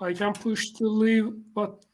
I can push to leave, but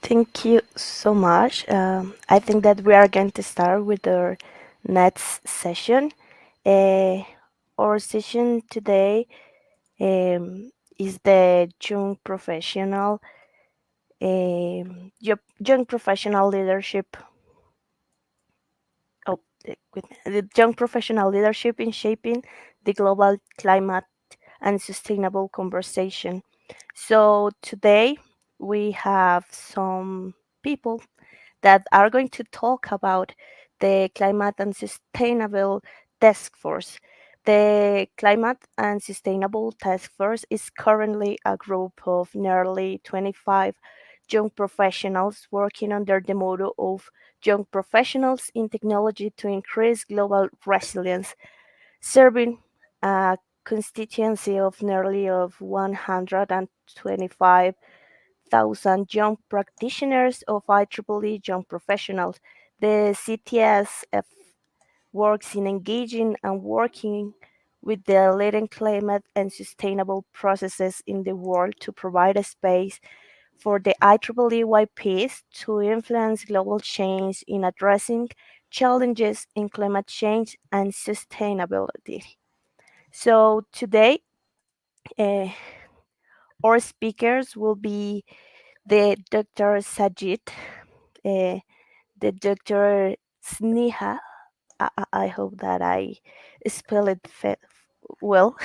Thank you so much. I think that we are going to start with our next session. Uh, our session today is the young professional leadership. Oh, the young professional leadership in shaping the global climate and sustainable conversation. So today we have some people that are going to talk about the Climate and Sustainable Task Force. The Climate and Sustainable Task Force is currently a group of nearly 25 young professionals working under the motto of Young Professionals in Technology to Increase Global Resilience, serving a constituency of nearly of 125,000 young practitioners of IEEE young professionals. The CTSF works in engaging and working with the leading climate and sustainable processes in the world to provide a space for the IEEE YPs to influence global change in addressing challenges in climate change and sustainability. So today, uh, our speakers will be the Dr. Sajid, uh, the Dr. Sneha. I hope that I spell it well.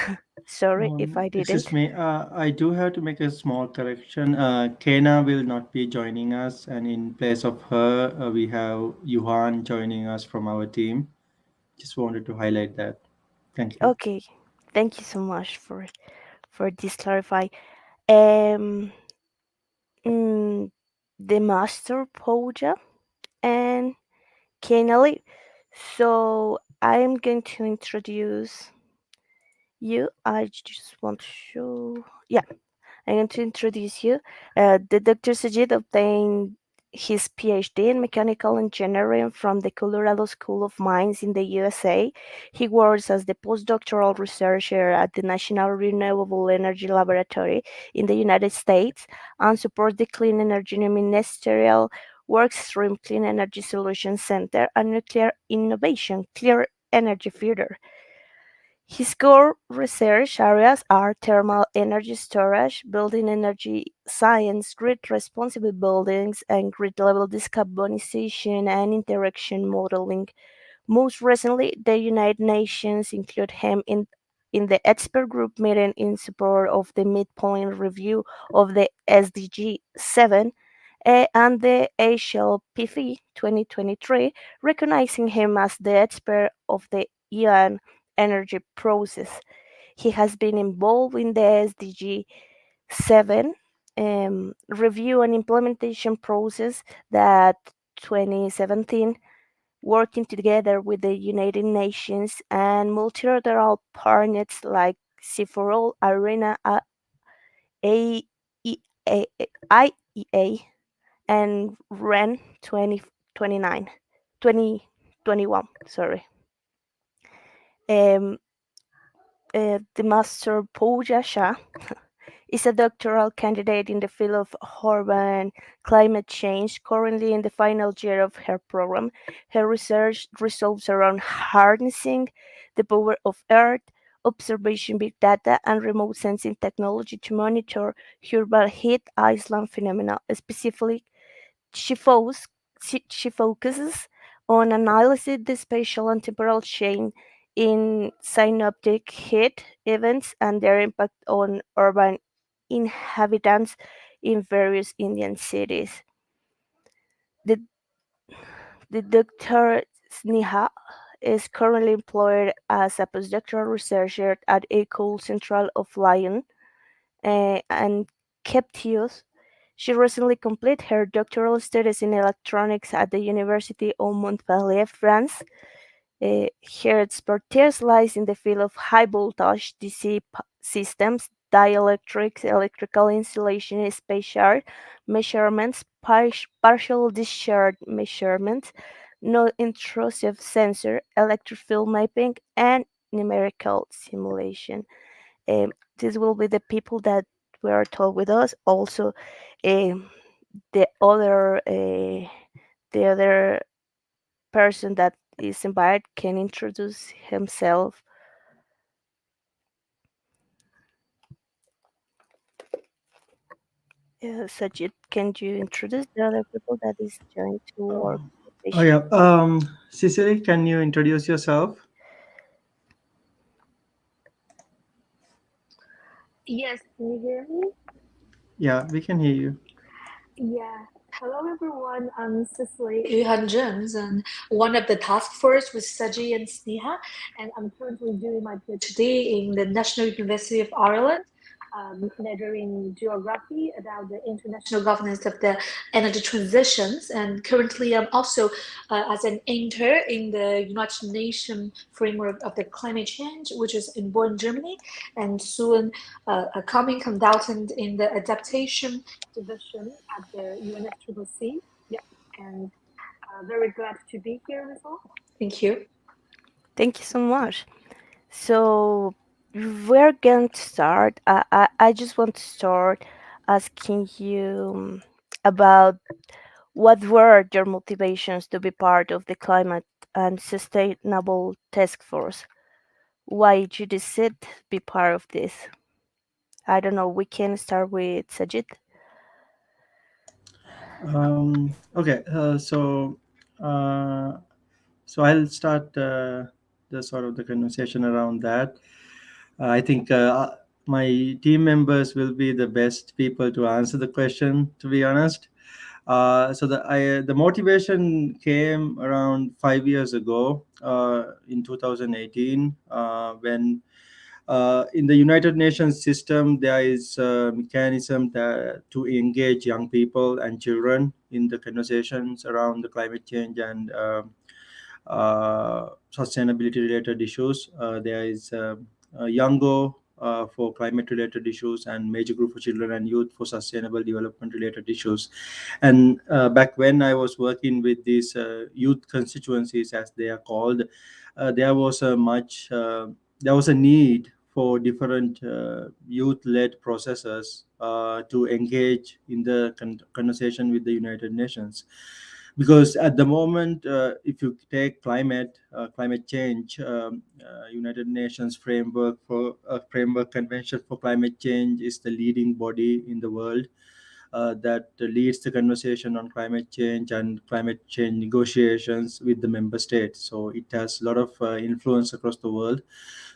Sorry if I Excuse didn't. me, I do have to make a small correction. Kena will not be joining us, and in place of her, we have Yuhan joining us from our team. Just wanted to highlight that. Thank you. Okay, thank you so much for this clarify. Um, mm, the master Poja and Kenali. So I'm going to introduce you. I just want to show. Yeah, I'm going to introduce you. The Dr. Sajid obtained his PhD in mechanical engineering from the Colorado School of Mines in the USA. He works as the postdoctoral researcher at the National Renewable Energy Laboratory in the United States and supports the Clean Energy Ministerial Workstream Clean Energy Solutions Center and Nuclear Innovation Clear Energy Future. His core research areas are thermal energy storage, building energy science, grid-responsive buildings, and grid-level decarbonization and interaction modeling. Most recently, the United Nations included him in the expert group meeting in support of the midpoint review of the SDG 7 and the HLPV 2023, recognizing him as the expert of the UN energy process. He has been involved in the SDG 7 review and implementation process that 2017, working together with the United Nations and multilateral partners like C4All, Arena, IEEA, and REN 2029, 2021. Sorry. Um, the Master Pooja Shah is a doctoral candidate in the field of urban climate change, currently in the final year of her program. Her research revolves around harnessing the power of Earth, observation big data, and remote sensing technology to monitor urban heat island phenomena. Specifically, she, fos- she focuses on analyzing the spatial and temporal chain in synoptic heat events and their impact on urban inhabitants in various Indian cities. The, the Dr. Sneha is currently employed as a postdoctoral researcher at Ecole Centrale of Lyon and Captius. She recently completed her doctoral studies in electronics at the University of Montpellier, France. Her expertise lies in the field of high voltage DC systems, dielectrics, electrical insulation, spatial measurements, partial discharge measurements, non-intrusive sensor, electric field mapping, and numerical simulation. This will be the people that were told with us. Also, um, the other uh, the other person that is invited can introduce himself. Sajid, can you introduce the other people that is joined to our Oh conversation? yeah. Cecily, can you introduce yourself? Yes, can you hear me? Yeah, we can hear you. Yeah. Hello, everyone. I'm Cicely Yuhan Jones, and one of the task force with Saji and Sneha, and I'm currently doing my PhD in the National University of Ireland, majoring in geography about the international governance of the energy transitions. And currently, I'm also as an intern in the United Nations framework of the climate change, which is in Bonn, Germany, and soon a coming consultant in the adaptation division at the UNFCCC. Yeah, and very glad to be here with all. Thank you. Thank you so much. So we're going to start. I just want to start asking you about what were your motivations to be part of the climate and sustainable task force? Why did you decide to be part of this? I don't know. We can start with Sajid. Okay. Uh, so I'll start the sort of the conversation around that. I think my team members will be the best people to answer the question. To be honest, the motivation came around 5 years ago in 2018 when In the United Nations system, there is a mechanism to engage young people and children in the conversations around the climate change and sustainability related issues. There is Youngo for climate related issues, and Major Group for Children and Youth for sustainable development related issues. And back when I was working with these youth constituencies, as they are called, there was a much there was a need for different youth-led processes to engage in the conversation with the United Nations, because at the moment, if you take climate change, United Nations framework convention for climate change is the leading body in the world that leads the conversation on climate change and climate change negotiations with the member states. So it has a lot of influence across the world.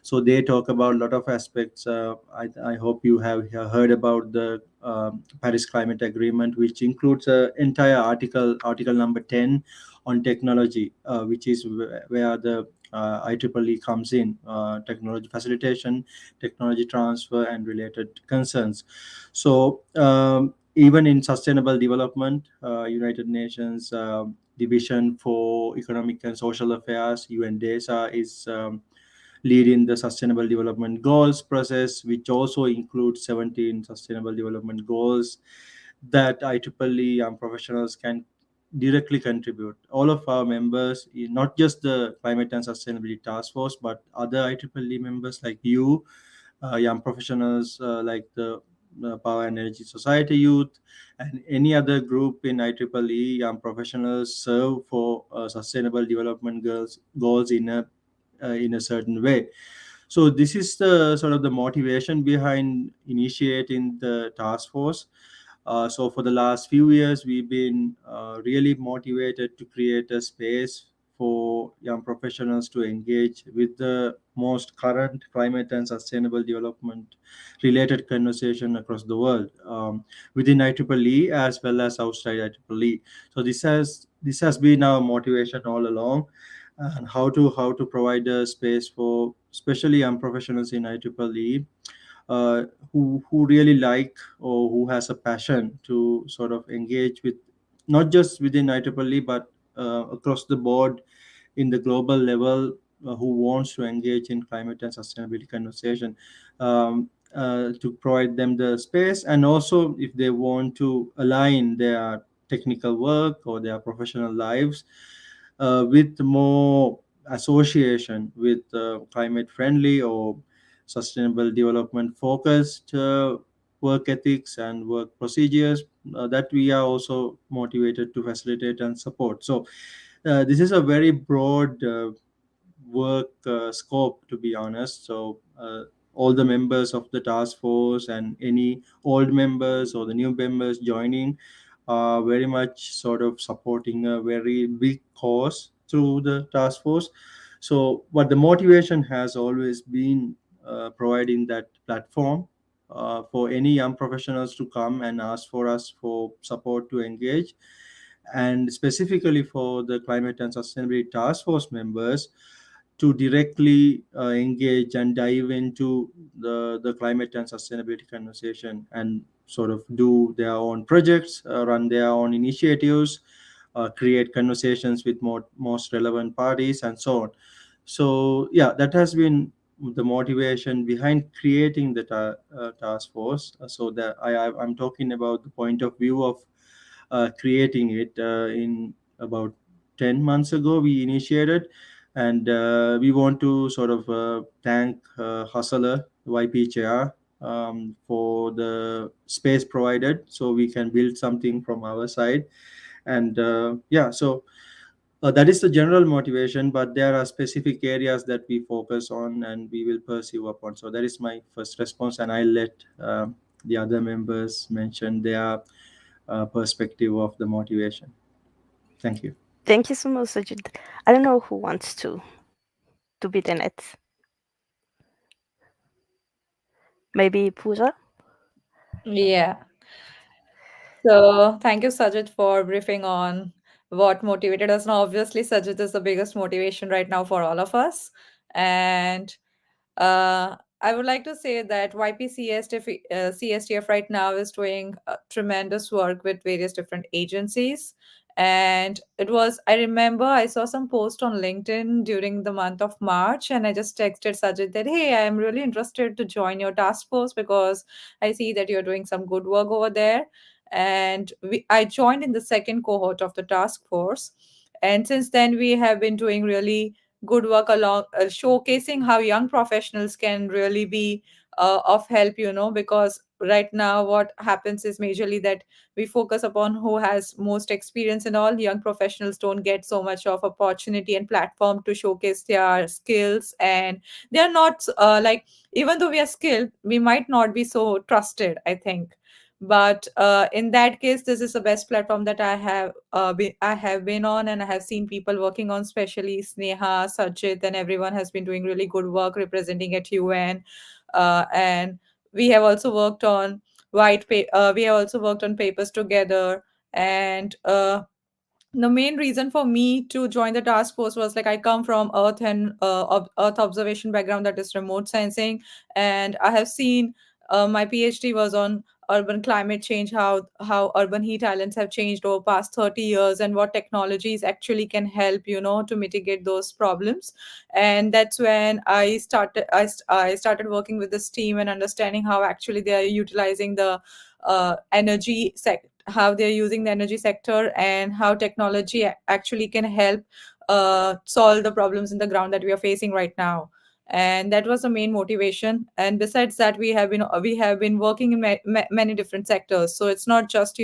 So they talk about a lot of aspects. I hope you have heard about the Paris Climate Agreement, which includes an entire article number 10 on technology, which is where the IEEE comes in, technology facilitation, technology transfer, and related concerns. So even in sustainable development, United Nations Division for Economic and Social Affairs, UNDESA, is leading the Sustainable Development Goals process, which also includes 17 Sustainable Development Goals that IEEE young professionals can directly contribute. All of our members, not just the Climate and Sustainability Task Force, but other IEEE members like you, young professionals like the Power and Energy Society Youth, and any other group in IEEE young professionals serve for sustainable development goals in a certain way. So this is the sort of the motivation behind initiating the task force. So for the last few years, we've been really motivated to create a space for young professionals to engage with the most current climate and sustainable development related conversation across the world, within IEEE as well as outside IEEE. So this has been our motivation all along, and how to provide a space for especially young professionals in IEEE who really like or who has a passion to sort of engage with not just within IEEE but across the board in the global level, who wants to engage in climate and sustainability conversation, to provide them the space, and also if they want to align their technical work or their professional lives with more association with climate friendly or sustainable development focused work ethics and work procedures, that we are also motivated to facilitate and support. So this is a very broad work scope, to be honest. So all the members of the task force and any old members or the new members joining are very much sort of supporting a very big cause through the task force. So what the motivation has always been providing that platform for any young professionals to come and ask for us for support to engage, and specifically for the climate and sustainability task force members to directly engage and dive into the climate and sustainability conversation and sort of do their own projects, run their own initiatives, create conversations with most relevant parties, and so on. So yeah, that has been the motivation behind creating the task force. So that I'm talking about the point of view of creating it in about 10 months ago we initiated, and we want to sort of thank Hustler YPHR for the space provided so we can build something from our side. And yeah, so that is the general motivation, but there are specific areas that we focus on and we will pursue upon. So that is my first response, and I'll let the other members mention their perspective of the motivation. Thank you. Thank you so much, Sajid. I don't know who wants to be the next. Maybe Pooja? Yeah. So thank you, Sajid, for briefing on what motivated us. Now, obviously, Sajid is the biggest motivation right now for all of us. And uh, I would like to say that CSTF right now is doing tremendous work with various different agencies. And I remember I saw some post on LinkedIn during the month of March, and I just texted Sajid that, hey, I am really interested to join your task force because I see that you're doing some good work over there. And I joined in the second cohort of the task force. And since then, we have been doing really good work along showcasing how young professionals can really be of help, because right now what happens is majorly that we focus upon who has most experience, and all young professionals don't get so much of opportunity and platform to showcase their skills, and they are not like, even though we are skilled, we might not be so trusted, I think. But in that case, this is the best platform that I have been on, and I have seen people working on, especially Sneha, Sajid, and everyone has been doing really good work representing at UN. And we have also worked on we have also worked on papers together. And the main reason for me to join the task force was like, I come from earth observation background, that is remote sensing. And I have seen my PhD was on urban climate change, how urban heat islands have changed over past 30 years, and what technologies actually can help, to mitigate those problems. And that's when I started working with this team and understanding how actually they are utilizing the energy sector, how they're using the energy sector, and how technology actually can help solve the problems in the ground that we are facing right now. And that was the main motivation. And besides that, we have been working in many different sectors, so it's not just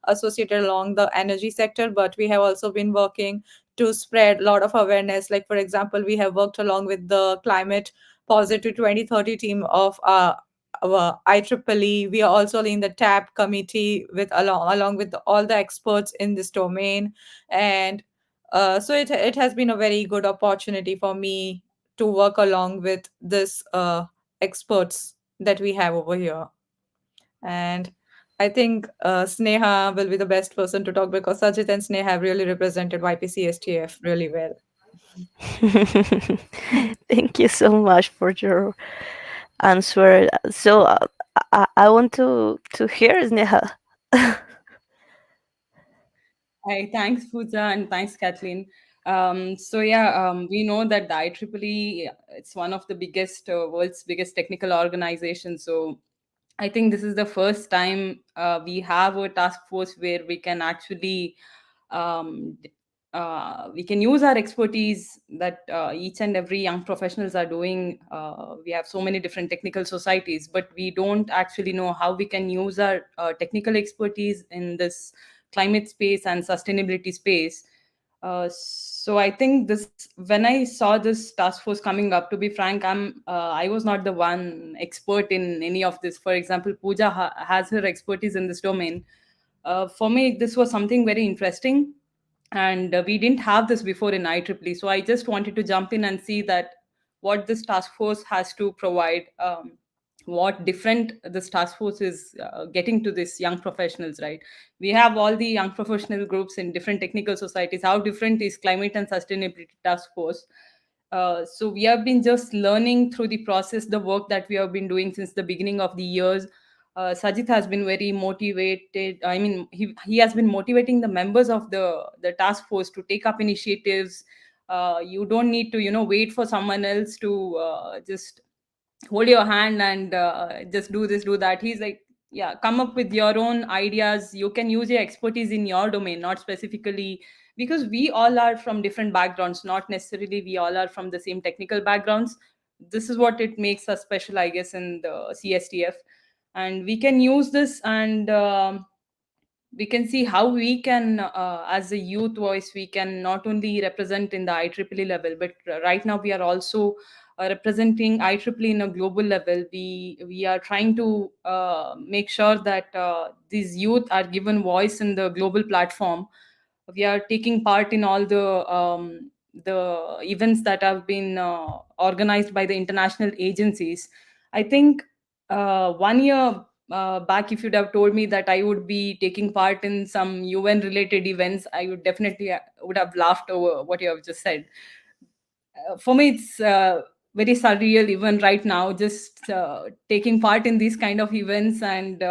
associated along the energy sector, but we have also been working to spread a lot of awareness. Like, for example, we have worked along with the climate positive 2030 team of our IEEE. We are also in the TAP committee with along with all the experts in this domain. And so it has been a very good opportunity for me to work along with this experts that we have over here. And I think Sneha will be the best person to talk, because Sajid and Sneha have really represented YPCSTF really well. Thank you so much for your answer. So I want to hear Sneha. Hi, thanks, Pooja, and thanks, Kathleen. We know that the IEEE, it's one of the biggest, world's biggest technical organizations. So I think this is the first time we have a task force where we can actually um, we can use our expertise that each and every young professionals are doing. We have so many different technical societies, but we don't actually know how we can use our technical expertise in this climate space and sustainability space. So I think this, when I saw this task force coming up, to be frank, I was not the one expert in any of this. For example, Pooja has her expertise in this domain. For me, this was something very interesting, and we didn't have this before in IEEE. So I just wanted to jump in and see that what this task force has to provide, what different this task force is getting to this young professionals, right? We have all the young professional groups in different technical societies. How different is climate and sustainability task force? So we have been just learning through the process, the work that we have been doing since the beginning of the years. Sajid has been very motivated. I mean, he has been motivating the members of the task force to take up initiatives. You don't need to, wait for someone else to just hold your hand and just do this, do that. He's like, yeah, come up with your own ideas. You can use your expertise in your domain, not specifically, because we all are from different backgrounds, not necessarily we all are from the same technical backgrounds. This is what it makes us special, I guess, in the CSTF. And we can use this, and we can see how we can, as a youth voice, we can not only represent in the IEEE level, but right now we are also representing IEEE in a global level. We are trying to make sure that these youth are given voice in the global platform. We are taking part in all the events that have been organized by the international agencies. I think 1 year back, if you'd have told me that I would be taking part in some UN related events, I would definitely would have laughed over what you have just said. For me, it's very surreal even right now, just taking part in these kind of events and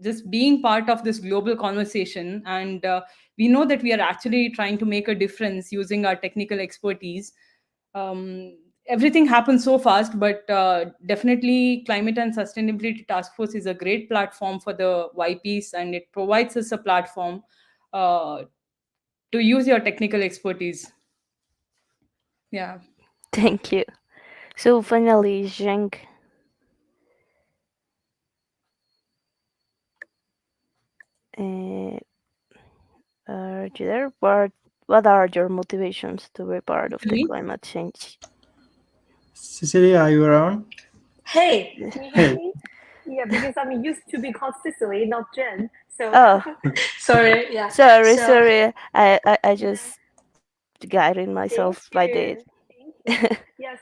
just being part of this global conversation. And we know that we are actually trying to make a difference using our technical expertise. Everything happens so fast, but definitely climate and sustainability task force is a great platform for the YPs, and it provides us a platform uh, to use your technical expertise. Yeah. Thank you. So finally, Zheng, uh, are you there? What are your motivations to be part of the Actually, climate change? Cecilia, are you around? Hey, can you hear Hey. me? Yeah, because I'm used to be called Sicily, not Jen. So Oh, sorry. Yeah. sorry, So sorry. I yeah. just guided Thank myself by the. you. Thank you. Yeah,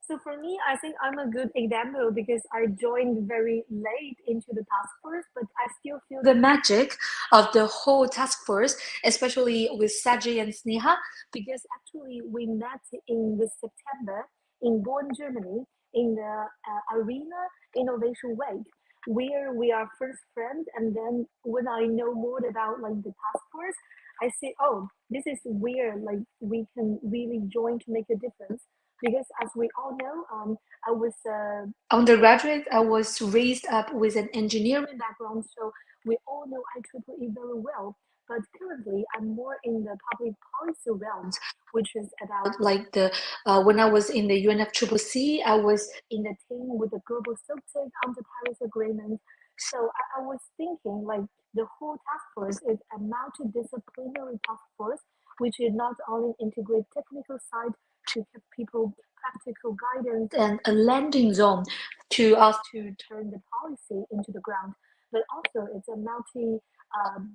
so for me, I think I'm a good example because I joined very late into the task force, but I still feel the magic of the whole task force, especially with Saji and Sneha, because actually we met in the September in Bonn, Germany, in the Arena Innovation Week, where we are first friends, and then when I know more about like the task force, I say, oh, this is where like we can really join to make a difference. Because as we all know, I was undergraduate. I was raised up with an engineering background, so we all know IEEE very well. But currently, I'm more in the public policy realms, which is about like the when I was in the UNFCCC, I was in the team with the global silk on the Paris Agreement. So I was thinking like the whole task force is a multidisciplinary task force, which is not only integrate technical side to give people practical guidance and a landing zone to us to turn the policy into the ground, but also it's a multi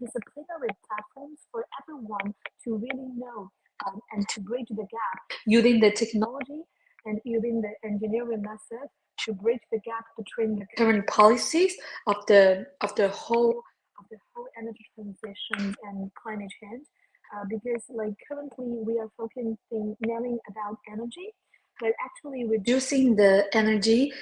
disciplinary platforms for everyone to really know and to bridge the gap using the technology and using the engineering method to bridge the gap between the current policies of the whole energy transition and climate change. Because like currently we are focusing mainly about energy, but actually reducing the energy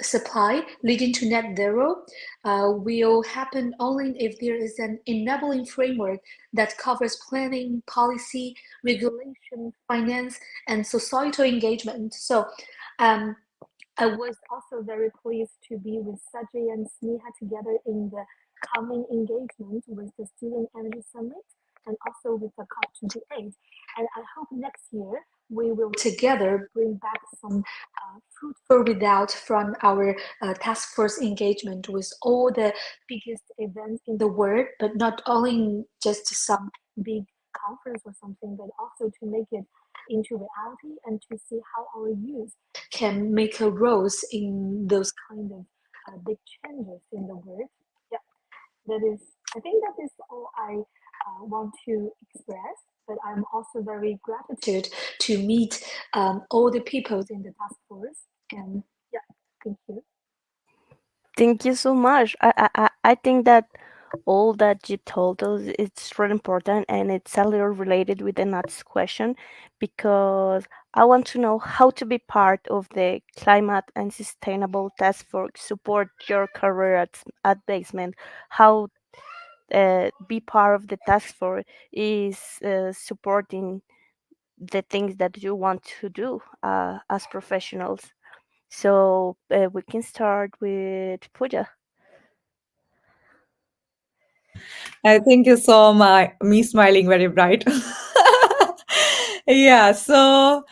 supply leading to net zero will happen only if there is an enabling framework that covers planning, policy, regulation, finance, and societal engagement. So um, I was also very pleased to be with Sajay and Sneha together in the coming engagement with the Student Energy Summit and also with the COP28. And I hope next year we will together bring back some fruitful results from our task force engagement with all the biggest events in the world, but not only just some big conference or something, but also to make it into reality and to see how our youth can make a role in those kind of big changes in the world. Yeah, that is. I think that is all I want to express. But I'm also very gratitude to meet all the people in the task force. And yeah, thank you. Thank you so much. I think that all that you told us it's really important, and it's a little related with the next question, because I want to know how to be part of the climate and sustainable task force, support your career advancement, how be part of the task force is supporting the things that you want to do as professionals. So we can start with Pooja. I think you saw me smiling very bright. Yeah, so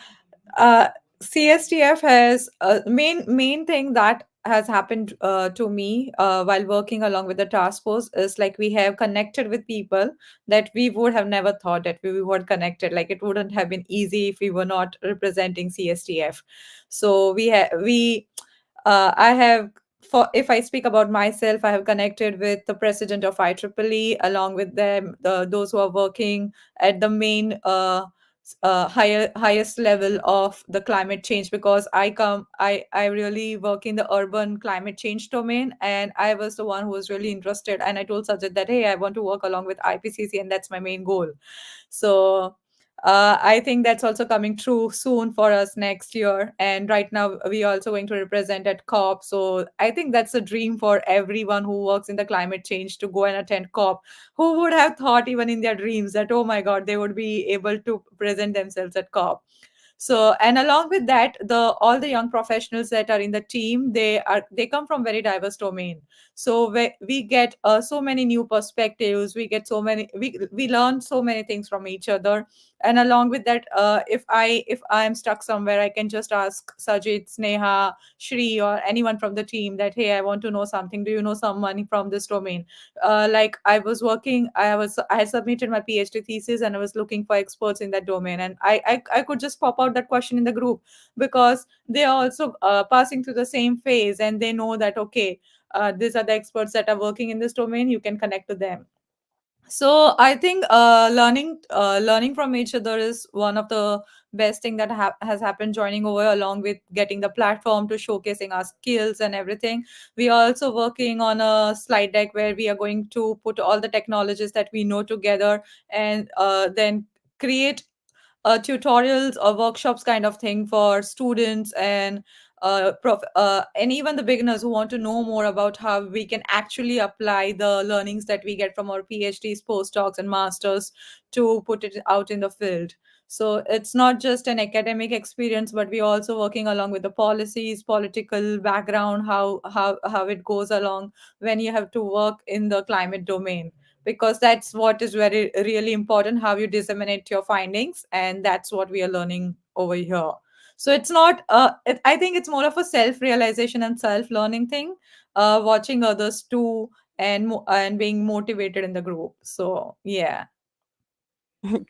uh, CSTF has main thing that has happened to me while working along with the task force is like we have connected with people that we would have never thought that we were connected. Like it wouldn't have been easy if we were not representing CSTF. So I have, for if I speak about myself, I have connected with the president of IEEE, along with them, those who are working at the main highest level of the climate change, because I really work in the urban climate change domain, and I was the one who was really interested, and I told Sajid that, hey, I want to work along with IPCC, and that's my main goal. So I think that's also coming true soon for us next year. And right now, we are also going to represent at COP. So I think that's a dream for everyone who works in the climate change to go and attend COP. Who would have thought, even in their dreams, that, oh my God, they would be able to present themselves at COP? So, and along with that, the all the young professionals that are in the team, they come from very diverse domain. So we get so many new perspectives, we get so many, we learn so many things from each other. And along with that, if I am stuck somewhere, I can just ask Sajid, Sneha, Shri, or anyone from the team that, hey, I want to know something, do you know someone from this domain? Like I had submitted my PhD thesis, and I was looking for experts in that domain, and I could just pop out that question in the group, because they are also passing through the same phase, and they know that, okay, these are the experts that are working in this domain, you can connect to them. So I think learning from each other is one of the best thing that has happened joining over, along with getting the platform to showcasing our skills and everything. We are also working on a slide deck where we are going to put all the technologies that we know together, and then create tutorials or workshops kind of thing for students and and even the beginners who want to know more about how we can actually apply the learnings that we get from our PhDs, postdocs, and masters to put it out in the field. So it's not just an academic experience, but we're also working along with the policies, political background, how it goes along when you have to work in the climate domain, because that's what is very really important, how you disseminate your findings, and that's what we are learning over here. So it's not I think it's more of a self realization and self learning thing, watching others too, and being motivated in the group. So yeah.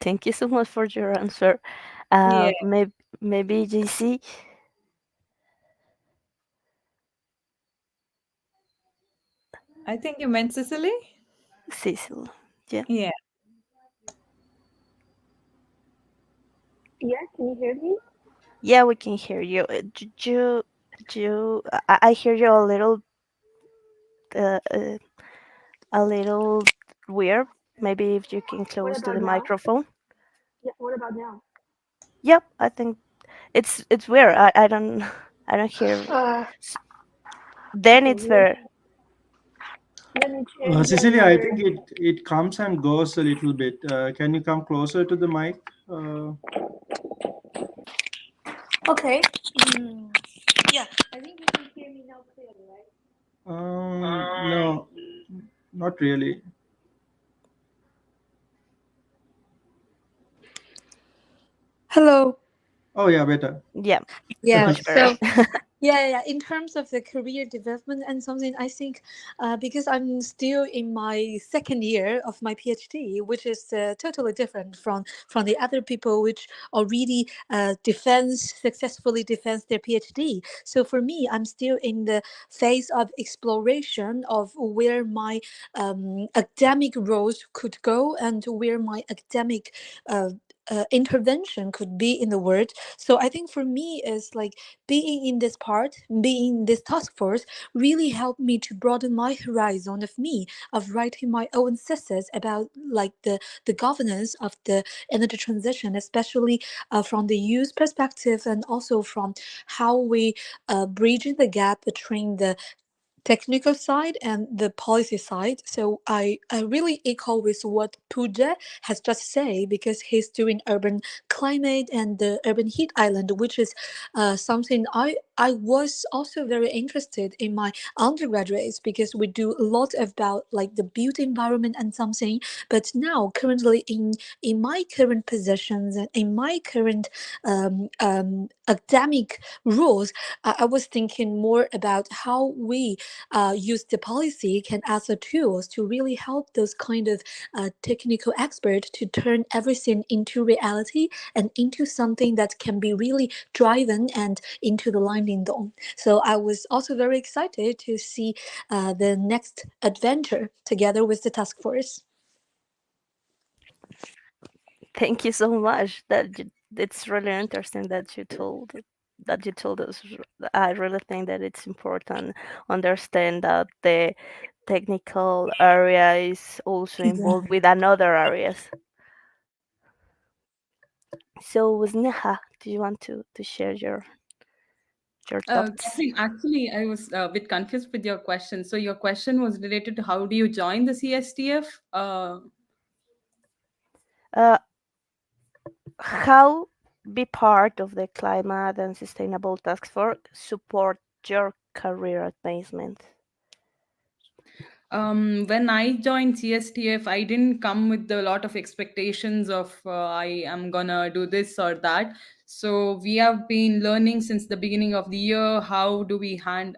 Thank you so much for your answer. Yeah, Maybe JC, I think you meant Sicily. Cecil. Yeah. Yeah, Yeah, can you hear me? Yeah, we can hear you. I hear you uh, uh, a little weird. Maybe if you can What close to about the now? microphone. Yeah, what about now? Yep, I think it's weird. I don't I don't hear. Uh, S- Then okay, it's very. let me change Cecilia, I another. think it comes and goes a little bit. Can you come closer to the mic? Okay. Mm, yeah, I think you can hear me now clearly, right? No, not really. Hello. Oh yeah, better. Yeah, Yeah, much better. so yeah, in terms of the career development and something, I think because I'm still in my second year of my PhD, which is totally different from the other people which already successfully defends their PhD. So for me, I'm still in the phase of exploration of where my academic roles could go and where my academic intervention could be in the world. So I think for me is like being in this part, being in this task force really helped me to broaden my horizon of me, of writing my own thesis about like the governance of the energy transition, especially from the youth perspective and also from how we bridging the gap between the technical side and the policy side. So I really echo with what Pooja has just said, because he's doing urban climate and the urban heat island, which is something I was also very interested in my undergraduates, because we do a lot about like the built environment and something. But now currently in my current positions and in my current academic roles, I was thinking more about how we use the policy can as a tools to really help those kind of technical experts to turn everything into reality and into something that can be really driven and into the landing zone. So I was also very excited to see the next adventure together with the task force. Thank you so much. It's really interesting that you told us. I really think that it's important understand that the technical area is also Yeah. involved with another areas. So, Sneha, do you want to share your thoughts? Kathleen, actually, I was a bit confused with your question. So your question was related to how do you join the CSTF? Uh, how be part of the climate and sustainable task force support your career advancement? When I joined CSTF, I didn't come with a lot of expectations of I am gonna do this or that. So we have been learning since the beginning of the year how do we hand.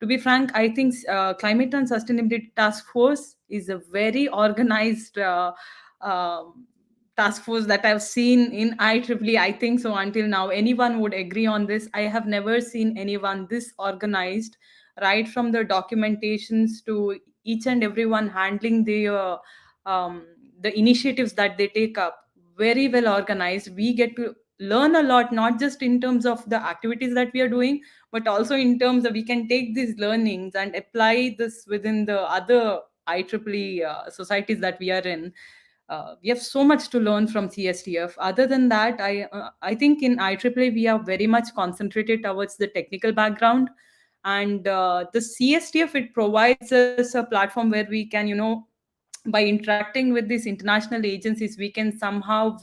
To be frank, I think Climate and Sustainability Task Force is a very organized task force that I've seen in IEEE. I think so until now. Anyone would agree on this. I have never seen anyone this organized, right from the documentations to each and everyone handling um, the initiatives that they take up. Very well organized. We get to learn a lot, not just in terms of the activities that we are doing, but also in terms of we can take these learnings and apply this within the other IEEE societies that we are in. We have so much to learn from CSTF. Other than that, I think in IEEE we are very much concentrated towards the technical background, and the CSTF, it provides us a platform where we can, by interacting with these international agencies, we can somehow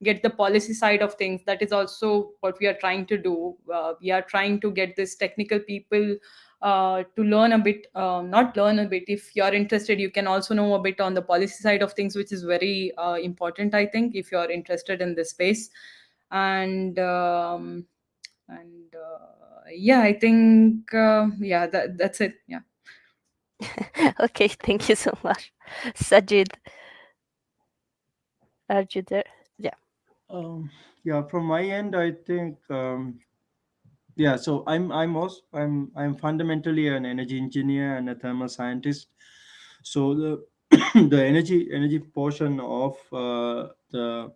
get the policy side of things. That is also what we are trying to do. We are trying to get this technical people to learn a bit, not learn a bit. If you're interested, you can also know a bit on the policy side of things, which is very important, I think, if you're interested in this space. And yeah, I think yeah, that's it. Yeah. Okay, thank you so much. Sajid, are you there? Yeah. Um, yeah, from my end, I think yeah. So I'm fundamentally an energy engineer and a thermal scientist. So the the energy portion of the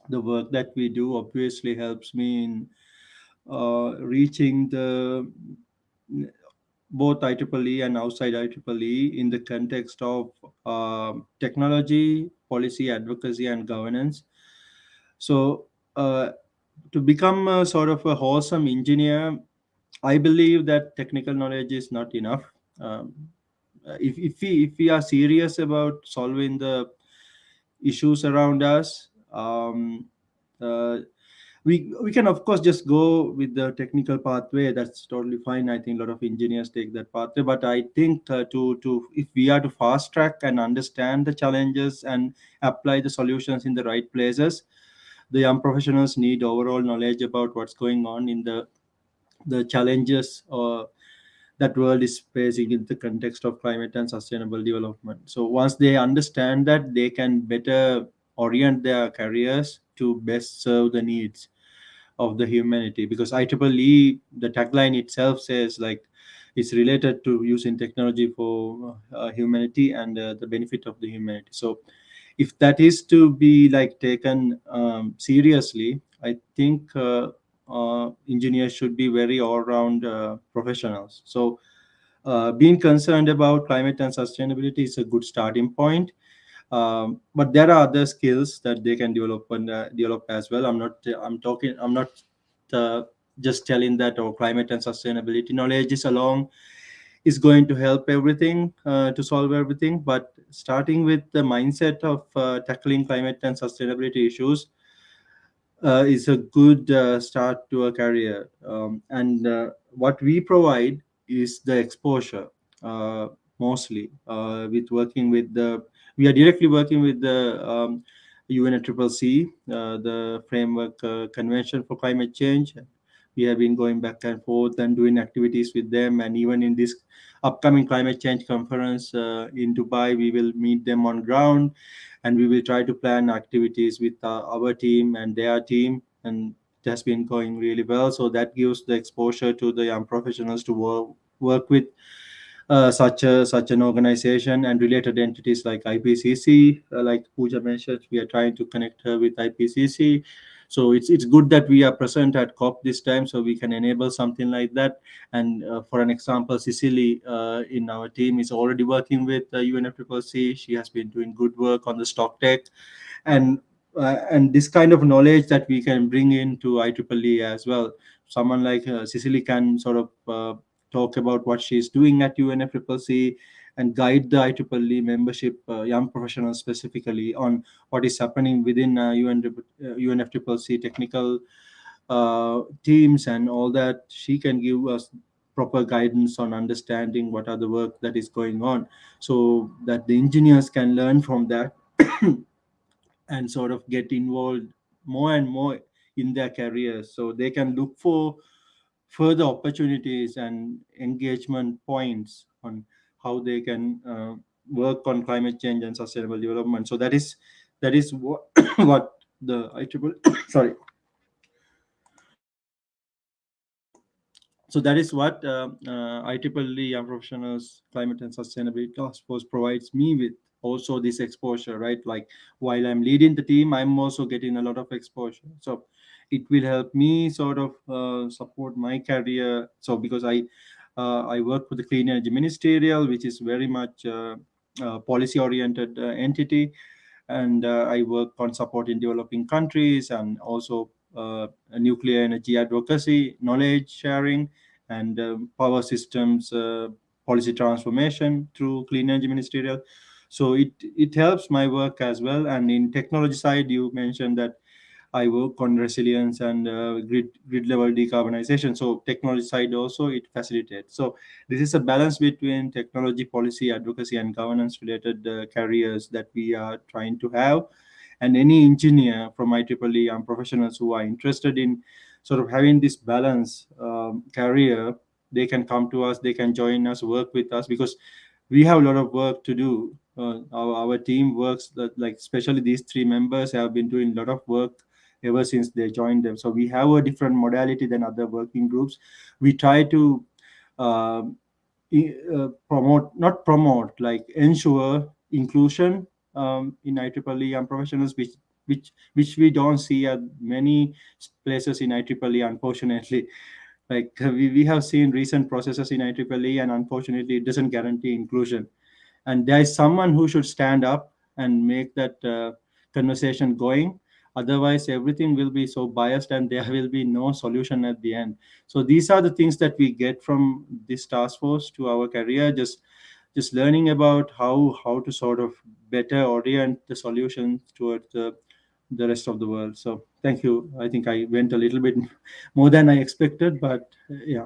work that we do obviously helps me in reaching the both IEEE and outside IEEE in the context of technology, policy, advocacy, and governance. So, to become a sort of a wholesome engineer, I believe that technical knowledge is not enough. Um, if we are serious about solving the issues around us, uh, we can of course just go with the technical pathway. That's totally fine. I think a lot of engineers take that pathway, but I think to if we are to fast track and understand the challenges and apply the solutions in the right places, the young professionals need overall knowledge about what's going on in the challenges that world is facing in the context of climate and sustainable development. So once they understand that, they can better orient their careers to best serve the needs of the humanity, because IEEE, the tagline itself says like it's related to using technology for humanity and the benefit of the humanity. So if that is to be like taken seriously, I think engineers should be very all-round professionals. So being concerned about climate and sustainability is a good starting point, but there are other skills that they can develop as well. I'm not uh, just telling that our climate and sustainability knowledge is going to help everything to solve everything, but starting with the mindset of tackling climate and sustainability issues is a good start to a career. And what we provide is the exposure, uh, mostly with working with the. We are directly working with the UNFCCC, the Framework Convention for Climate Change. We have been going back and forth and doing activities with them, and even in this upcoming climate change conference in Dubai, we will meet them on ground, and we will try to plan activities with our team and their team, and it has been going really well. So that gives the exposure to the young professionals to work with such an organization and related entities like IPCC. Like Pooja mentioned, we are trying to connect her with IPCC. So it's good that we are present at COP this time, so we can enable something like that. And for an example, Cecily in our team is already working with UNFCCC. She has been doing good work on the stock tech, and and this kind of knowledge that we can bring into IEEE as well. Someone like Cicely can sort of talk about what she's doing at UNFCCC and guide the IEEE membership, young professionals specifically, on what is happening within UNFCCC technical teams and all that. She can give us proper guidance on understanding what are the work that is going on, so that the engineers can learn from that and sort of get involved more and more in their careers, so they can look for further opportunities and engagement points on how they can work on climate change and sustainable development. So that is what what the IEEE sorry so that is what IEEE Young Professionals Climate and Sustainability Task Force provides me with. Also, this exposure, right? Like while I'm leading the team, I'm also getting a lot of exposure. So it will help me sort of support my career. So because I work for the Clean Energy Ministerial, which is very much policy oriented entity, and I work on support in developing countries and also nuclear energy advocacy, knowledge sharing, and power systems policy transformation through Clean Energy Ministerial. So it helps my work as well. And in technology side, you mentioned that I work on resilience and grid level decarbonization. So technology side also it facilitates. So this is a balance between technology, policy, advocacy, and governance related careers that we are trying to have. And any engineer from IEEE and professionals who are interested in sort of having this balance career, they can come to us, they can join us, work with us, because we have a lot of work to do. Our team works like especially these three members have been doing a lot of work ever since they joined them. So we have a different modality than other working groups. We try to um, promote, not promote, like ensure inclusion in IEEE and professionals, which we don't see at many places in IEEE, unfortunately. Like we have seen recent processes in IEEE, and unfortunately, it doesn't guarantee inclusion. And there is someone who should stand up and make that conversation going. Otherwise, everything will be so biased, and there will be no solution at the end. So these are the things that we get from this task force to our career. Just learning about how to sort of better orient the solutions towards the rest of the world. So thank you. I think I went a little bit more than I expected, but yeah.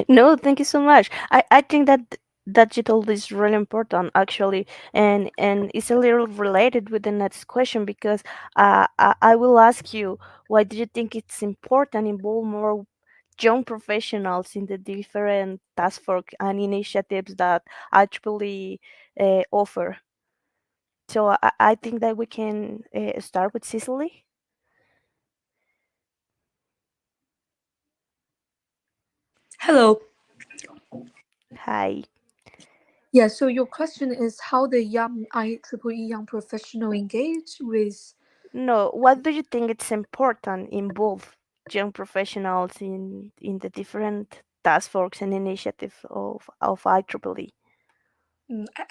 No, thank you so much. I think that that you told is really important actually, and it's a little related with the next question because I will ask you, why do you think it's important involve more young professionals in the different task force and initiatives that IEEE offer? So I think that we can start with Cicely. Hello. Hi. Yeah, so your question is how the young IEEE young professional engage with. No, what do you think it's important in both young professionals in the different task force and initiative of IEEE?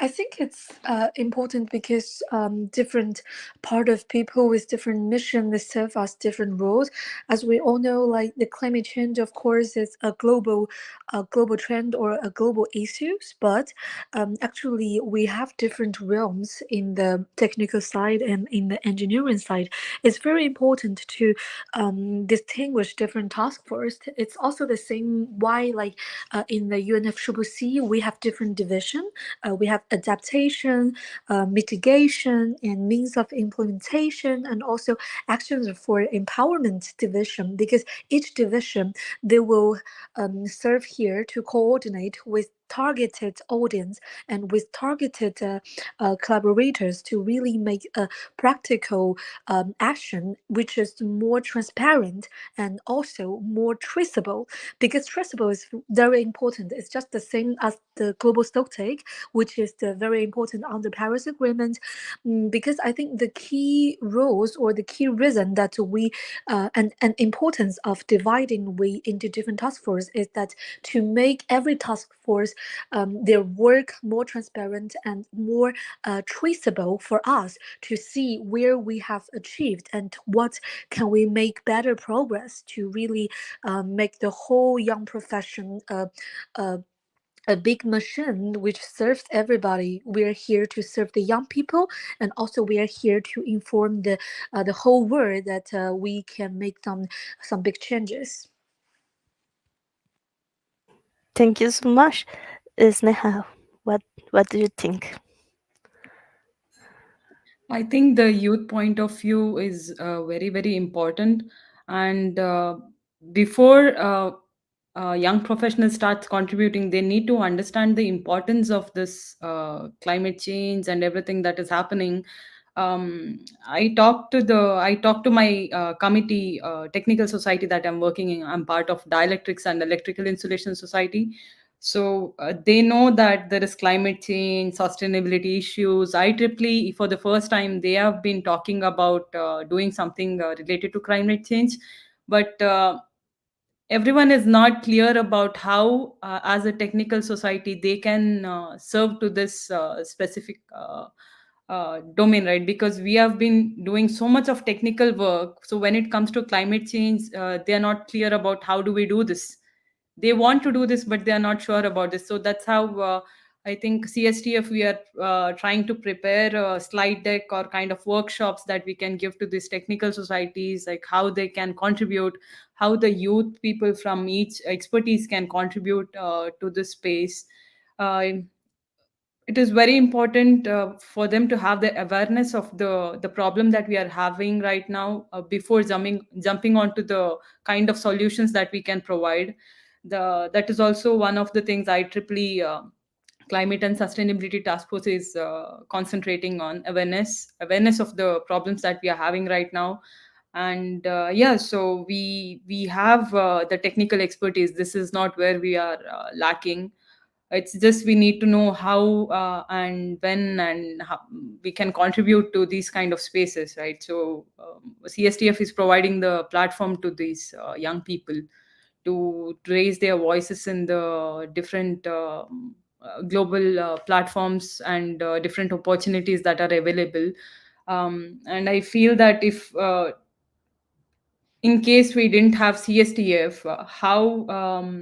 I think it's important because different part of people with different mission they serve as different roles. As we all know, like the climate change, of course, is a global trend or a global issues. But actually, we have different realms in the technical side and in the engineering side. It's very important to distinguish different task force. It's also the same why, like in the UNFCCC, we have different division. We have adaptation, mitigation, and means of implementation, and also actions for empowerment division. Because each division they will serve here to coordinate with targeted audience and with targeted collaborators to really make a practical action which is more transparent and also more traceable, because traceable is very important. It's just the same as the global stocktake, which is the very important on the Paris Agreement, because I think the key roles or the key reason that we and importance of dividing we into different task force is that to make every task force their work more transparent and more traceable for us to see where we have achieved and what can we make better progress to really make the whole young profession uh, a big machine which serves everybody. We are here to serve the young people, and also we are here to inform the whole world that we can make some big changes. Thank you so much. Sneha, what do you think? I think the youth point of view is very, very important. And before young professionals start contributing, they need to understand the importance of this climate change and everything that is happening. I talked to my committee, technical society that I'm working in. I'm part of Dielectrics and Electrical Insulation Society. So they know that there is climate change, sustainability issues. IEEE, for the first time, they have been talking about doing something related to climate change, but everyone is not clear about how, as a technical society, they can serve to this specific domain, right? Because we have been doing so much of technical work. So when it comes to climate change, they are not clear about how do we do this. They want to do this, but they are not sure about this. So that's how I think CSTF, we are trying to prepare a slide deck or kind of workshops that we can give to these technical societies, like how they can contribute, how the youth people from each expertise can contribute to this space. uh, it is very important for them to have the awareness of the problem that we are having right now, before jumping onto the kind of solutions that we can provide. That is also one of the things IEEE climate and sustainability task force is concentrating on: awareness of the problems that we are having right now. And yeah, so we have the technical expertise. This is not where we are lacking. It's just we need to know how and when and how we can contribute to these kind of spaces, right? So CSTF is providing the platform to these young people to raise their voices in the different global platforms and different opportunities that are available. And I feel that if in case we didn't have CSTF, how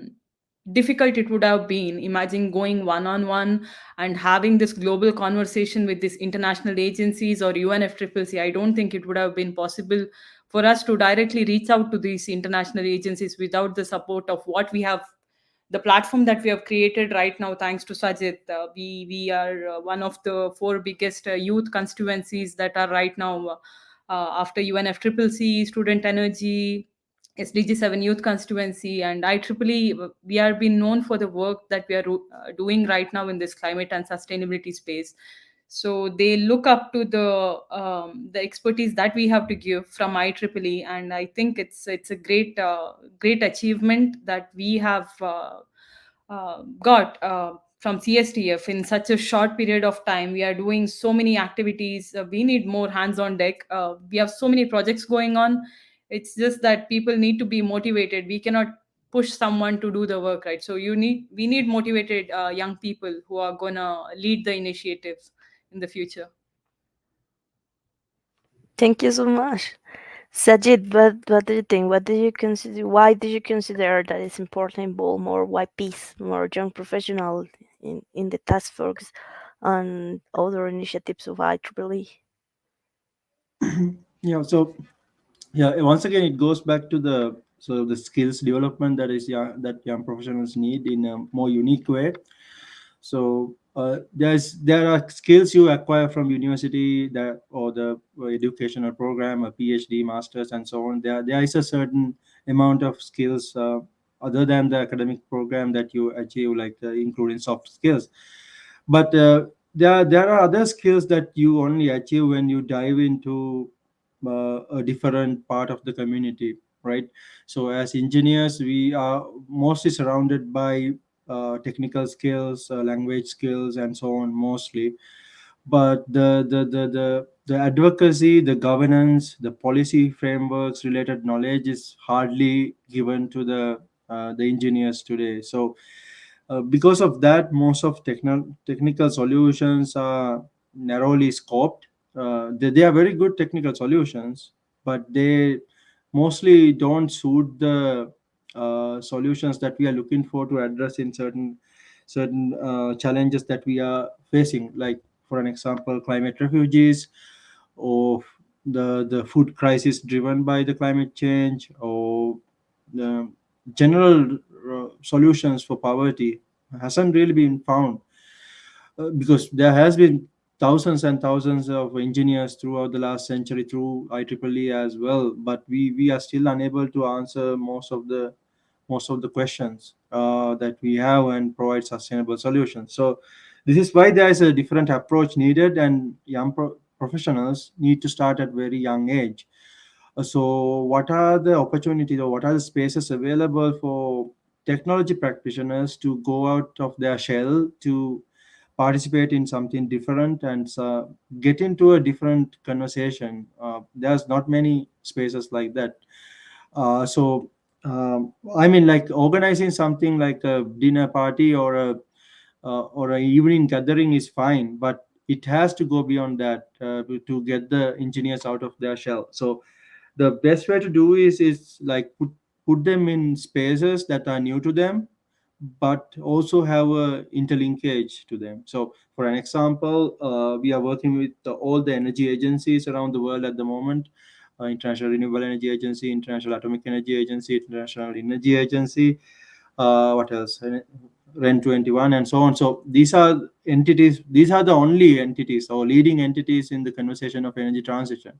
difficult it would have been. Imagine going one on one and having this global conversation with these international agencies or UNFCCC. I don't think it would have been possible for us to directly reach out to these international agencies without the support of what we have, the platform that we have created right now, thanks to Sajid. We are one of the four biggest youth constituencies that are right now, after UNFCCC, Student Energy, SDG 7 Youth Constituency, and IEEE. We are being known for the work that we are doing right now in this climate and sustainability space. So they look up to the expertise that we have to give from IEEE, and I think it's a great achievement that we have got from CSTF in such a short period of time. We are doing so many activities. We need more hands on deck. We have so many projects going on. It's just that people need to be motivated. We cannot push someone to do the work, right? So we need motivated young people who are gonna lead the initiatives in the future. Thank you so much. Sajid, what do you think? What do you consider? Why do you consider that it's important to involve more YPs, more young professionals in the task force and other initiatives of IEEE? Yeah. So yeah, once again, it goes back to the skills development that is young, that young professionals need in a more unique way. So there are skills you acquire from university, that or the educational program, a PhD, masters, and so on. There is a certain amount of skills other than the academic program that you achieve, like including soft skills. But there are other skills that you only achieve when you dive into a different part of the community, right? So as engineers, we are mostly surrounded by technical skills, language skills, and so on mostly. But the advocacy, the governance, the policy frameworks related knowledge is hardly given to the engineers today. So because of that, most of technical solutions are narrowly scoped. They are very good technical solutions, but they mostly don't suit the solutions that we are looking for to address in certain challenges that we are facing, like for an example, climate refugees, or the food crisis driven by the climate change, or the general solutions for poverty hasn't really been found, because there has been thousands and thousands of engineers throughout the last century through IEEE as well, but we are still unable to answer most of the questions that we have and provide sustainable solutions. So this is why there is a different approach needed, and young professionals need to start at very young age. So what are the opportunities, or what are the spaces available for technology practitioners to go out of their shell, to participate in something different, and get into a different conversation? There's not many spaces like that. I mean, like organizing something like a dinner party or a evening gathering is fine, but it has to go beyond that to get the engineers out of their shell. So the best way to do is like put them in spaces that are new to them, but also have a interlinkage to them. So for an example, we are working with all the energy agencies around the world at the moment: International Renewable Energy Agency, International Atomic Energy Agency, International Energy Agency, what else, ren 21, and so on. So these are entities, these are the only entities or leading entities in the conversation of energy transition,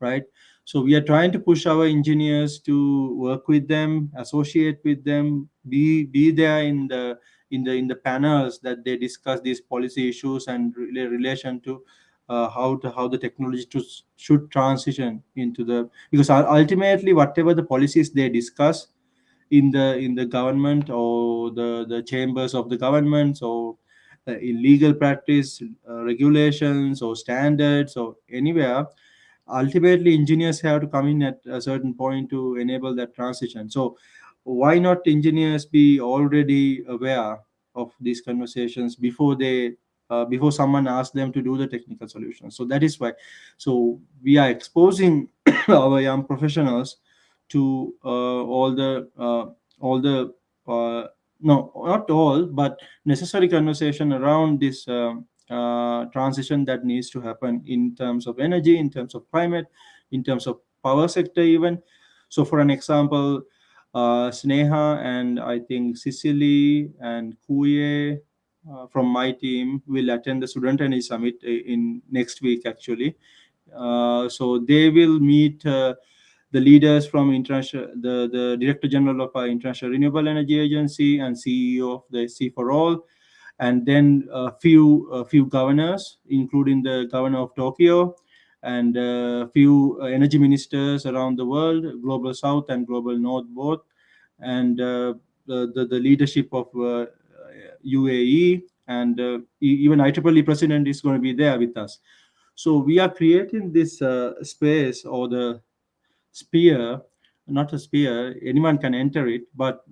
right? So we are trying to push our engineers to work with them, associate with them, be there in the panels that they discuss these policy issues and relation to how the technology should transition into the, because ultimately whatever the policies they discuss in the government, or the chambers of the government, or illegal practice, regulations or standards or anywhere, ultimately engineers have to come in at a certain point to enable that transition. So why not engineers be already aware of these conversations before someone asks them to do the technical solution? So that is why, so we are exposing our young professionals to all the no, not all, but necessary conversation around this transition that needs to happen in terms of energy, in terms of climate, in terms of power sector even. So for an example, Sneha and I think Sicily and Kuye from my team will attend the Student Energy Summit in next week actually. So they will meet the leaders from international, the Director General of our International Renewable Energy Agency and CEO of the Sea for All, and then a few governors, including the governor of Tokyo, and a few energy ministers around the world, global South and global North both, and the leadership of UAE, and even IEEE president is going to be there with us. So we are creating this space, or the sphere, not a sphere, anyone can enter it, but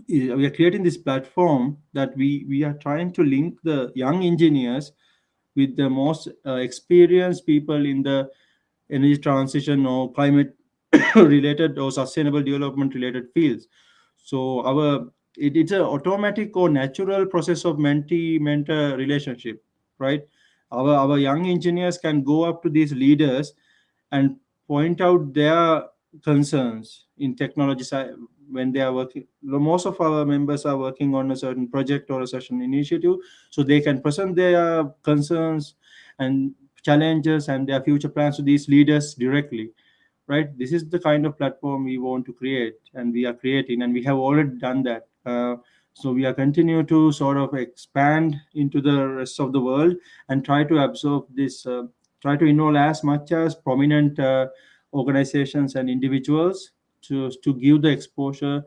we are creating this platform that we are trying to link the young engineers with the most experienced people in the energy transition or climate related or sustainable development related fields. So it's an automatic or natural process of mentee-mentor relationship, right? Our young engineers can go up to these leaders and point out their concerns in technology side when they are working. Most of our members are working on a certain project or a certain initiative, so they can present their concerns and challenges and their future plans to these leaders directly, right? This is the kind of platform we want to create, and we are creating, and we have already done that. So we are continue to sort of expand into the rest of the world and try to absorb this, try to involve as much as prominent organizations and individuals to give the exposure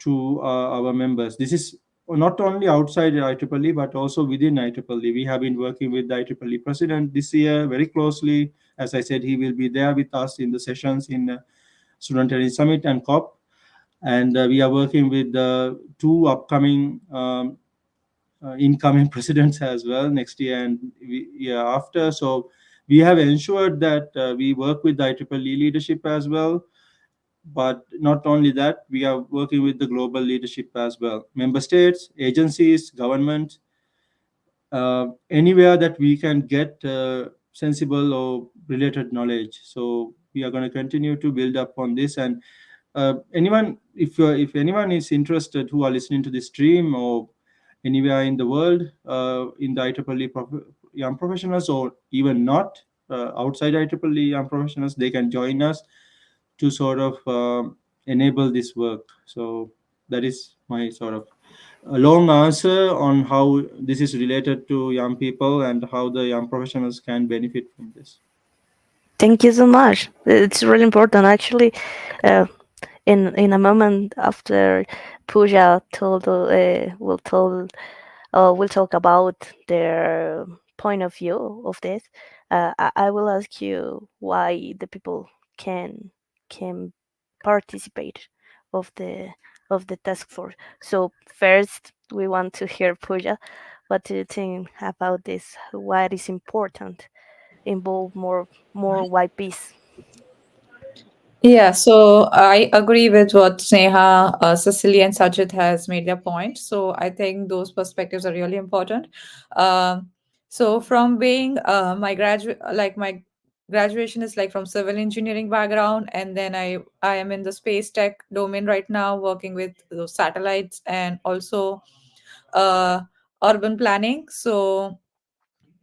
to our members. This is not only outside IEEE but also within IEEE. We have been working with the IEEE president this year very closely. As I said, he will be there with us in the sessions in Student Energy Summit and COP. And we are working with the two upcoming incoming presidents as well next year and year after. So we have ensured that we work with the IEEE leadership as well. But not only that, we are working with the global leadership as well. Member states, agencies, government, anywhere that we can get sensible or related knowledge. So we are going to continue to build up on this. And anyone, if anyone is interested who are listening to this stream or anywhere in the world, in the IEEE young professionals or even not outside IEEE young professionals, they can join us to sort of enable this work. So that is my sort of a long answer on how this is related to young people and how the young professionals can benefit from this. Thank you so much. It's really important. Actually, uh, in a moment after Pooja will talk about their point of view of this, I will ask you why the people can participate of the task force. So first, we want to hear Pooja. What do you think about this? Why it is important involve more YPs? Yeah, so I agree with what Sneha, Cecily, and Sajid has made their point. So I think those perspectives are really important. Um, so from being my graduation is like from civil engineering background, and then I am in the space tech domain right now, working with those satellites and also uh, urban planning. So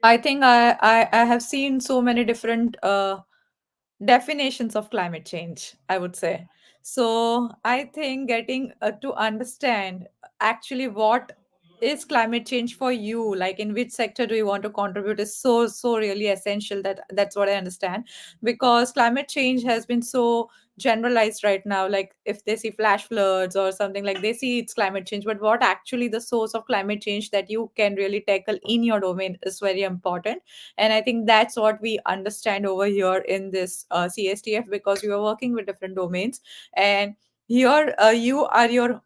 I think I have seen so many different definitions of climate change, I would say. So I think getting to understand actually what is climate change for you, like in which sector do you want to contribute, is so really essential. That's what I understand, because climate change has been so generalized right now. Like if they see flash floods or something, like they see it's climate change, but what actually the source of climate change that you can really tackle in your domain is very important. And I think that's what we understand over here in this CSTF, because you are working with different domains, and here you are your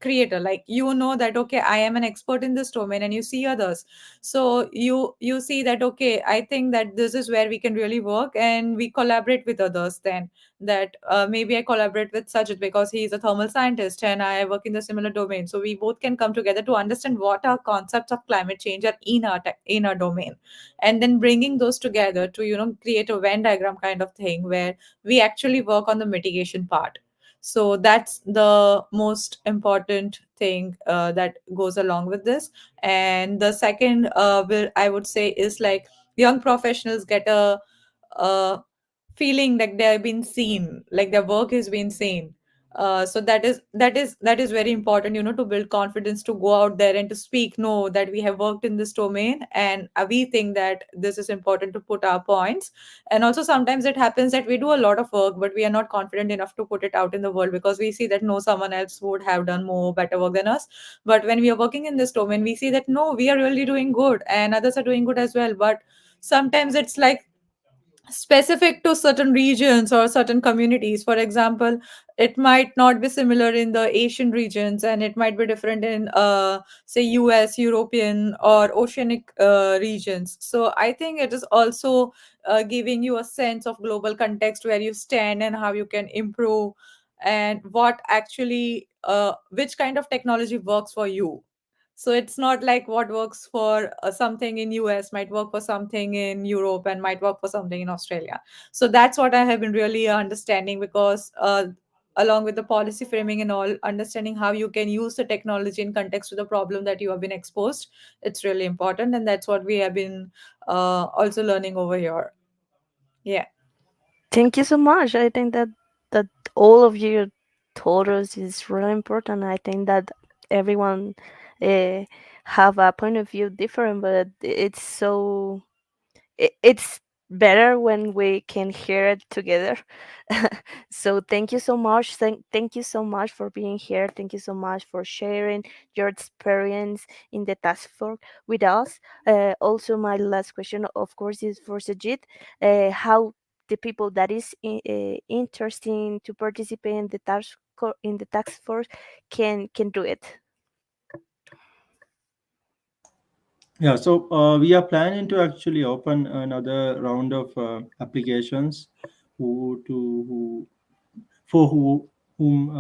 creator. Like you know that okay, I am an expert in this domain, and you see others, so you see that okay, I think that this is where we can really work, and we collaborate with others. Then that maybe I collaborate with Sajid because he is a thermal scientist and I work in the similar domain, so we both can come together to understand what our concepts of climate change are in our domain, and then bringing those together to create a Venn diagram kind of thing where we actually work on the mitigation part. So that's the most important thing that goes along with this. And the second I would say is like young professionals get a feeling like they've been seen, like their work is being seen. So that is very important, to build confidence, to go out there and to speak, know that we have worked in this domain, and we think that this is important to put our points. And also sometimes it happens that we do a lot of work, but we are not confident enough to put it out in the world because we see that no, someone else would have done more better work than us. But when we are working in this domain, we see that no, we are really doing good and others are doing good as well. But sometimes it's like specific to certain regions or certain communities. For example, it might not be similar in the Asian regions, and it might be different in say US, European, or oceanic regions. So I think it is also giving you a sense of global context, where you stand and how you can improve, and what actually which kind of technology works for you. So it's not like what works for something in US might work for something in Europe and might work for something in Australia. So that's what I have been really understanding, because along with the policy framing and all, understanding how you can use the technology in context to the problem that you have been exposed, it's really important, and that's what we have been also learning over here. Yeah. Thank you so much. I think that all of you told us is really important. I think that everyone uh, have a point of view different, but it's so it's better when we can hear it together. So thank you so much. Thank you so much for being here. Thank you so much for sharing your experience in the task force with us. Also, my last question, of course, is for Sajid. How the people that is interesting to participate in the in the task force can do it. Yeah, so we are planning to actually open another round of applications who to who for whom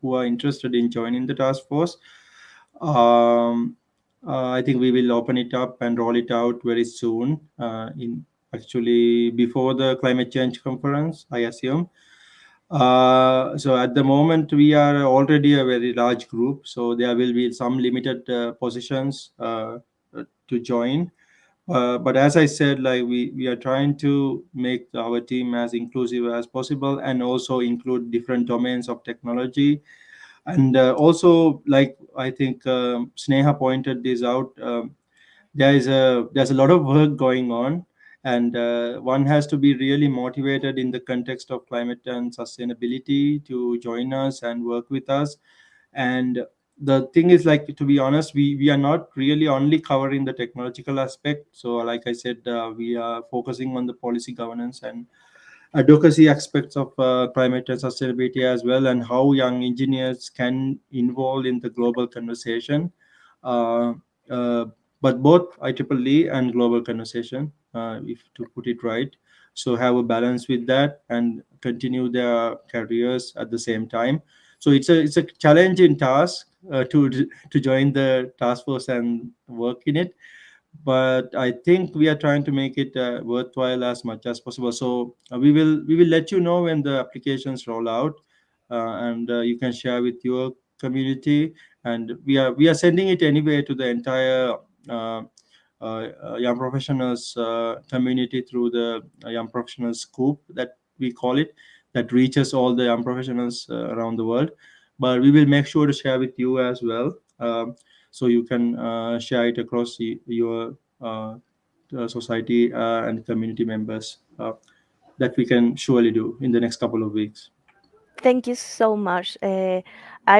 who are interested in joining the task force. Um, I think we will open it up and roll it out very soon. In actually before the climate change conference, I assume. So at the moment we are already a very large group, so there will be some limited positions to join. But as I said, like we are trying to make our team as inclusive as possible and also include different domains of technology. And also, like I think Sneha pointed this out, there's a lot of work going on, and one has to be really motivated in the context of climate and sustainability to join us and work with us. And the thing is, like, to be honest, we are not really only covering the technological aspect. So like I said, we are focusing on the policy governance and advocacy aspects of climate and sustainability as well, and how young engineers can involve in the global conversation. Uh, uh, but both IEEE and global conversation, if to put it right. So have a balance with that and continue their careers at the same time. So it's a challenging task to join the task force and work in it, but I think we are trying to make it worthwhile as much as possible. So we will let you know when the applications roll out, and you can share with your community. And we are sending it anyway to the entire uh, young professionals community through the young professionals scoop that we call it, that reaches all the young professionals around the world. But we will make sure to share with you as well. So you can share it across your society and community members. That we can surely do in the next couple of weeks. Thank you so much. I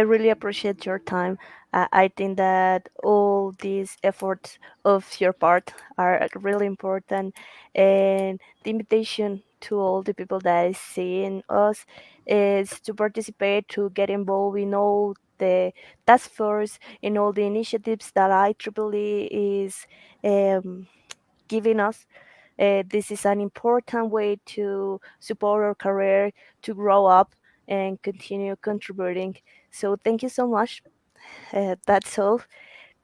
really appreciate your time. I think that all these efforts of your part are really important, and the invitation to all the people that is seeing us is to participate, to get involved in all the task force, in all the initiatives that IEEE is giving us. This is an important way to support our career, to grow up, and continue contributing. So, thank you so much. That's all.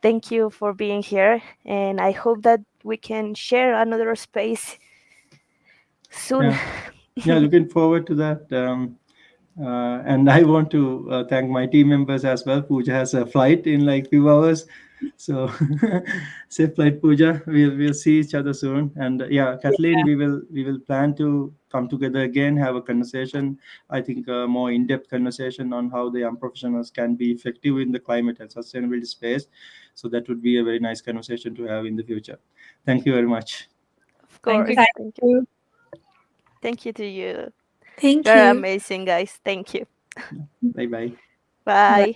Thank you for being here, and I hope that we can share another space soon. Yeah, yeah, looking forward to that. And I want to thank my team members as well. Pooja has a flight in like few hours, so safe flight, Pooja. We'll see each other soon. And yeah, Kathleen, we will plan to come together again, have a conversation. I think a more in-depth conversation on how the young professionals can be effective in the climate and sustainability space. So that would be a very nice conversation to have in the future. Thank you very much. Of Thank course. you. Thank you. you. Thank you to you. Thank You're you. amazing, guys. Thank you. Bye bye. Bye.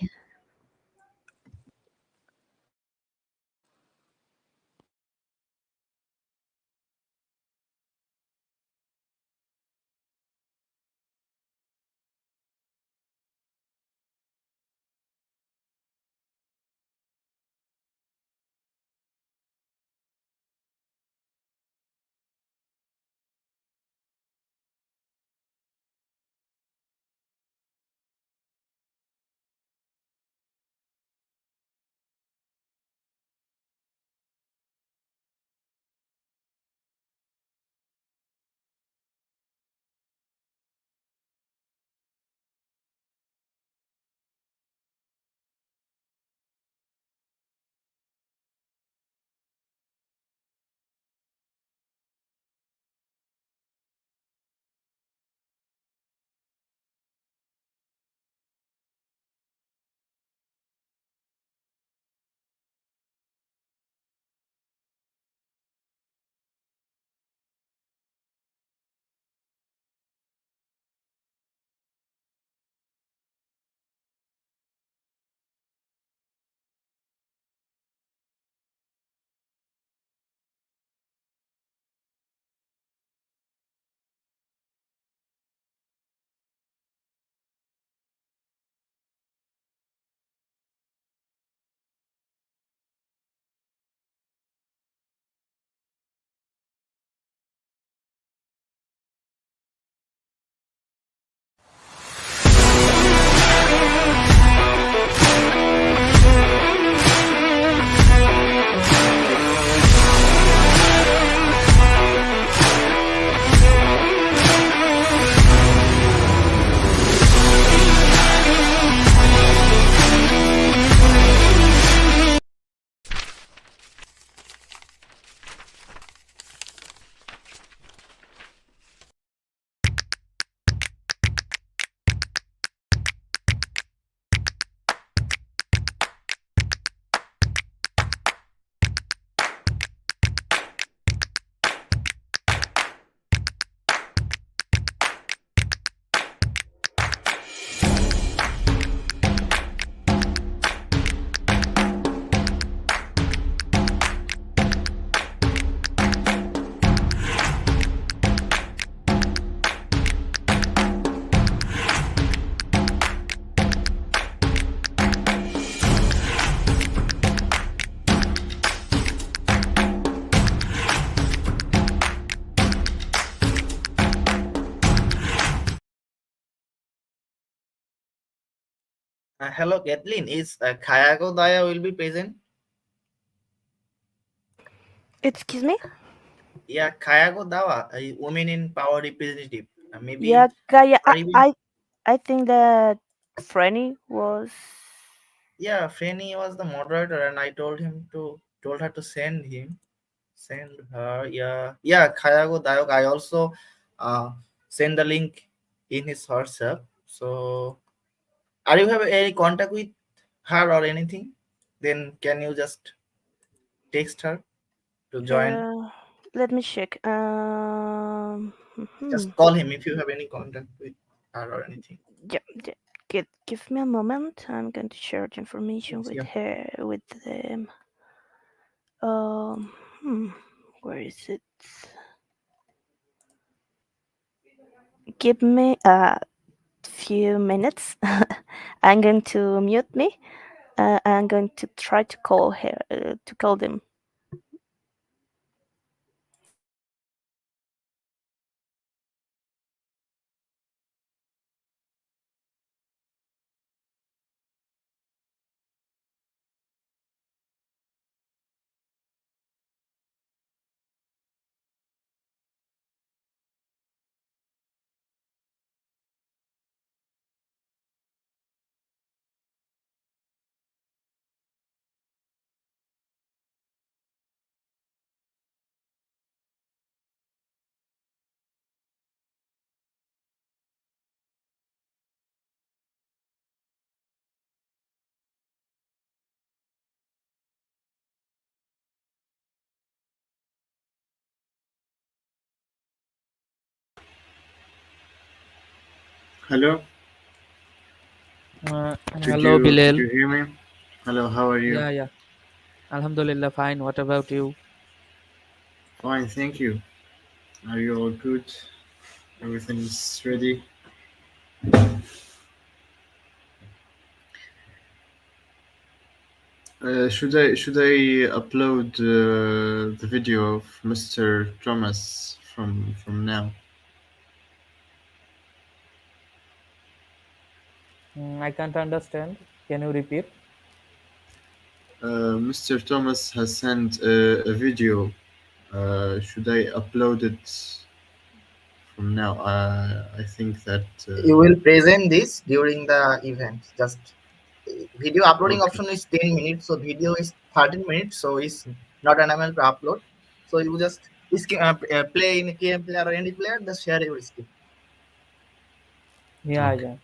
Hello, Kathleen. Is Kayako Daya will be present? Excuse me? Yeah, Kayako Dawa, a woman in power representative. Yeah, Maybe Kaya, are you? I think that Franny was. Yeah, Frenny was the moderator, and I told her to send her. Yeah, yeah, Kayako Dayok. I also send the link in his WhatsApp. So, are you have any contact with her or anything? Then can you just text her to join? Let me check. Just call him if you have any contact with her or anything. Yeah, yeah. Give me a moment. I'm going to share the information Yes, with yeah. her, with them. Um, hmm, where is it? Give me a few minutes. I'm going to mute me. I'm going to try to call her, to call them. Hello, Hello, did Bilal. you hear me? Hello, how are you? Yeah, yeah. Alhamdulillah, fine. What about you? Fine, thank you. Are you all good? Everything's ready? Should I upload the video of Mr. Thomas from now? I can't understand. Can you repeat? Mr. Thomas has sent a video. Should I upload it from now? I think that You will present this during the event. Just video uploading okay. option is 10 minutes, so video is 13 minutes, so it's not enabled to upload. So you just play in KM player or any player, just share your screen. Yeah, Okay. yeah.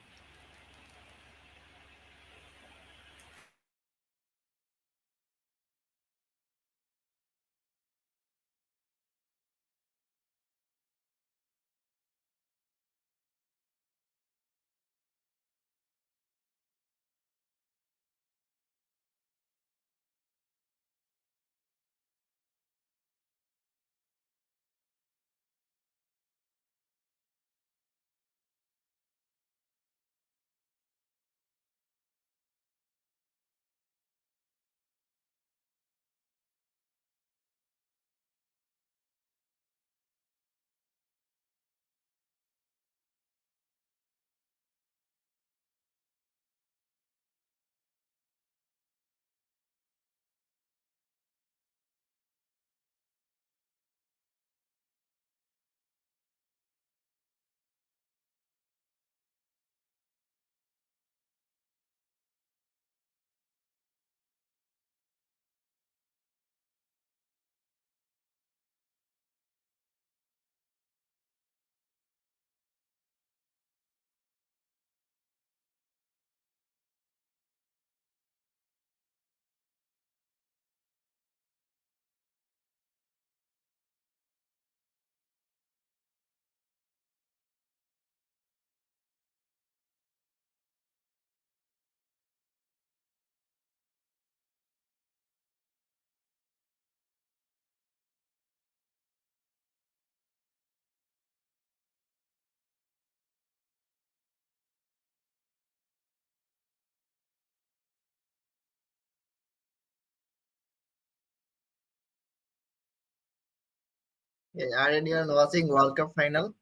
Yeah, are anyone watching World Cup final?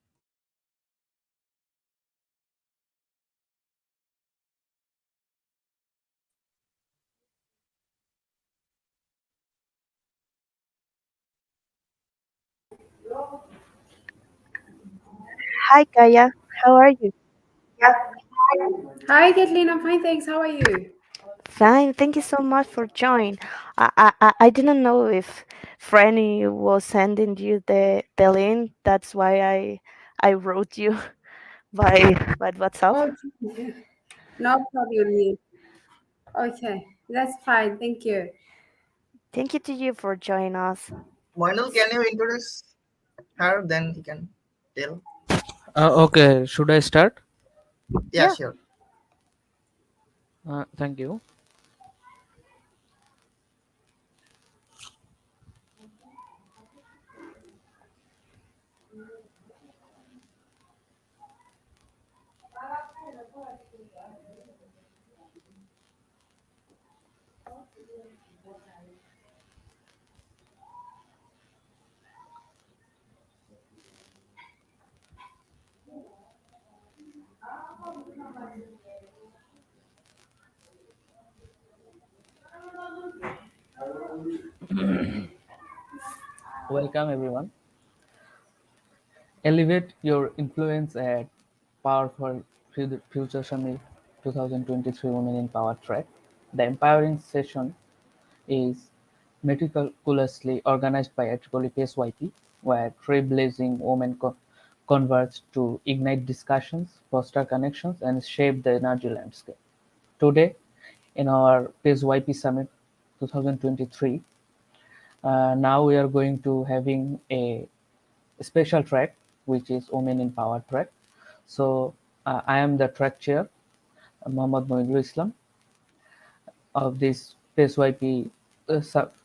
Hi, Kaya. How are you? Hi, Kathleen. I'm fine, thanks. How are you? Fine. Thank you so much for joining. I didn't know if Franny was sending you the link. That's why I wrote you by WhatsApp. Okay, no problem. Neil. Okay, that's fine. Thank you. Thank you to you for joining us. Manuel, can you introduce her? Then you can tell. Okay, should I start? Yeah, Yeah. sure. Thank you. Welcome everyone. Elevate your influence at Power for Future Summit 2023 Women in Power track. The empowering session is meticulously organized by IEEE PSYP, where trailblazing women converge to ignite discussions, foster connections, and shape the energy landscape. Today, in our PSYP Summit 2023, now we are going to having a special track, which is Women in Power track. So I am the track chair, Mohammad Moidul Islam, of this PSYP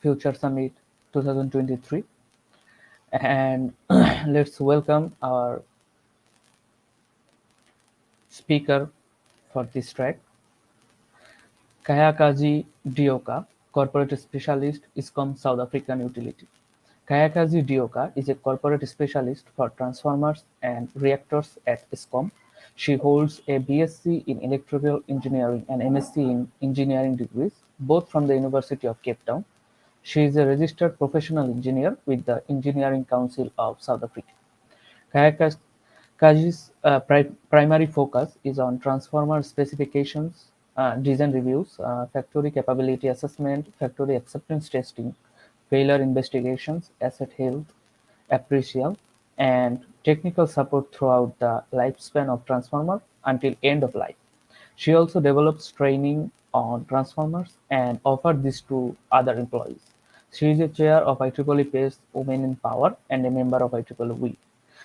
Future Summit 2023. And let's welcome our speaker for this track, Kayakazi Dioka, Corporate Specialist, ISCOM South African Utility. Kayakazi Dioka is a corporate specialist for transformers and reactors at ISCOM. She holds a BSc in Electrical Engineering and MSc in Engineering degrees, both from the University of Cape Town. She is a registered professional engineer with the Engineering Council of South Africa. Kayakazi's primary focus is on transformer specifications, design reviews, factory capability assessment, factory acceptance testing, failure investigations, asset health appraisal, and technical support throughout the lifespan of transformer until end of life. She also develops training on transformers and offers this to other employees. She is a chair of IEEE PACE Women in Power and a member of IEEE.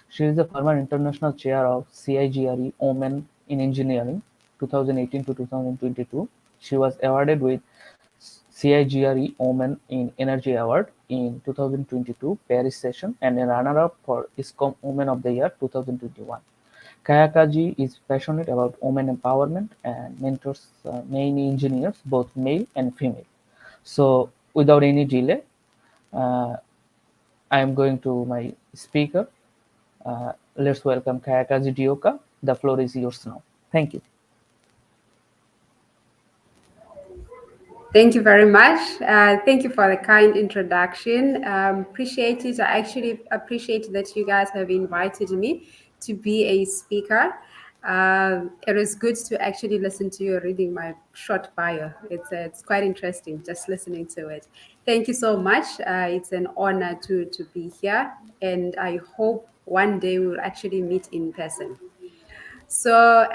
She is the former international chair of CIGRE Women in Engineering 2018 to 2022. She was awarded with CIGRE Women in Energy Award in 2022 Paris session and a runner-up for ISCOM Women of the Year 2021. Kayakaji is passionate about women empowerment and mentors many engineers, both male and female. So, without any delay, uh, I am going to my speaker. Let's welcome Kayakazi Dioka. The floor is yours now. Thank you. Thank you very much. Thank you for the kind introduction. Appreciate it. I actually appreciate that you guys have invited me to be a speaker. It was good to actually listen to you reading my short bio. It's quite interesting just listening to it. Thank you so much. It's an honor to be here, and I hope one day we'll actually meet in person. So,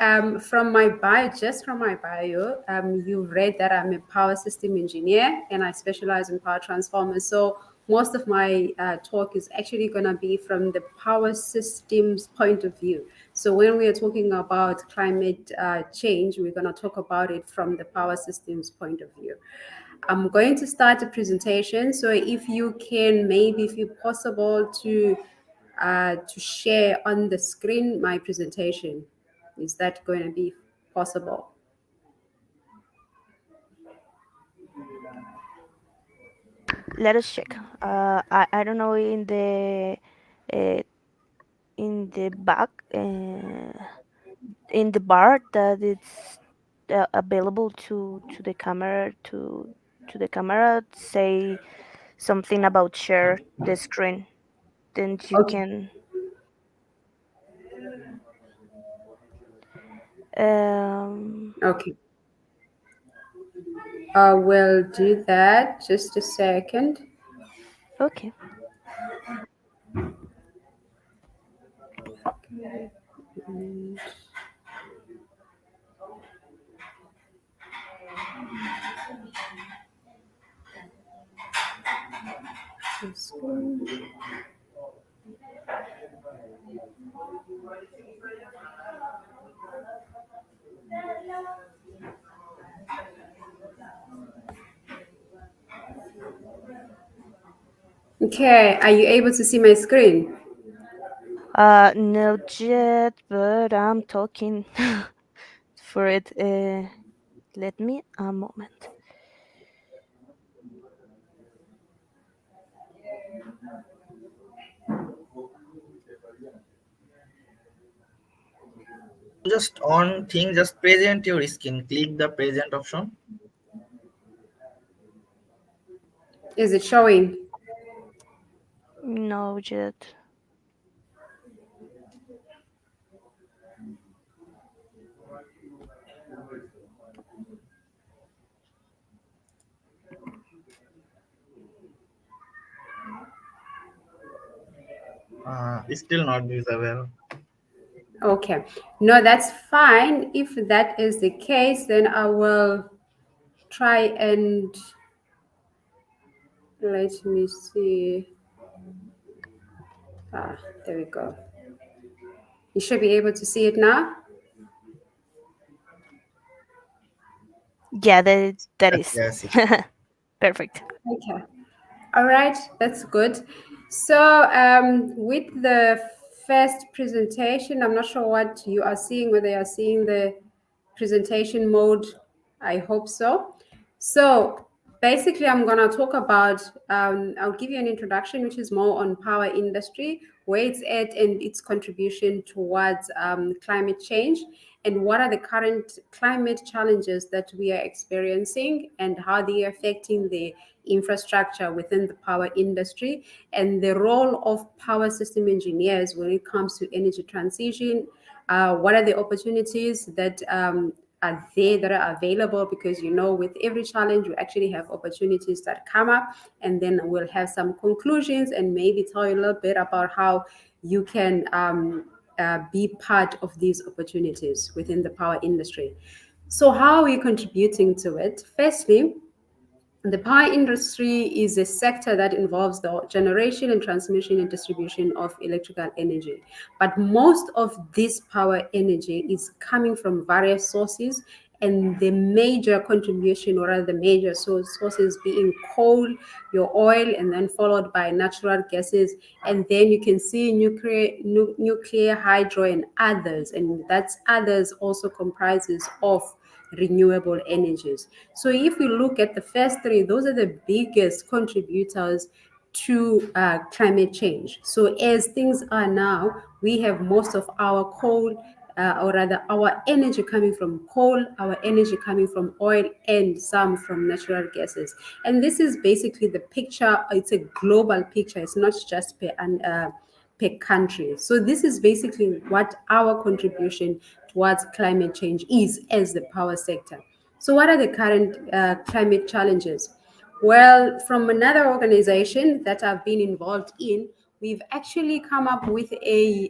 from my bio, you've read that I'm a power system engineer and I specialize in power transformers. So, most of my talk is actually going to be from the power systems point of view. So, when we are talking about climate change, we're going to talk about it from the power systems point of view. I'm going to start the presentation. So, if you can, maybe if it's possible to share on the screen my presentation. Is that going to be possible? Let us check. I don't know uh, in the back in the bar that it's available to the camera to the camera. Say something about share the screen. Then you Okay. can. Okay. We'll do that. Just a second. Okay. Okay, are you able to see my screen? Not yet, but I'm talking for it. Let me a moment. Just on thing, just present your skin. Click the present option. Is it showing? No yet. It's still not visible. Okay. No, that's fine. If that is the case, then I will try and let me see. There we go. You should be able to see it now. Yeah, that Yes, is yes. perfect. Okay. All right, that's good. So, with the first presentation, I'm not sure what you are seeing, whether you are seeing the presentation mode. I hope so. So, basically, I'm going to talk about, I'll give you an introduction, which is more on power industry, where it's at and its contribution towards climate change, and what are the current climate challenges that we are experiencing and how they are affecting the infrastructure within the power industry, and the role of power system engineers when it comes to energy transition. What are the opportunities that are there that are available? Because with every challenge we actually have opportunities that come up, and then we'll have some conclusions and maybe tell you a little bit about how you can be part of these opportunities within the power industry. So how are we contributing to it? Firstly, the power industry is a sector that involves the generation and transmission and distribution of electrical energy. But most of this power energy is coming from various sources, and the major contribution, or rather the major sources being coal, your oil, and then followed by natural gases. And then you can see nuclear, hydro, and others. And that's others also comprises of renewable energies. So if we look at the first three, those are the biggest contributors to climate change. So as things are now, we have most of our coal, or rather our energy coming from coal, our energy coming from oil, and some from natural gases. And this is basically the picture. It's a global picture. It's not just per country. So this is basically what our contribution towards climate change is as the power sector. So what are the current climate challenges? Well, from another organization that I've been involved in, we've actually come up with a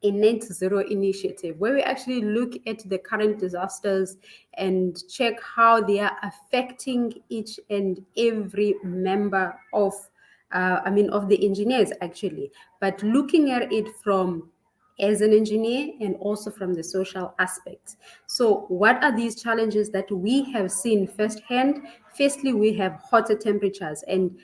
net zero initiative where we actually look at the current disasters and check how they are affecting each and every member of of the engineers actually, but looking at it from as an engineer and also from the social aspects. So what are these challenges that we have seen firsthand? Firstly, we have hotter temperatures, and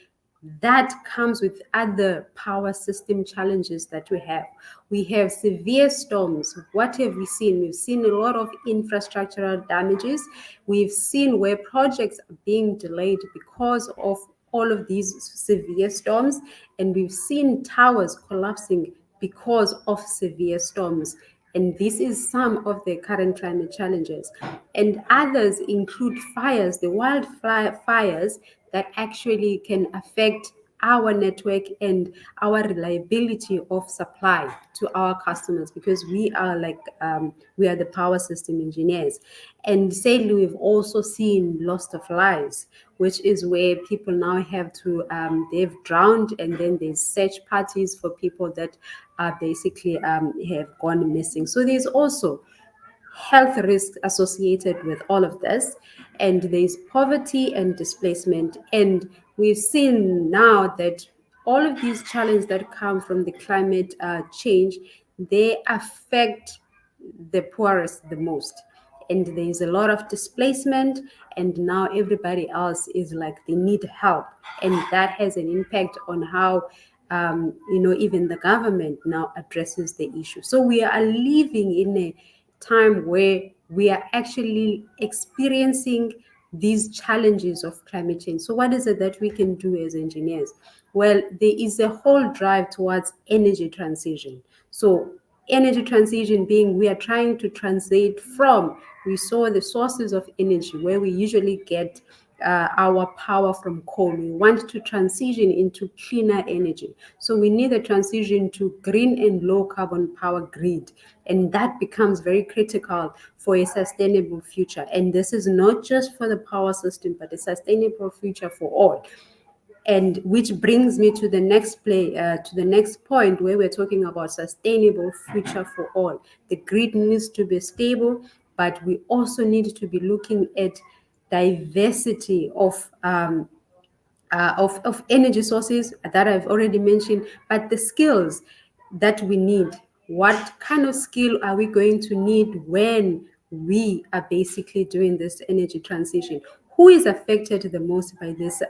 that comes with other power system challenges that we have. We have severe storms. What have we seen? We've seen a lot of infrastructural damages. We've seen where projects are being delayed because of all of these severe storms. And we've seen towers collapsing because of severe storms. And this is some of the current climate challenges. And others include fires, the wildfires that actually can affect our network and our reliability of supply to our customers, because we are we are the power system engineers. And sadly, we've also seen loss of lives, which is where people now have to they've drowned, and then there's search parties for people that are basically have gone missing. So there's also health risks associated with all of this, and there's poverty and displacement. And we've seen now that all of these challenges that come from the climate change, they affect the poorest the most, and there's a lot of displacement, and now everybody else is like they need help, and that has an impact on how even the government now addresses the issue. So we are living in a time where we are actually experiencing these challenges of climate change. So what is it that we can do as engineers? Well, there is a whole drive towards energy transition. So energy transition being, we are trying to translate from, we saw the sources of energy where we usually get our power from coal. We want to transition into cleaner energy. So we need a transition to green and low carbon power grid. And that becomes very critical for a sustainable future. And this is not just for the power system, but a sustainable future for all. And which brings me to the next to the next point, where we're talking about sustainable future for all. The grid needs to be stable, but we also need to be looking at diversity of energy sources that I've already mentioned, but the skills that we need. What kind of skill are we going to need when we are basically doing this energy transition? Who is affected the most by this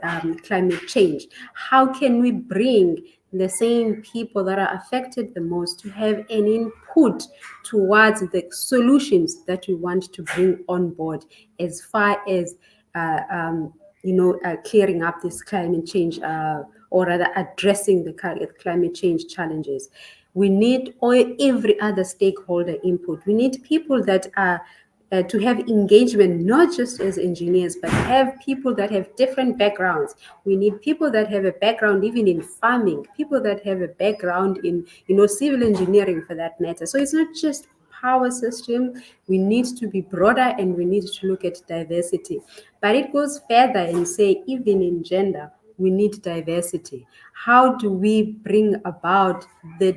climate change? How can we bring the same people that are affected the most to have an input towards the solutions that we want to bring on board, as far as clearing up this climate change, or rather addressing the climate change challenges? We need every other stakeholder input. We need people that are to have engagement, not just as engineers, but have people that have different backgrounds. We need people that have a background even in farming, people that have a background in civil engineering for that matter. So it's not just power system. We need to be broader, and we need to look at diversity. But it goes further and say, even in gender, we need diversity. How do we bring about the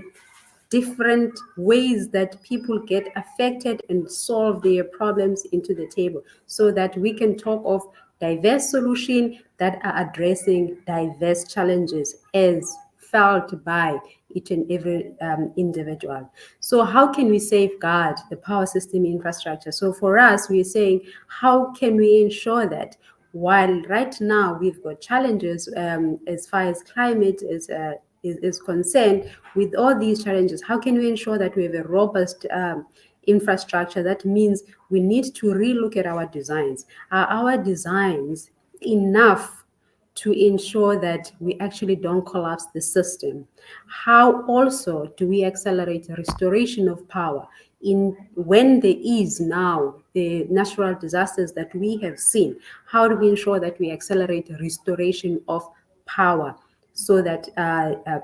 different ways that people get affected and solve their problems into the table, so that we can talk of diverse solutions that are addressing diverse challenges as felt by each and every individual. So how can we safeguard the power system infrastructure? So for us, we're saying, how can we ensure that while right now we've got challenges as far as climate is concerned, with all these challenges, how can we ensure that we have a robust infrastructure? That means we need to relook at our designs. Are our designs enough to ensure that we actually don't collapse the system? How also do we accelerate the restoration of power in when there is now the natural disasters that we have seen? How do we ensure that we accelerate the restoration of power, so that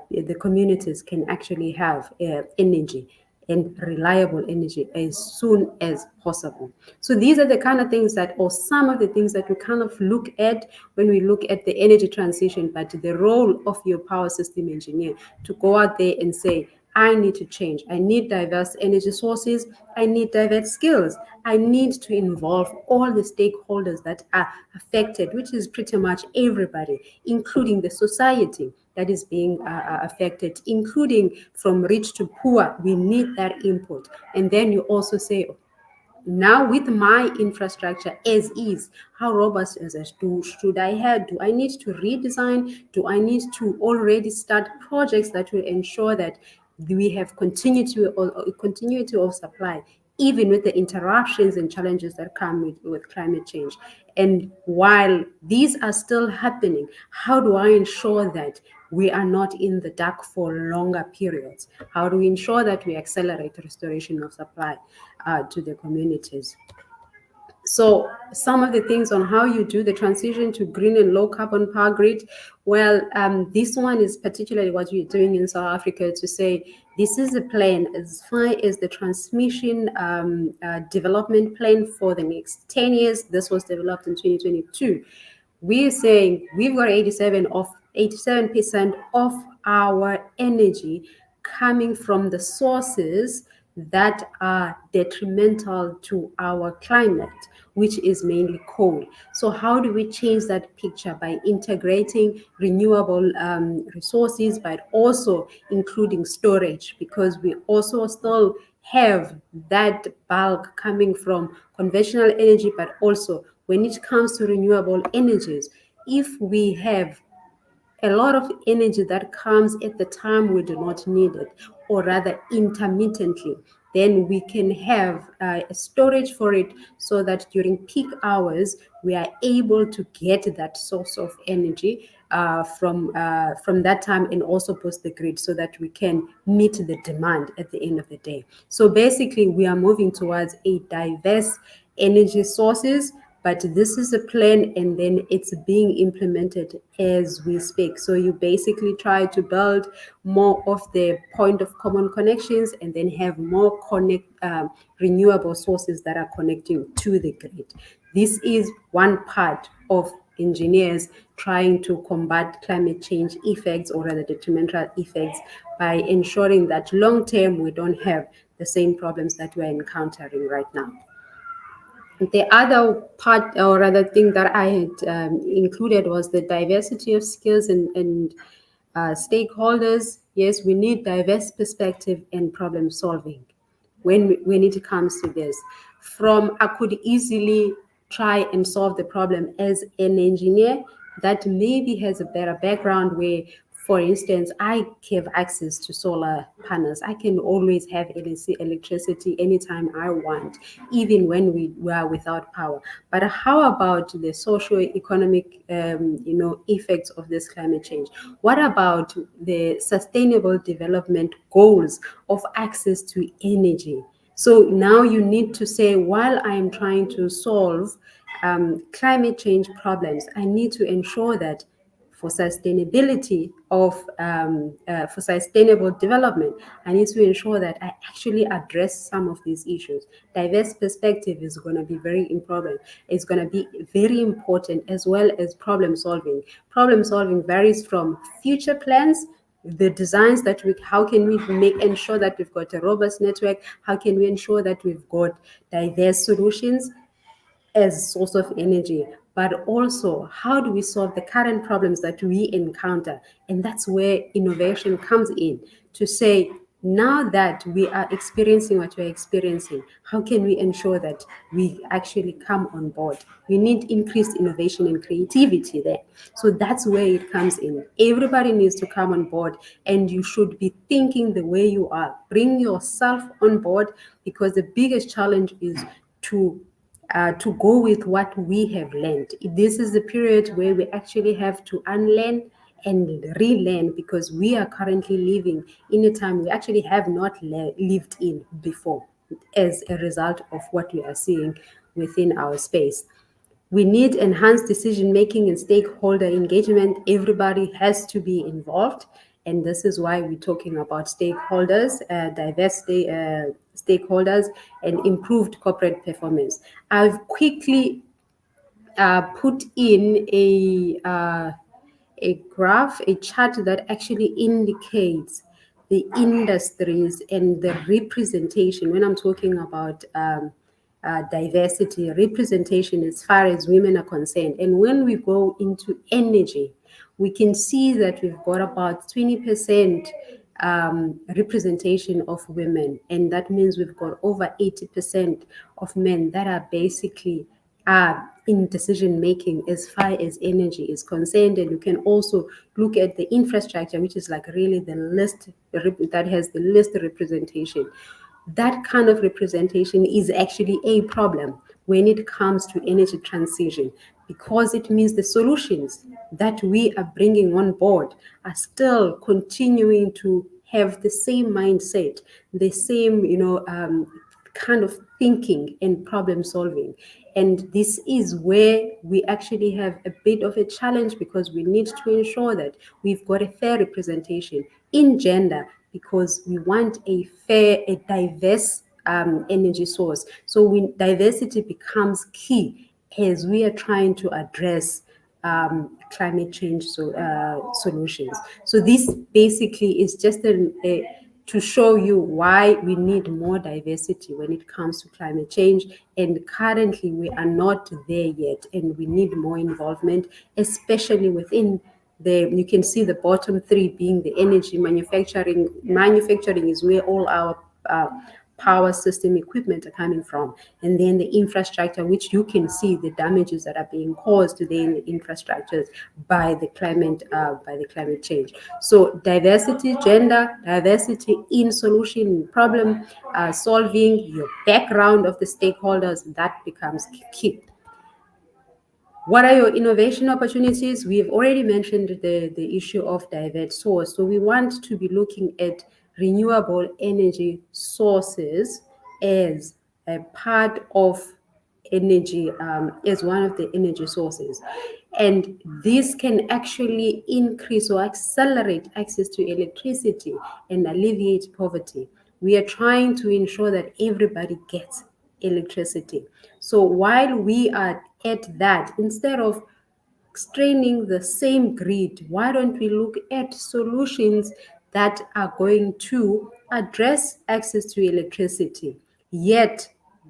the communities can actually have energy, and reliable energy, as soon as possible? So these are the kind of things that, or some of the things that we kind of look at when we look at the energy transition. But the role of your power system engineer to go out there and say, I need to change. I need diverse energy sources. I need diverse skills. I need to involve all the stakeholders that are affected, which is pretty much everybody, including the society that is being affected, including from rich to poor. We need that input. And then you also say, now with my infrastructure as is, how robust is it? Should I have, do I need to redesign? Do I need to already start projects that will ensure that we have continuity of supply, even with the interruptions and challenges that come with climate change? And while these are still happening, how do I ensure that we are not in the dark for longer periods? How do we ensure that we accelerate restoration of supply to the communities? So some of the things on how you do the transition to green and low carbon power grid, well, this one is particularly what we're doing in South Africa, to say this is a plan as far as the transmission development plan for the next 10 years. This was developed in 2022. We're saying we've got 87% of our energy coming from the sources that are detrimental to our climate, which is mainly coal. So how do we change that picture? By integrating renewable resources, but also including storage, because we also still have that bulk coming from conventional energy, but also when it comes to renewable energies, if we have a lot of energy that comes at the time we do not need it, or rather intermittently, then we can have a storage for it, so that during peak hours we are able to get that source of energy from that time, and also boost the grid so that we can meet the demand at the end of the day. So basically we are moving towards a diverse energy sources, but this is a plan and then it's being implemented as we speak. So you basically try to build more of the point of common connections, and then have more renewable sources that are connecting to the grid. This is one part of engineers trying to combat climate change effects, or rather detrimental effects, by ensuring that long term we don't have the same problems that we're encountering right now. The other part, or rather thing that I had included, was the diversity of skills and stakeholders. Yes, we need diverse perspective and problem solving when it comes to this. From I could easily try and solve the problem as an engineer that maybe has a better background, where, for instance, I have access to solar panels. I can always have electricity anytime I want, even when we are without power. But how about the socio-economic, effects of this climate change? What about the sustainable development goals of access to energy? So now you need to say, while I am trying to solve climate change problems, I need to ensure that for sustainability for sustainable development, I need to ensure that I actually address some of these issues. Diverse perspective is going to be very important. It's going to be very important, as well as problem solving. Problem solving varies from future plans, the designs that how can we ensure that we've got a robust network? How can we ensure that we've got diverse solutions as source of energy, but also how do we solve the current problems that we encounter? And that's where innovation comes in, to say, now that we are experiencing what we're experiencing, how can we ensure that we actually come on board? We need increased innovation and creativity there. So that's where it comes in. Everybody needs to come on board, and you should be thinking the way you are. Bring yourself on board, because the biggest challenge is to go with what we have learned. This is the period where we actually have to unlearn and relearn, because we are currently living in a time we actually have not lived in before, as a result of what we are seeing within our space. We need enhanced decision making and stakeholder engagement. Everybody has to be involved. And this is why we're talking about stakeholders, diverse stakeholders, and improved corporate performance. I've quickly put in a graph, a chart that actually indicates the industries and the representation. When I'm talking about diversity, representation as far as women are concerned. And when we go into energy, we can see that we've got about 20% representation of women. And that means we've got over 80% of men that are basically in decision making as far as energy is concerned. And you can also look at the infrastructure, which is like really the list that has the least representation. That kind of representation is actually a problem when it comes to energy transition, because it means the solutions that we are bringing on board are still continuing to have the same mindset, the same kind of thinking and problem solving. And this is where we actually have a bit of a challenge, because we need to ensure that we've got a fair representation in gender, because we want a fair, a diverse energy source. So diversity becomes key as we are trying to address climate change solutions. So this basically is just to show you why we need more diversity when it comes to climate change. And currently we are not there yet, and we need more involvement, especially within you can see the bottom three being the energy manufacturing. Manufacturing is where all our power system equipment are coming from, and then the infrastructure, which you can see the damages that are being caused today in the infrastructures by the climate change. So diversity, gender diversity in solution problem solving, your background of the stakeholders, that becomes key. What are your innovation opportunities? We've already mentioned the issue of diverse source. So we want to be looking at renewable energy sources as a part of energy, as one of the energy sources. And this can actually increase or accelerate access to electricity and alleviate poverty. We are trying to ensure that everybody gets electricity. So while we are at that, instead of straining the same grid, why don't we look at solutions that are going to address access to electricity, yet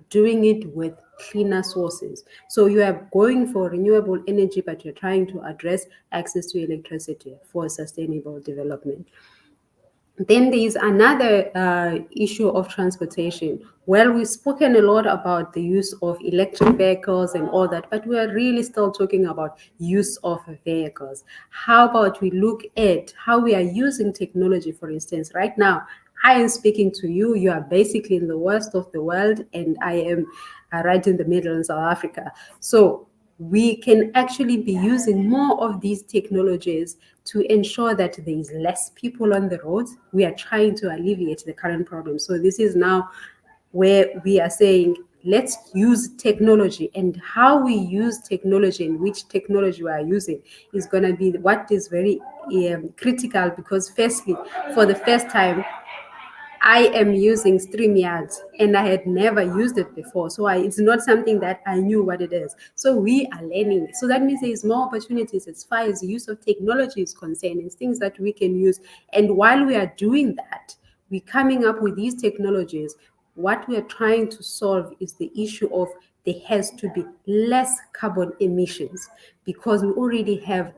doing it with cleaner sources? So you are going for renewable energy, but you're trying to address access to electricity for sustainable development. Then there is another issue of transportation. Well, we've spoken a lot about the use of electric vehicles and all that, but we are really still talking about use of vehicles. How about we look at how we are using technology? For instance, right now, I am speaking to you. You are basically in the west of the world, and I am right in the middle in South Africa. So we can actually be using more of these technologies to ensure that there is less people on the roads. We are trying to alleviate the current problem. So this is now where we are saying, let's use technology, and how we use technology and which technology we are using is going to be what is very critical, because firstly, for the first time, I am using StreamYard, and I had never used it before. So it's not something that I knew what it is. So we are learning. So that means there's more opportunities as far as the use of technology is concerned, and things that we can use. And while we are doing that, we're coming up with these technologies. What we are trying to solve is the issue of there has to be less carbon emissions, because we already have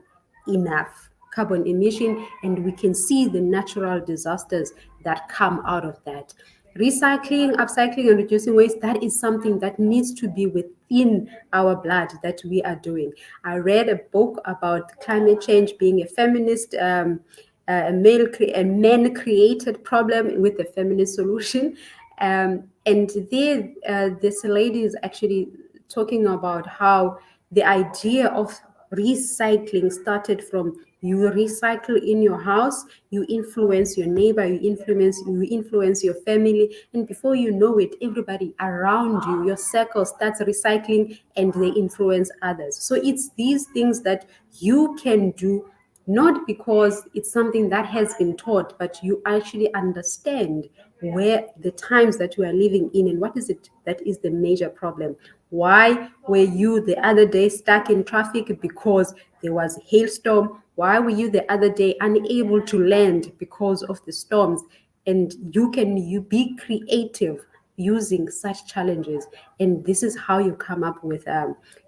enough carbon emission, and we can see the natural disasters that come out of that. Recycling, upcycling, and reducing waste, that is something that needs to be within our blood that we are doing. I read a book about climate change being a feminist, a man created problem with a feminist solution. And this lady is actually talking about how the idea of recycling started from you recycle in your house, you influence your neighbor, you influence your family, and before you know it, everybody around you, your circle, starts recycling, and they influence others. So it's these things that you can do, not because it's something that has been taught, but you actually understand where the times that you are living in and what is it that is the major problem. Why were you the other day stuck in traffic? Because there was a hailstorm. Why were you the other day unable to land because of the storms? And you be creative using such challenges, and this is how you come up with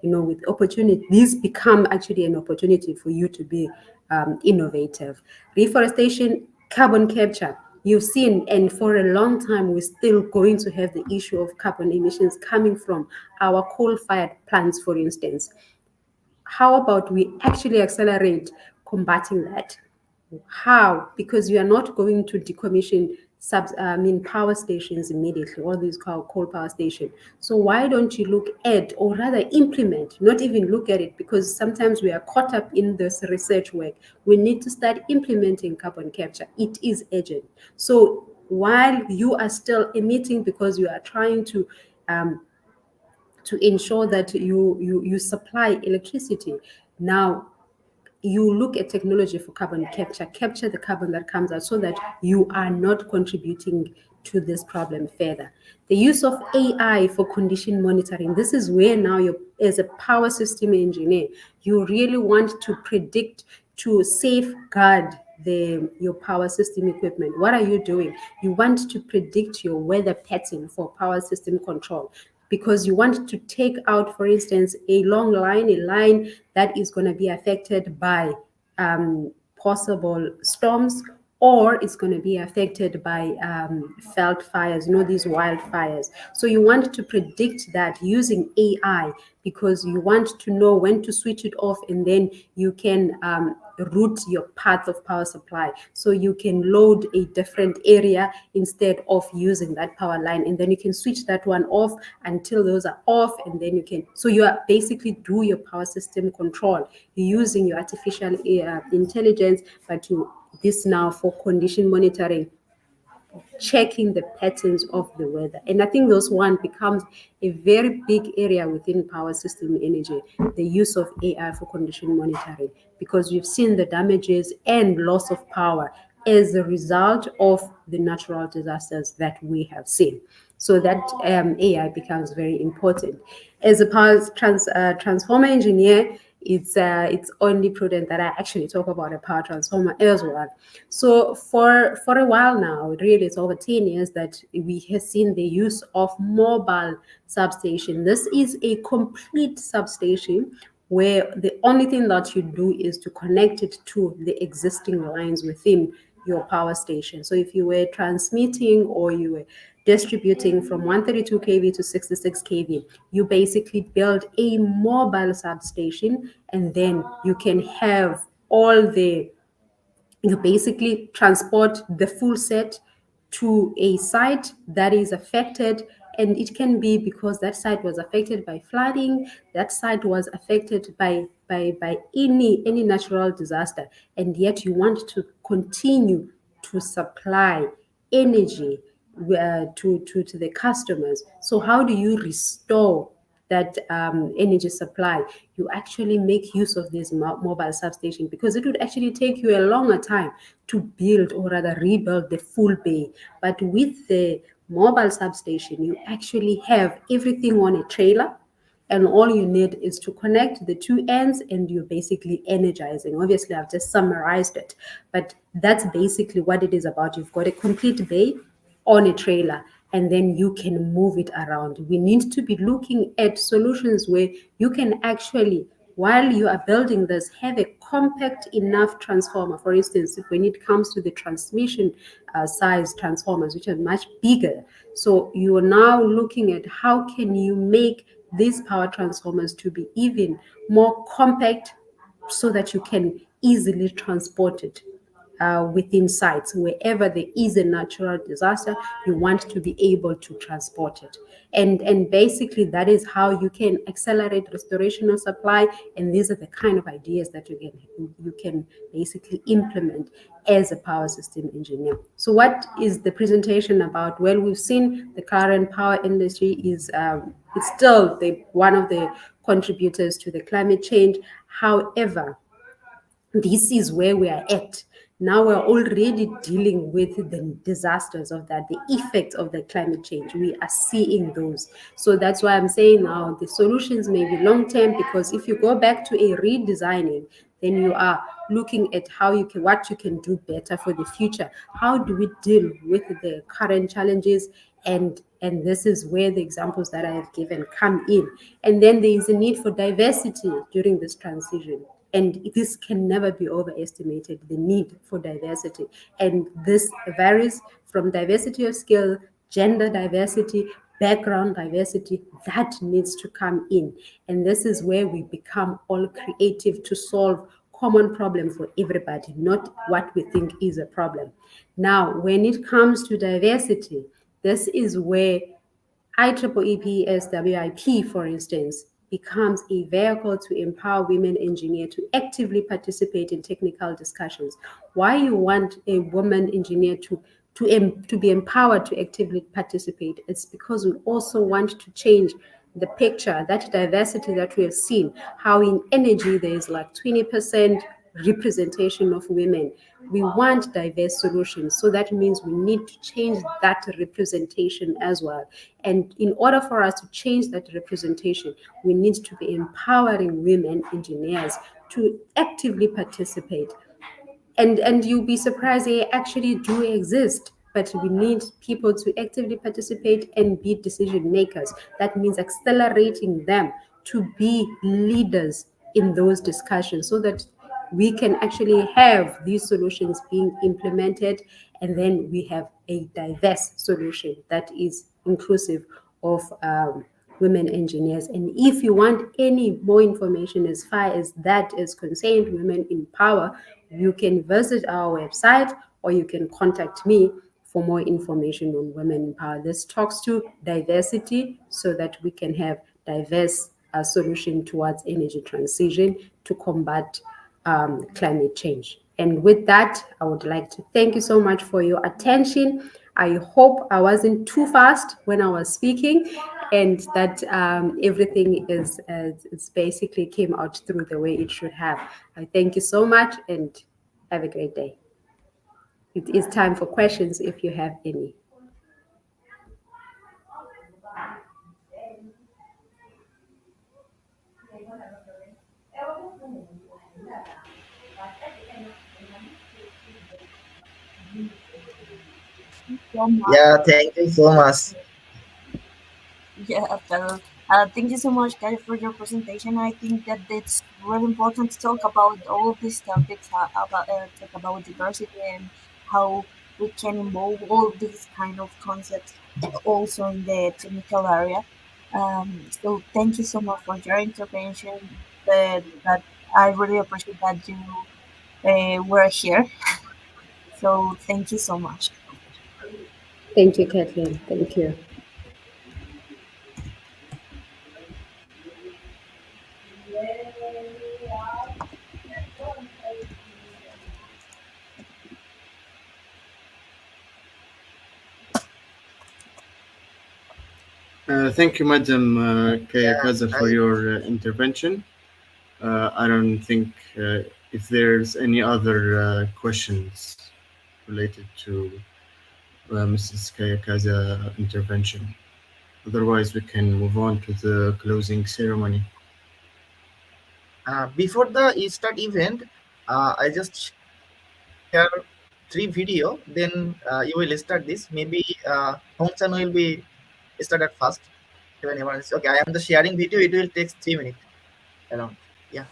with opportunity. These become actually an opportunity for you to be innovative. Reforestation, carbon capture, you've seen, and for a long time we're still going to have the issue of carbon emissions coming from our coal-fired plants, for instance. How about we actually accelerate combating that? How? Because you are not going to decommission power stations immediately, all these coal power stations. So why don't you look at, or rather implement, not even look at it, because sometimes we are caught up in this research work. We need to start implementing carbon capture. It is urgent. So while you are still emitting, because you are trying to ensure that you supply electricity. Now you look at technology for carbon capture the carbon that comes out, so that you are not contributing to this problem further. The use of AI for condition monitoring. This is where now you, as a power system engineer, you really want to predict, to safeguard your power system equipment. What are you doing? You want to predict your weather pattern for power system control, because you want to take out, for instance, a line that is going to be affected by possible storms, or it's going to be affected by felt fires, these wildfires. So you want to predict that using AI, because you want to know when to switch it off, and then you can route your path of power supply, so you can load a different area instead of using that power line, and then you can switch that one off until those are off, and then you can, so you are basically do your power system control using your artificial intelligence, but this now for condition monitoring, checking the patterns of the weather. And I think those one becomes a very big area within power system energy, the use of AI for condition monitoring, because we've seen the damages and loss of power as a result of the natural disasters that we have seen. So that AI becomes very important. As a power transformer engineer, it's only prudent that I actually talk about a power transformer as well. So for a while now, really it's over 10 years that we have seen the use of mobile substation. This is a complete substation where the only thing that you do is to connect it to the existing lines within your power station. So if you were transmitting or you were distributing from 132 kV to 66 kV, you basically build a mobile substation, and then you can have you basically transport the full set to a site that is affected. And it can be because that site was affected by flooding, that site was affected by any natural disaster, and yet you want to continue to supply energy to the customers. So how do you restore that energy supply? You actually make use of this mobile substation, because it would actually take you a longer time to build, or rather rebuild, the full bay. But with the mobile substation, you actually have everything on a trailer, and all you need is to connect the two ends, and you're basically energizing. Obviously, I've just summarized it, but that's basically what it is about. You've got a complete bay on a trailer, and then you can move it around. We need to be looking at solutions where you can actually, while you are building this, have a compact enough transformer. For instance, when it comes to the transmission size transformers, which are much bigger. So you are now looking at how can you make these power transformers to be even more compact, so that you can easily transport it within sites. Wherever there is a natural disaster, you want to be able to transport it. And basically that is how you can accelerate restoration of supply. And these are the kind of ideas that you can basically implement as a power system engineer. So what is the presentation about? Well, we've seen the current power industry is it's still one of the contributors to the climate change. However, this is where we are at. Now we're already dealing with the disasters of that, the effects of the climate change. We are seeing those. So that's why I'm saying now the solutions may be long term, because if you go back to a redesigning, then you are looking at what you can do better for the future. How do we deal with the current challenges? And this is where the examples that I have given come in. And then there is a need for diversity during this transition. And this can never be overestimated, the need for diversity. And this varies from diversity of skill, gender diversity, background diversity, that needs to come in. And this is where we become all creative to solve common problem for everybody, not what we think is a problem. Now, when it comes to diversity, this is where IEEE SWIP, for instance, becomes a vehicle to empower women engineers to actively participate in technical discussions. Why you want a woman engineer to to be empowered to actively participate. It's because we also want to change the picture, that diversity that we have seen, how in energy there is like 20% representation of women. We want diverse solutions. So that means we need to change that representation as well. And in order for us to change that representation, we need to be empowering women engineers to actively participate. And you'll be surprised they actually do exist, but we need people to actively participate and be decision makers. That means accelerating them to be leaders in those discussions so that we can actually have these solutions being implemented, and then we have a diverse solution that is inclusive of women engineers. And if you want any more information as far as that is concerned, Women in Power, you can visit our website or you can contact me for more information on Women in Power. This talks to diversity so that we can have diverse solution towards energy transition to combat climate change. And with that, I would like to thank you so much for your attention. I hope I wasn't too fast when I was speaking, and that everything is basically came out through the way it should have. I thank you so much and have a great day. It is time for questions if you have any. Yeah, thank you so much. Yeah, well, thank you so much, guys, for your presentation. I think that it's really important to talk about all these topics, talk about diversity and how we can involve all these kind of concepts also in the technical area. So thank you so much for your intervention. That I really appreciate that you were here. So thank you so much. Thank you, Kathleen. Thank you. Thank you, Madam Kayakaza, for your intervention. I don't think if there's any other questions related to Mrs. Kayakaza intervention. Otherwise, we can move on to the closing ceremony. Before the start event, I just share 3 video. Then you will start this. Maybe Hongchan will be started first. Okay, I am the sharing video. It will take 3 minutes around. Yeah.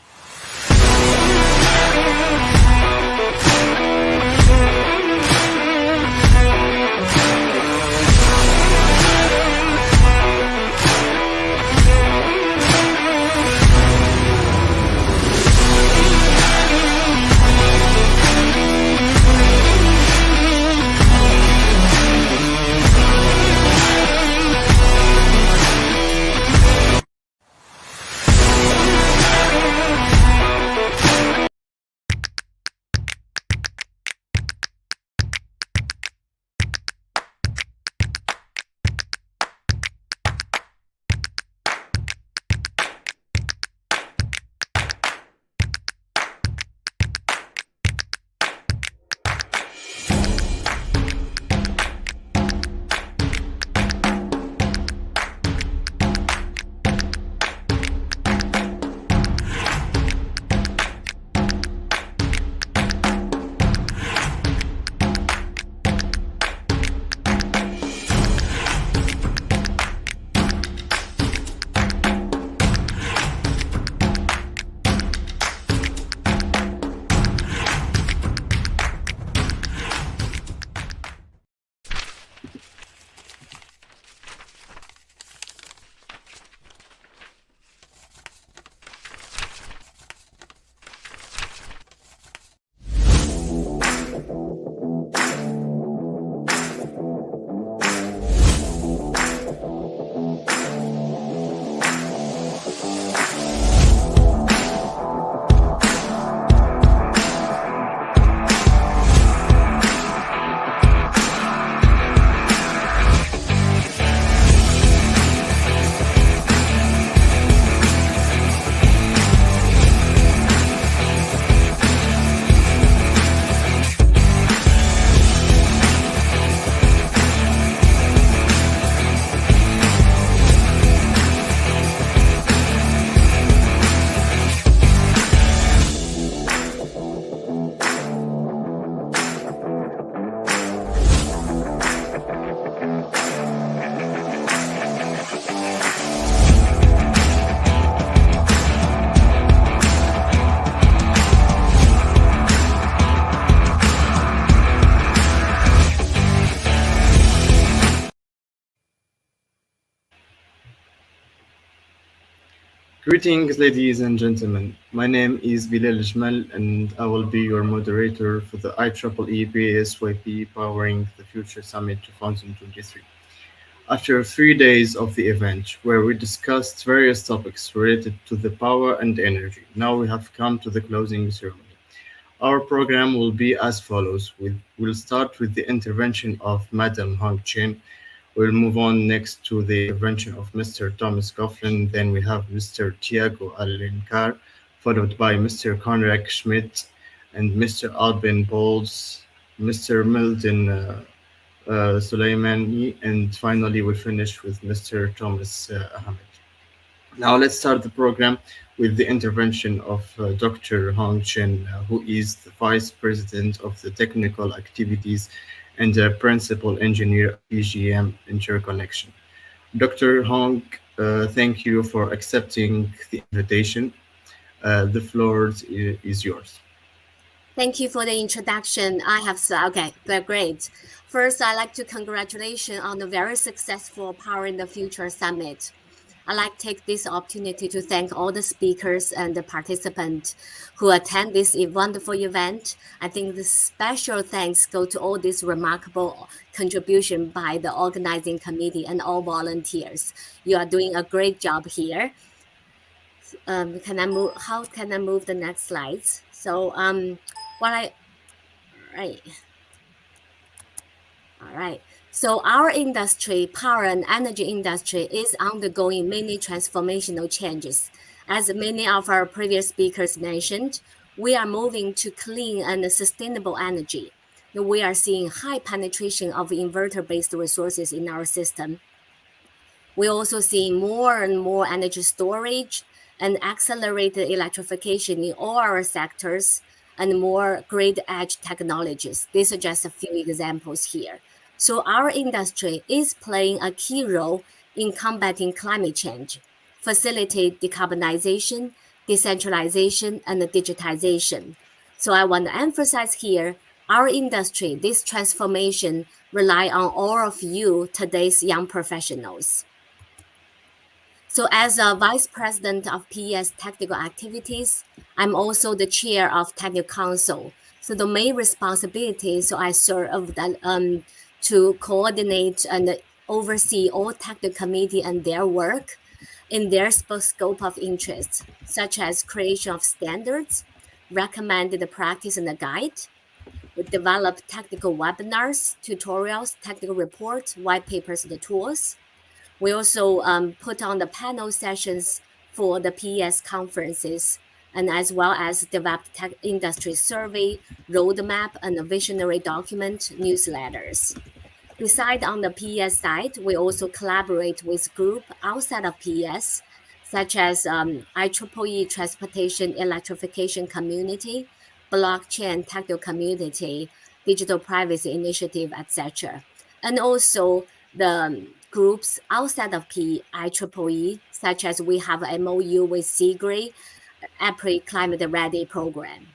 Greetings, ladies and gentlemen. My name is Bilal Jmal, and I will be your moderator for the IEEE PASYP Powering the Future Summit 2023. After 3 days of the event, where we discussed various topics related to the power and energy, now we have come to the closing ceremony. Our program will be as follows. We'll start with the intervention of Madam Hong Chen. We'll move on next to the intervention of Mr. Thomas Coughlin. Then we have Mr. Tiago Alencar, followed by Mr. Konrad Schmidt and Mr. Albin Bowles, Mr. Milton Soleimani, and finally we finish with Mr. Thomas Ahmed. Now let's start the program with the intervention of Dr. Hong Chen, who is the Vice President of the Technical Activities and the Principal Engineer of PGM Interconnection. Dr. Hong, thank you for accepting the invitation. The floor is yours. Thank you for the introduction. Okay, great. First, I'd like to congratulate you on the very successful Powering the Future Summit. I'd like to take this opportunity to thank all the speakers and the participants who attend this wonderful event. I think the special thanks go to all this remarkable contribution by the organizing committee and all volunteers. You are doing a great job here. How can I move the next slides? So, all right. So our industry, power and energy industry, is undergoing many transformational changes. As many of our previous speakers mentioned, we are moving to clean and sustainable energy. We are seeing high penetration of inverter-based resources in our system. We're also seeing more and more energy storage and accelerated electrification in all our sectors and more grid edge technologies. These are just a few examples here. So our industry is playing a key role in combating climate change, facilitate decarbonization, decentralization, and digitization. So I want to emphasize here, our industry, this transformation rely on all of you, today's young professionals. So as a Vice President of PES Technical Activities, I'm also the Chair of Technical Council. So the main responsibility, so I serve to coordinate and oversee all technical committee and their work in their scope of interest, such as creation of standards, recommended practice and a guide. We develop technical webinars, tutorials, technical reports, white papers, and tools. We also put on the panel sessions for the PES conferences, and as well as developed tech industry survey, roadmap, and a visionary document newsletters. Besides, on the PES side, we also collaborate with groups outside of PES, such as IEEE Transportation Electrification Community, Blockchain Technical Community, Digital Privacy Initiative, etc. And also the groups outside of IEEE, such as we have an MOU with SEAGRE, April Climate Ready program.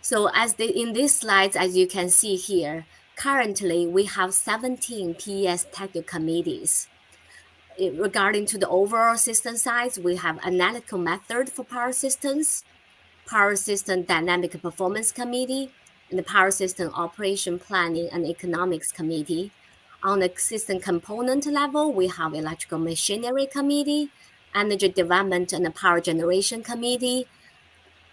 So in these slides, as you can see here, currently we have 17 PES technical committees. Regarding to the overall system size, we have analytical method for power systems, power system dynamic performance committee, and the power system operation planning and economics committee. On the system component level, we have electrical machinery committee, energy development and power generation committee,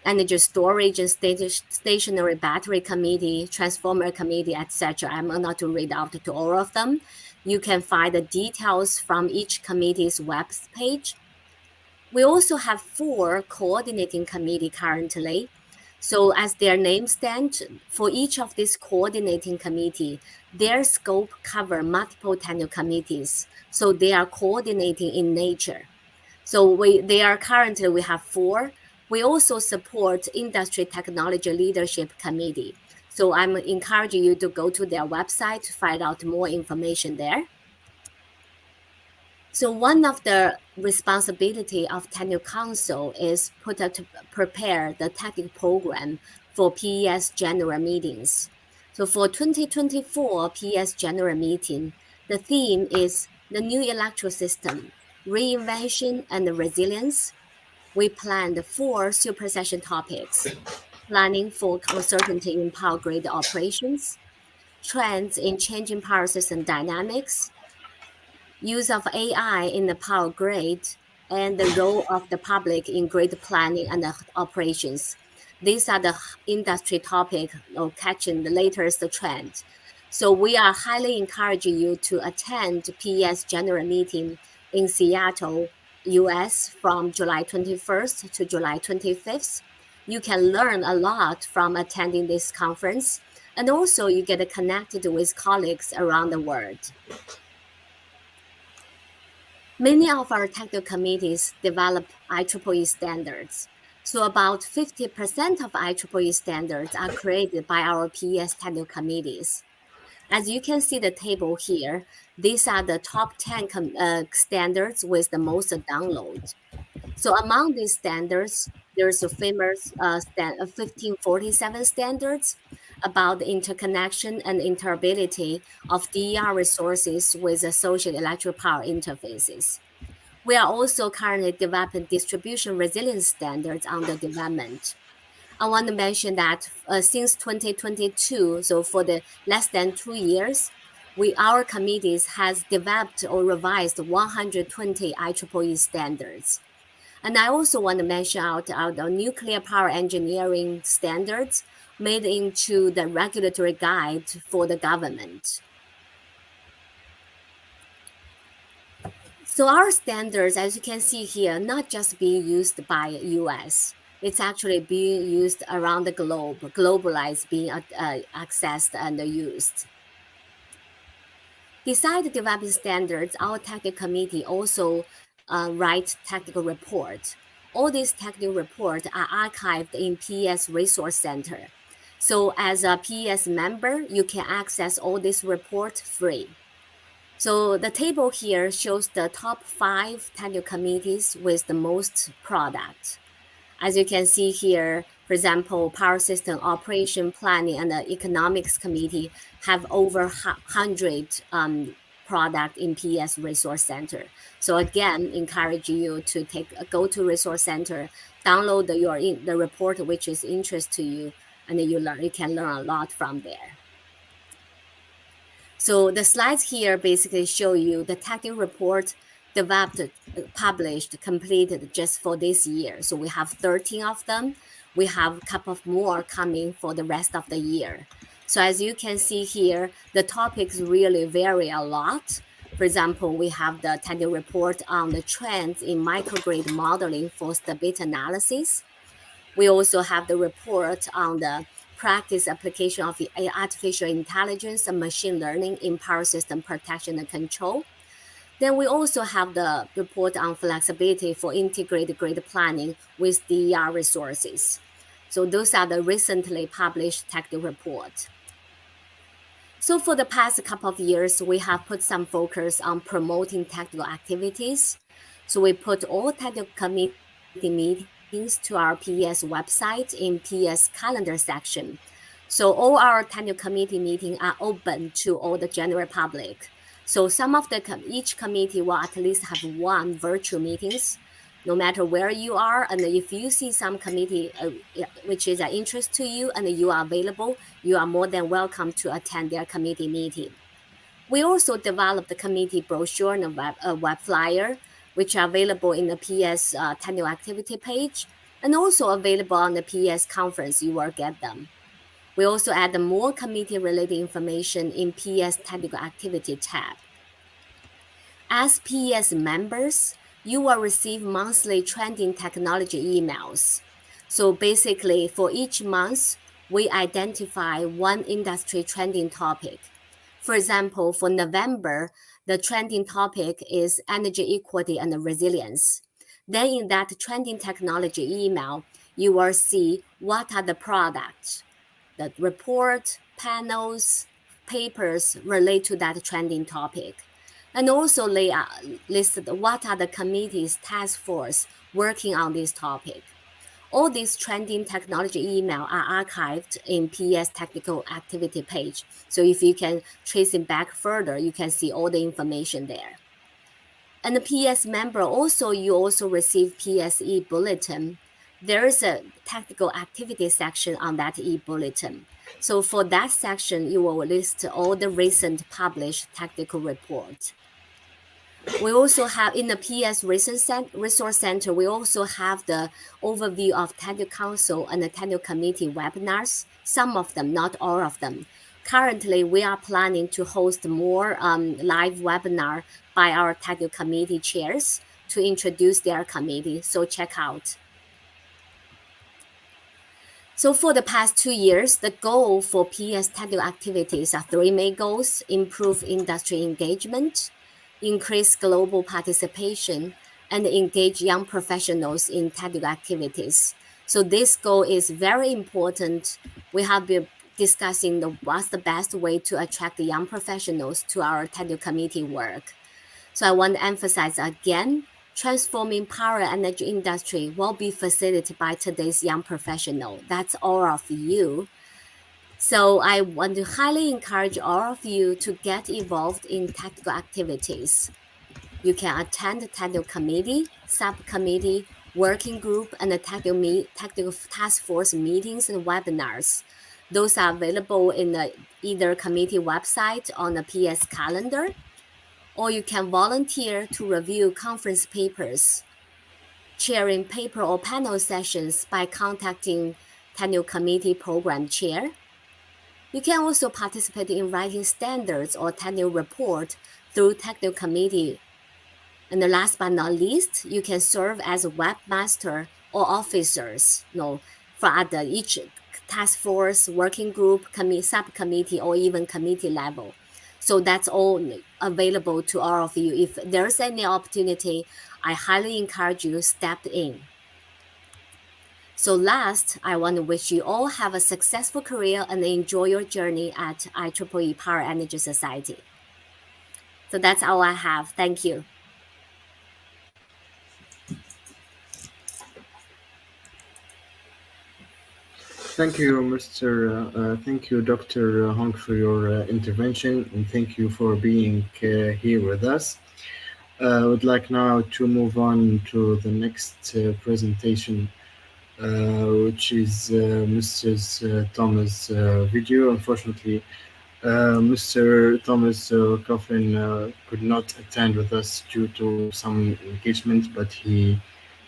energy storage and stationary battery committee, transformer committee, etc. I'm not to read out to all of them. You can find the details from each committee's web page. We also have 4 coordinating committee currently. So as their name stands, for each of these coordinating committee, their scope cover multiple technical committees. So they are coordinating in nature. So we have 4. We also support Industry Technology Leadership Committee. So I'm encouraging you to go to their website to find out more information there. So one of the responsibility of Technical Council is to prepare the technical program for PES general meetings. So for 2024 PES general meeting, the theme is the new electrical system, reinvention, and resilience. We planned 4 super session topics: planning for uncertainty in power grid operations, trends in changing power system dynamics, use of AI in the power grid, and the role of the public in grid planning and operations. These are the industry topics catching the latest trend. So we are highly encouraging you to attend PES General Meeting in Seattle, US from July 21st to July 25th. You can learn a lot from attending this conference, and also you get connected with colleagues around the world. Many of our technical committees develop IEEE standards. So about 50% of IEEE standards are created by our PES technical committees. As you can see the table here, these are the top 10 standards with the most download. So among these standards, there's a famous 1547 standards about the interconnection and interoperability of DER resources with associated electric power interfaces. We are also currently developing distribution resilience standards under development. I want to mention that since 2022, so for the less than 2 years, our committees has developed or revised 120 IEEE standards. And I also want to mention out the nuclear power engineering standards made into the regulatory guide for the government. So our standards, as you can see here, not just being used by US, it's actually being used around the globe, globalized, being accessed and used. Besides developing standards, our technical committee also write technical reports. All these technical reports are archived in PES Resource Center. So as a PES member, you can access all these reports free. So the table here shows the top 5 technical committees with the most product. As you can see here, for example, Power System Operation Planning and the Economics Committee have over 100 product in PES Resource Center. So again, encourage you to go to Resource Center, download the report which is interest to you, and then you can learn a lot from there. So the slides here basically show you the technical report developed, published, completed just for this year. So we have 13 of them. We have a couple of more coming for the rest of the year. So as you can see here, the topics really vary a lot. For example, we have the technical report on the trends in microgrid modeling for stability analysis. We also have the report on the practice application of artificial intelligence and machine learning in power system protection and control. Then we also have the report on flexibility for integrated grid planning with DER resources. So those are the recently published technical reports. So for the past couple of years, we have put some focus on promoting technical activities. So we put all technical committee meetings to our PES website in PES calendar section. So all our technical committee meetings are open to all the general public. So some of each committee will at least have 1 virtual meetings, no matter where you are. And if you see some committee which is of interest to you and you are available, you are more than welcome to attend their committee meeting. We also developed the committee brochure and a web flyer, which are available in the PES technical activity page, and also available on the PES conference. You will get them. We also add more committee-related information in PES technical activity tab. As PES members, you will receive monthly trending technology emails. So basically, for each month, we identify 1 industry trending topic. For example, for November, the trending topic is energy equity and resilience. Then in that trending technology email, you will see what are the products, the report, panels, papers relate to that trending topic. And also listed what are the committees, task force working on this topic. All these trending technology email are archived in PES technical activity page. So if you can trace it back further, you can see all the information there. And the PS member also, you also receive PSE bulletin. There is a technical activity section on that e-bulletin. So for that section, you will list all the recent published technical report. We also have in the PS Resource Center, we also have the overview of Technical Council and the Technical Committee webinars, some of them, not all of them. Currently, we are planning to host more live webinar by our Technical Committee chairs to introduce their committee, so check out. So for the past 2 years, the goal for PS technical activities are 3 main goals: improve industry engagement, increase global participation, and engage young professionals in technical activities. So this goal is very important. We have been discussing what's the best way to attract the young professionals to our technical committee work. So I want to emphasize again, transforming power energy industry will be facilitated by today's young professional. That's all of you. So I want to highly encourage all of you to get involved in technical activities. You can attend the technical committee, subcommittee, working group, and the technical task force meetings and webinars. Those are available in the either committee website on the PS calendar, or you can volunteer to review conference papers, chairing paper or panel sessions by contacting technical committee program chair. You can also participate in writing standards or technical report through technical committee. And the last but not least, you can serve as a webmaster or officers, for each task force, working group, subcommittee, or even committee level. So that's all available to all of you. If there's any opportunity, I highly encourage you to step in. So last, I want to wish you all have a successful career and enjoy your journey at IEEE Power Energy Society. So that's all I have. Thank you. Thank you, thank you, Dr. Hong, for your intervention, and thank you for being here with us. I would like now to move on to the next presentation, which is Mr. Thomas' video. Unfortunately, Mr. Thomas Coughlin could not attend with us due to some engagement, but he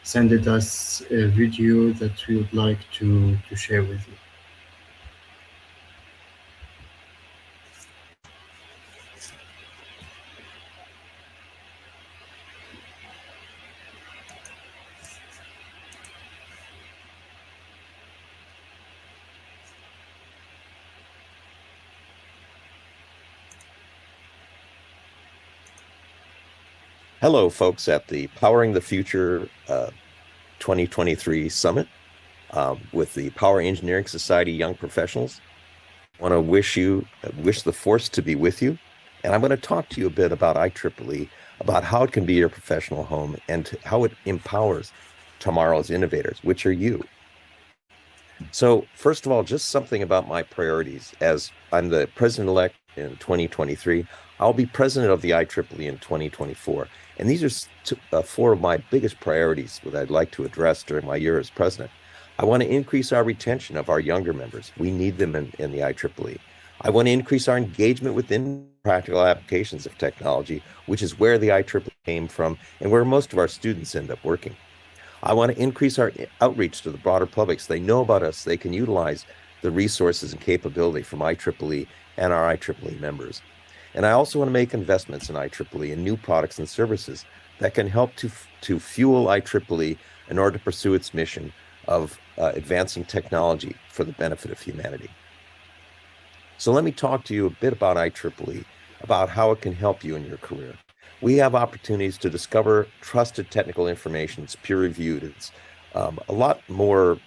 sent us a video that we would like to share with you. Hello, folks, at the Powering the Future 2023 Summit with the Power Engineering Society Young Professionals. I want to wish the force to be with you. And I'm going to talk to you a bit about IEEE, about how it can be your professional home and how it empowers tomorrow's innovators, which are you. So first of all, just something about my priorities. As I'm the president-elect in 2023, I'll be president of the IEEE in 2024. And these are 4 of my biggest priorities that I'd like to address during my year as president. I want to increase our retention of our younger members. We need them in the IEEE. I want to increase our engagement within practical applications of technology, which is where the IEEE came from and where most of our students end up working. I want to increase our outreach to the broader public so they know about us, they can utilize the resources and capability from IEEE and our IEEE members. And I also want to make investments in IEEE and new products and services that can help to fuel IEEE in order to pursue its mission of advancing technology for the benefit of humanity. So let me talk to you a bit about IEEE, about how it can help you in your career. We have opportunities to discover trusted technical information. It's peer-reviewed. It's a lot more,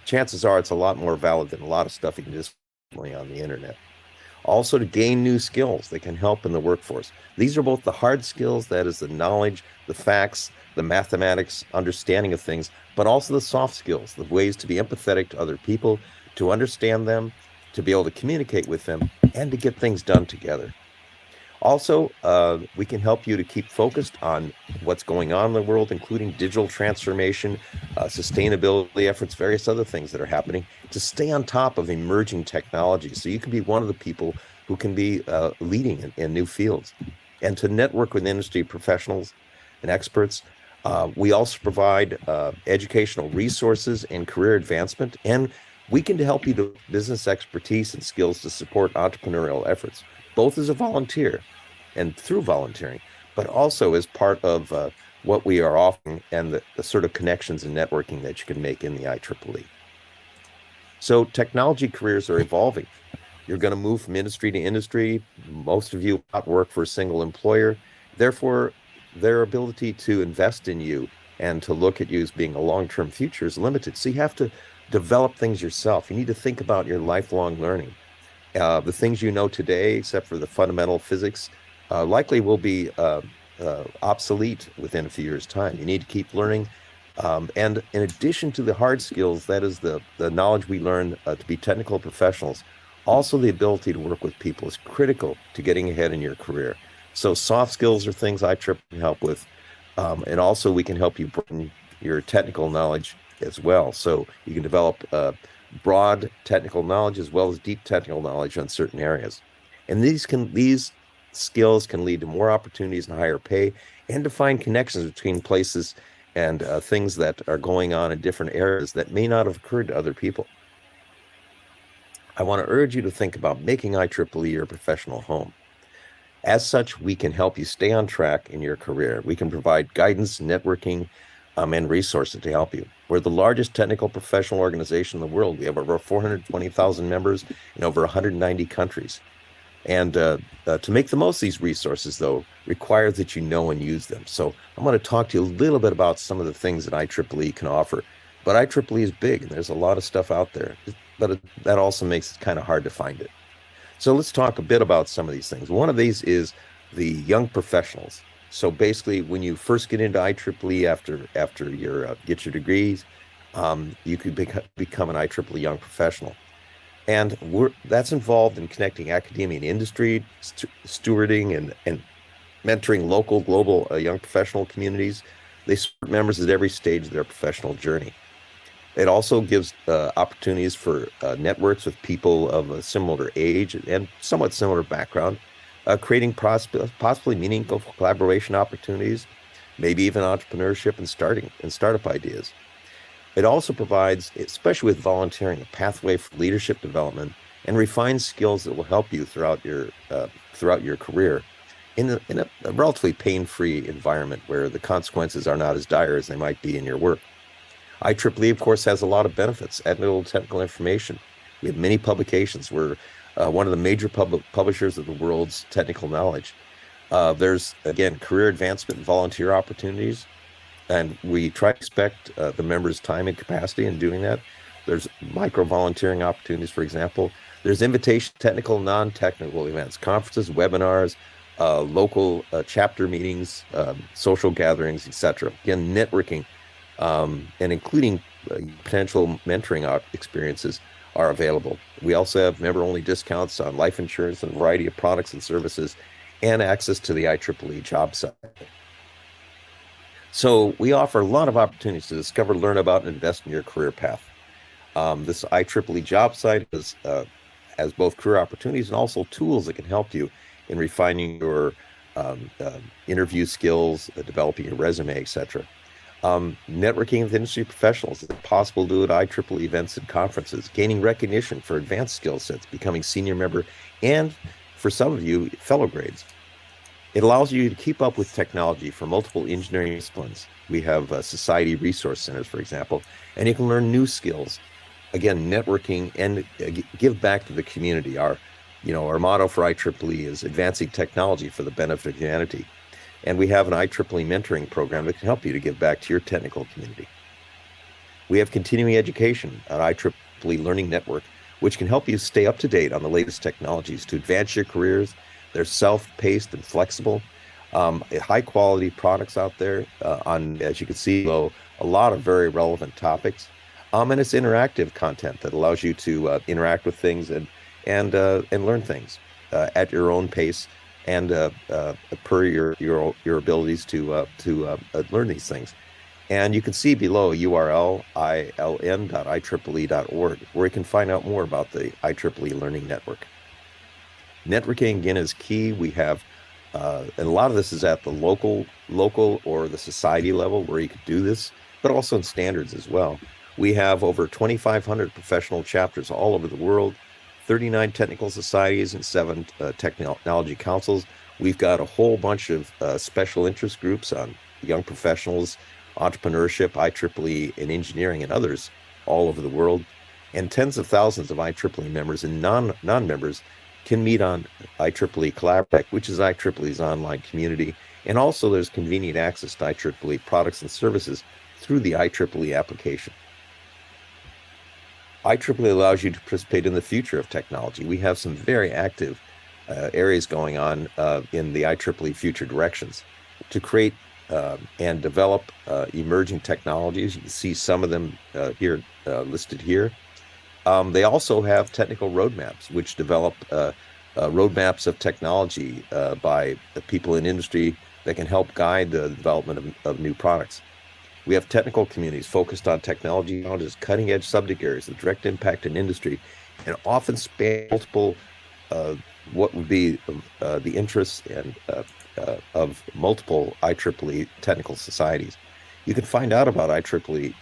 chances are it's a lot more valid than a lot of stuff you can just find on the internet. Also to gain new skills that can help in the workforce. These are both the hard skills, that is the knowledge, the facts, the mathematics, understanding of things, but also the soft skills, the ways to be empathetic to other people, to understand them, to be able to communicate with them, and to get things done together. Also, we can help you to keep focused on what's going on in the world, including digital transformation, sustainability efforts, various other things that are happening, to stay on top of emerging technology. So you can be one of the people who can be leading in new fields, and to network with industry professionals and experts. We also provide educational resources and career advancement, and we can help you to business expertise and skills to support entrepreneurial efforts, both as a volunteer and through volunteering, but also as part of what we are offering and the sort of connections and networking that you can make in the IEEE. So technology careers are evolving. You're going to move from industry to industry. Most of you not work for a single employer. Therefore, their ability to invest in you and to look at you as being a long-term future is limited. So you have to develop things yourself. You need to think about your lifelong learning. The things you know today, except for the fundamental physics, likely will be obsolete within a few years' time. You need to keep learning. And in addition to the hard skills, that is the knowledge we learn to be technical professionals, also the ability to work with people is critical to getting ahead in your career. So soft skills are things IEEE can help with. And also we can help you broaden your technical knowledge as well. So you can develop broad technical knowledge as well as deep technical knowledge on certain areas. And these skills can lead to more opportunities and higher pay, and to find connections between places and things that are going on in different areas that may not have occurred to other people. I want to urge you to think about making IEEE your professional home. As such, we can help you stay on track in your career. We can provide guidance, networking, and resources to help you. We're the largest technical professional organization in the world. We have over 420,000 members in over 190 countries. And to make the most of these resources, though, requires that you know and use them. So I'm going to talk to you a little bit about some of the things that IEEE can offer. But IEEE is big, and there's a lot of stuff out there. But that also makes it kind of hard to find it. So let's talk a bit about some of these things. One of these is the young professionals. So basically, when you first get into IEEE after you get your degrees, you could become an IEEE young professional. And that's involved in connecting academia and industry, stewarding and mentoring local, global young professional communities. They support members at every stage of their professional journey. It also gives opportunities for networks with people of a similar age and somewhat similar background, creating possibly meaningful collaboration opportunities, maybe even entrepreneurship and startup ideas. It also provides, especially with volunteering, a pathway for leadership development and refined skills that will help you throughout your career in a relatively pain-free environment where the consequences are not as dire as they might be in your work. IEEE, of course, has a lot of benefits, technical information. We have many publications. We're one of the major publishers of the world's technical knowledge. There's, again, career advancement and volunteer opportunities, and we try to respect the members' time and capacity in doing that. There's micro-volunteering opportunities, for example. There's invitation technical, non-technical events, conferences, webinars, local chapter meetings, social gatherings, etc. Again, networking and including potential mentoring experiences are available. We also have member-only discounts on life insurance and a variety of products and services, and access to the IEEE job site. So we offer a lot of opportunities to discover, learn about, and invest in your career path. This IEEE job site has both career opportunities and also tools that can help you in refining your interview skills, developing your resume, etc. Networking with industry professionals is possible to do at IEEE events and conferences, gaining recognition for advanced skill sets, becoming senior member, and for some of you, fellow grades. It allows you to keep up with technology for multiple engineering disciplines. We have society resource centers, for example, and you can learn new skills. Again, networking and give back to the community. Our motto for IEEE is advancing technology for the benefit of humanity. And we have an IEEE mentoring program that can help you to give back to your technical community. We have continuing education on IEEE Learning Network, which can help you stay up to date on the latest technologies to advance your careers. They're self-paced and flexible. High quality products out there on, as you can see below, a lot of very relevant topics. And it's interactive content that allows you to interact with things and learn things at your own pace and per your abilities to learn these things. And you can see below URL iln.ieee.org, where you can find out more about the IEEE Learning Network. Networking, again, is key. We have, and a lot of this is at the local or the society level where you could do this, but also in standards as well. We have over 2,500 professional chapters all over the world, 39 technical societies and 7 technology councils. We've got a whole bunch of special interest groups on young professionals, entrepreneurship, IEEE, and engineering, and others all over the world. And tens of thousands of IEEE members and non-members can meet on IEEE Collaborate, which is IEEE's online community. And also there's convenient access to IEEE products and services through the IEEE application. IEEE allows you to participate in the future of technology. We have some very active areas going on in the IEEE future directions to create and develop emerging technologies. You can see some of them here listed here. They also have technical roadmaps, which develop roadmaps of technology by the people in industry that can help guide the development of new products. We have technical communities focused on technology challenges, cutting-edge subject areas of direct impact in industry, and often span multiple what would be the interests and of multiple IEEE technical societies. You can find out about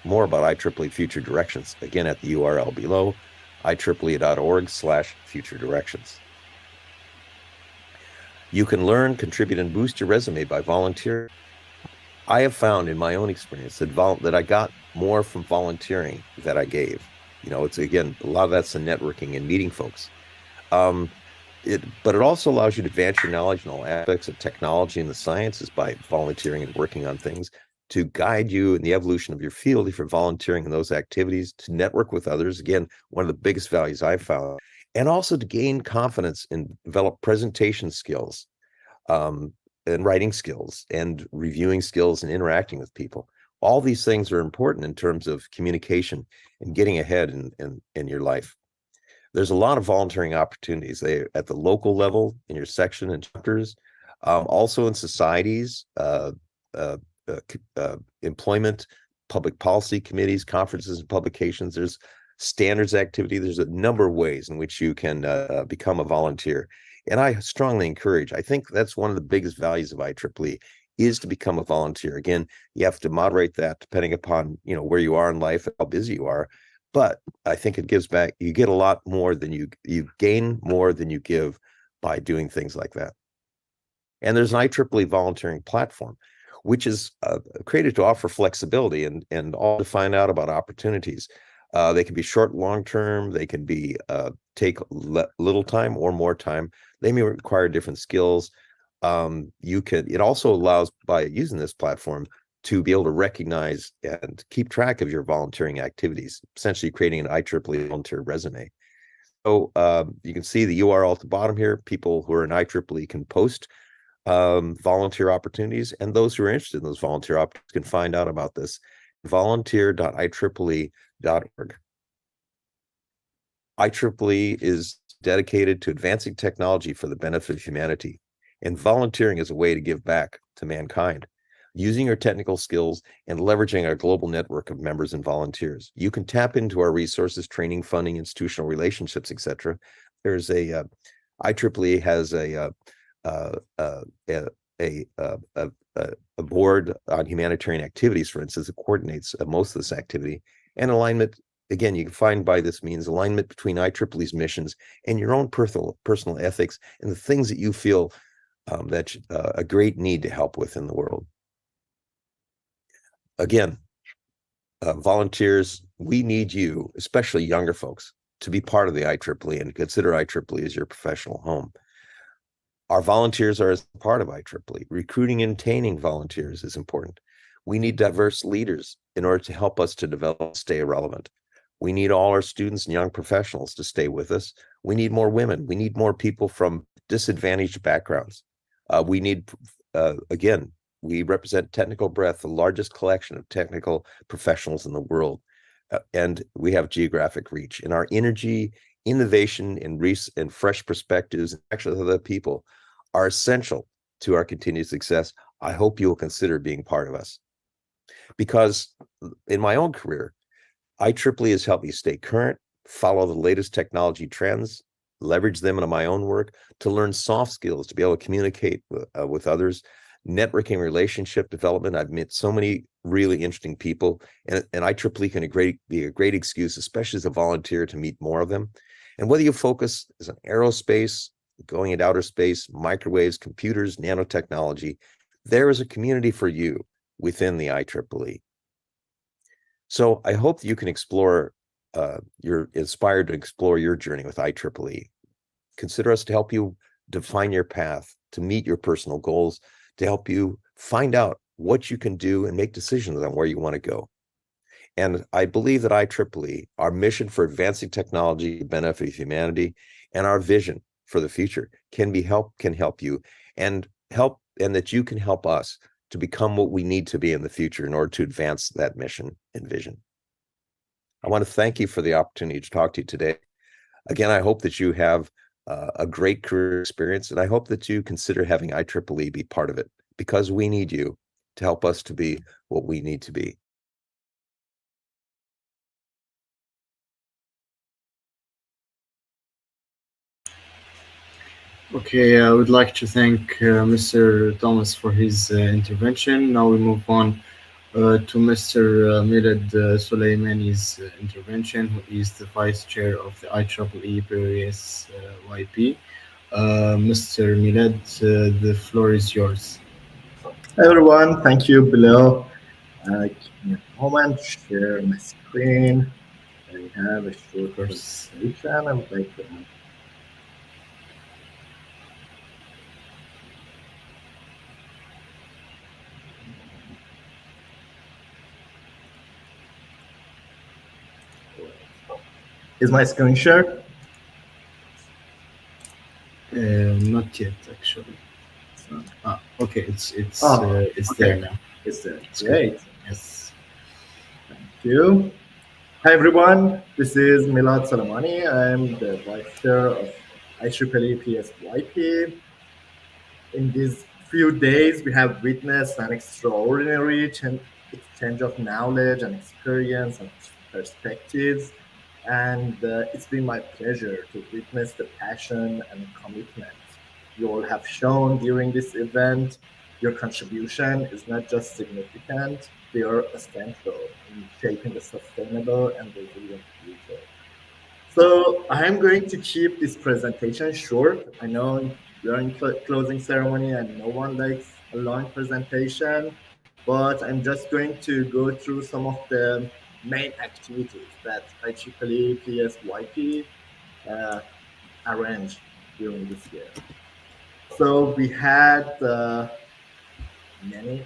more about IEEE future directions, again, at the URL below, IEEE.org/future directions. You can learn, contribute, and boost your resume by volunteering. I have found in my own experience that I got more from volunteering that I gave. You know, it's, again, a lot of that's the networking and meeting folks. But it also allows you to advance your knowledge in all aspects of technology and the sciences by volunteering and working on things, to guide you in the evolution of your field if you're volunteering in those activities, to network with others. Again, one of the biggest values I've found, and also to gain confidence and develop presentation skills, and writing skills, and reviewing skills, and interacting with people. All these things are important in terms of communication and getting ahead in your life. There's a lot of volunteering opportunities at the local level, in your section and chapters, also in societies, employment, public policy committees, conferences and publications. There's standards activity. There's a number of ways in which you can become a volunteer. And I strongly encourage, I think that's one of the biggest values of IEEE, is to become a volunteer. Again, you have to moderate that depending upon, you know, where you are in life, how busy you are. But I think it gives back. You get a lot more than you gain more than you give by doing things like that. And there's an IEEE volunteering platform, which is created to offer flexibility and all to find out about opportunities. They can be short, long term. They can be take little time or more time. They may require different skills. It also allows, by using this platform, to be able to recognize and keep track of your volunteering activities, essentially creating an IEEE volunteer resume. So you can see the URL at the bottom here. People who are in IEEE can post volunteer opportunities, and those who are interested in those volunteer opportunities can find out about this. volunteer.ieee.org. IEEE is dedicated to advancing technology for the benefit of humanity, and volunteering is a way to give back to mankind. Using our technical skills and leveraging our global network of members and volunteers, you can tap into our resources, training, funding, institutional relationships, etc. There's IEEE has a board on humanitarian activities, for instance, that coordinates most of this activity. And alignment, again, you can find by this means alignment between IEEE's missions and your own personal ethics and the things that you feel that's a great need to help with in the world. Again, volunteers, we need you, especially younger folks, to be part of the IEEE and consider IEEE as your professional home. Our volunteers are a part of IEEE. Recruiting and retaining volunteers is important. We need diverse leaders in order to help us to develop and stay relevant. We need all our students and young professionals to stay with us. We need more women. We need more people from disadvantaged backgrounds. We need, again, we represent technical breadth, the largest collection of technical professionals in the world. And we have geographic reach. And our energy, innovation, and fresh perspectives, actually other people, are essential to our continued success, I hope you will consider being part of us. Because in my own career, IEEE has helped me stay current, follow the latest technology trends, leverage them into my own work, to learn soft skills, to be able to communicate with others, networking, relationship development. I've met so many really interesting people, and IEEE can be a great excuse, especially as a volunteer, to meet more of them. And whether you focus on aerospace, going into outer space, microwaves, computers, nanotechnology, there is a community for you within the IEEE. So I hope that you can explore, you're inspired to explore your journey with IEEE. Consider us to help you define your path, to meet your personal goals, to help you find out what you can do and make decisions on where you want to go. And I believe that IEEE, our mission for advancing technology to benefit humanity, and our vision for the future can help you and that you can help us to become what we need to be in the future in order to advance that mission and vision. I want to thank you for the opportunity to talk to you today. Again, I hope that you have a great career experience, and I hope that you consider having IEEE be part of it, because we need you to help us to be what we need to be. Okay, I would like to thank Mr. Thomas for his intervention. Now we move on to Mr. Milad Soleimani's intervention, who is the Vice Chair of the IEEE Paris YP. Mr. Milad, the floor is yours. Hi everyone, thank you below. Give me a moment, share my screen. I have a short presentation I would like to add. Is my screen shared? Not yet, actually. Okay, it's there now. It's there. It's Great. good. Yes. Thank you. Hi everyone, this is Milad Soleimani. I'm the Vice Chair of IEEE PSYP. In these few days, we have witnessed an extraordinary exchange of knowledge and experience and perspectives. And it's been my pleasure to witness the passion and commitment you all have shown during this event. Your contribution is not just significant, they are essential in shaping a sustainable and resilient future. So I'm going to keep this presentation short. I know we are in closing ceremony and no one likes a long presentation, but I'm just going to go through some of the main activities that IEEE PSYP arranged during this year. So we had many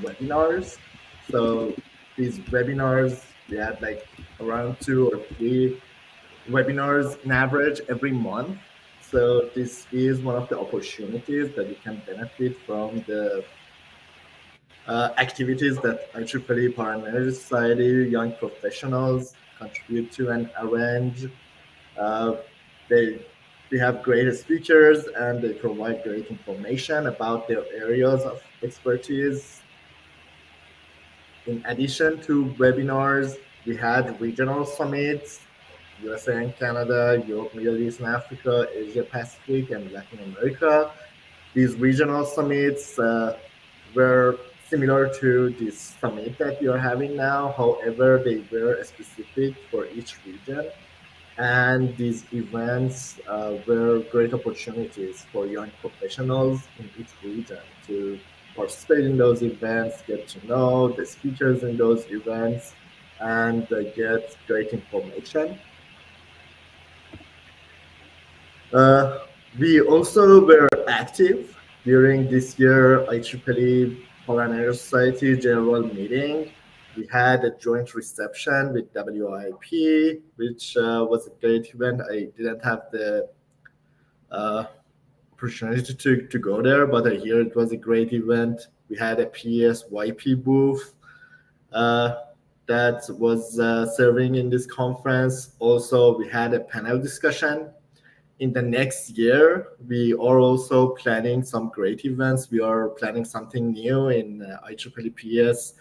webinars. So these webinars, we had like around 2 or 3 webinars in average every month. So this is one of the opportunities that you can benefit from the activities that IEEE Paramilitary Society young professionals contribute to and arrange. They have great speakers and they provide great information about their areas of expertise. In addition to webinars, we had regional summits, USA and Canada, Europe, Middle East and Africa, Asia Pacific, and Latin America. These regional summits were similar to this summit that you're having now. However, they were specific for each region. And these events were great opportunities for young professionals in each region to participate in those events, get to know the speakers in those events, and get great information. We also were active during this year IEEE Paramilitary Society General Meeting. We had a joint reception with WIP, which was a great event. I didn't have the opportunity to go there, but I hear it was a great event. We had a PSYP booth that was serving in this conference. Also, we had a panel discussion in the next year, we are also planning some great events. We are planning something new in IEEE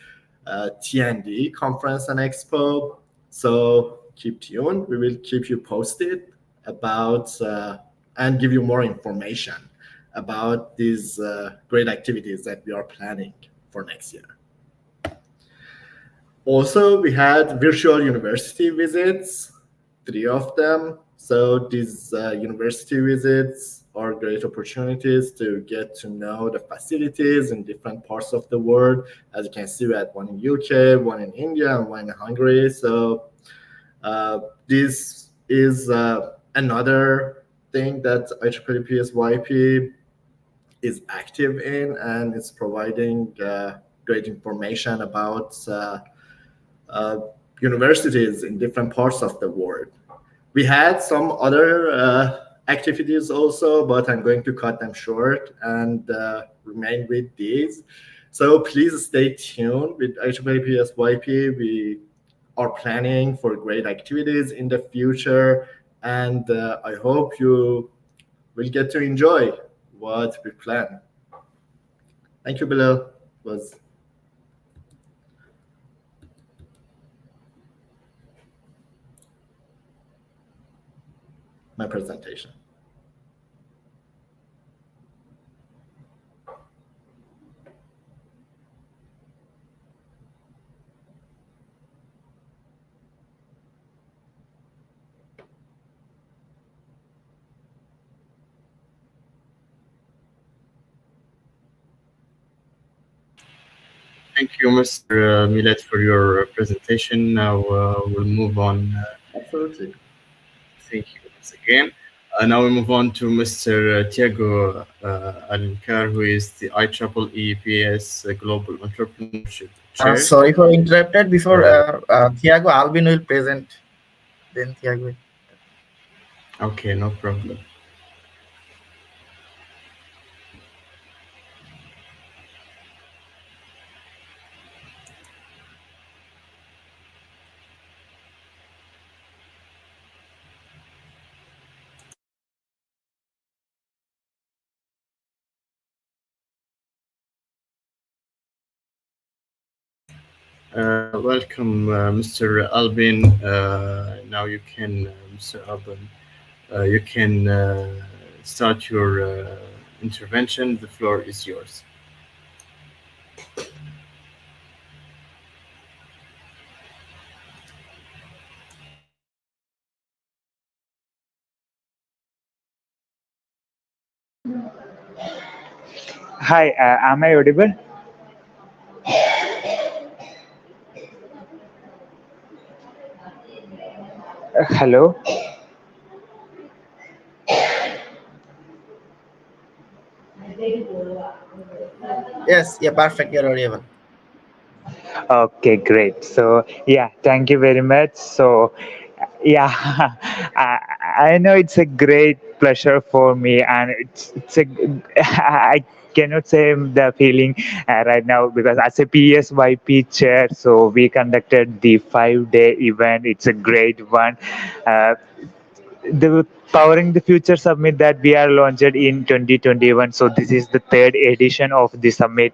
TND Conference and Expo. So keep tuned. We will keep you posted about and give you more information about these great activities that we are planning for next year. Also, we had virtual university visits, 3 of them. So these university visits are great opportunities to get to know the facilities in different parts of the world. As you can see, we had one in UK, one in India, and one in Hungary. So this is another thing that IEEE is active in, and it's providing great information about universities in different parts of the world. We had some other activities also, but I'm going to cut them short and remain with these. So please stay tuned with IEEE. We are planning for great activities in the future, and I hope you will get to enjoy what we plan. Thank you, Bilal. It was my presentation. Thank you, Mr. Millet, for your presentation. Now we'll move on. Absolutely. Thank you once again. Now we move on to Mr. Tiago Alencar, who is the IEEE PS Global Entrepreneurship Chair. Sorry for interrupted. Before Thiago, Albin will present. Then Thiago. Okay, no problem. Welcome, Mr. Albin. Now you can, Mr. Albin, you can start your intervention. The floor is yours. Hi, am I audible? Hello? Yes, yeah, perfect. You're audible. Okay, great. So, yeah, thank you very much. So, yeah, I know it's a great pleasure for me, and it's a, I cannot say the feeling right now because as a PSYP chair, so we conducted the 5-day event. It's a great one. The Powering the Future Summit that we are launched in 2021. So this is the third edition of the summit,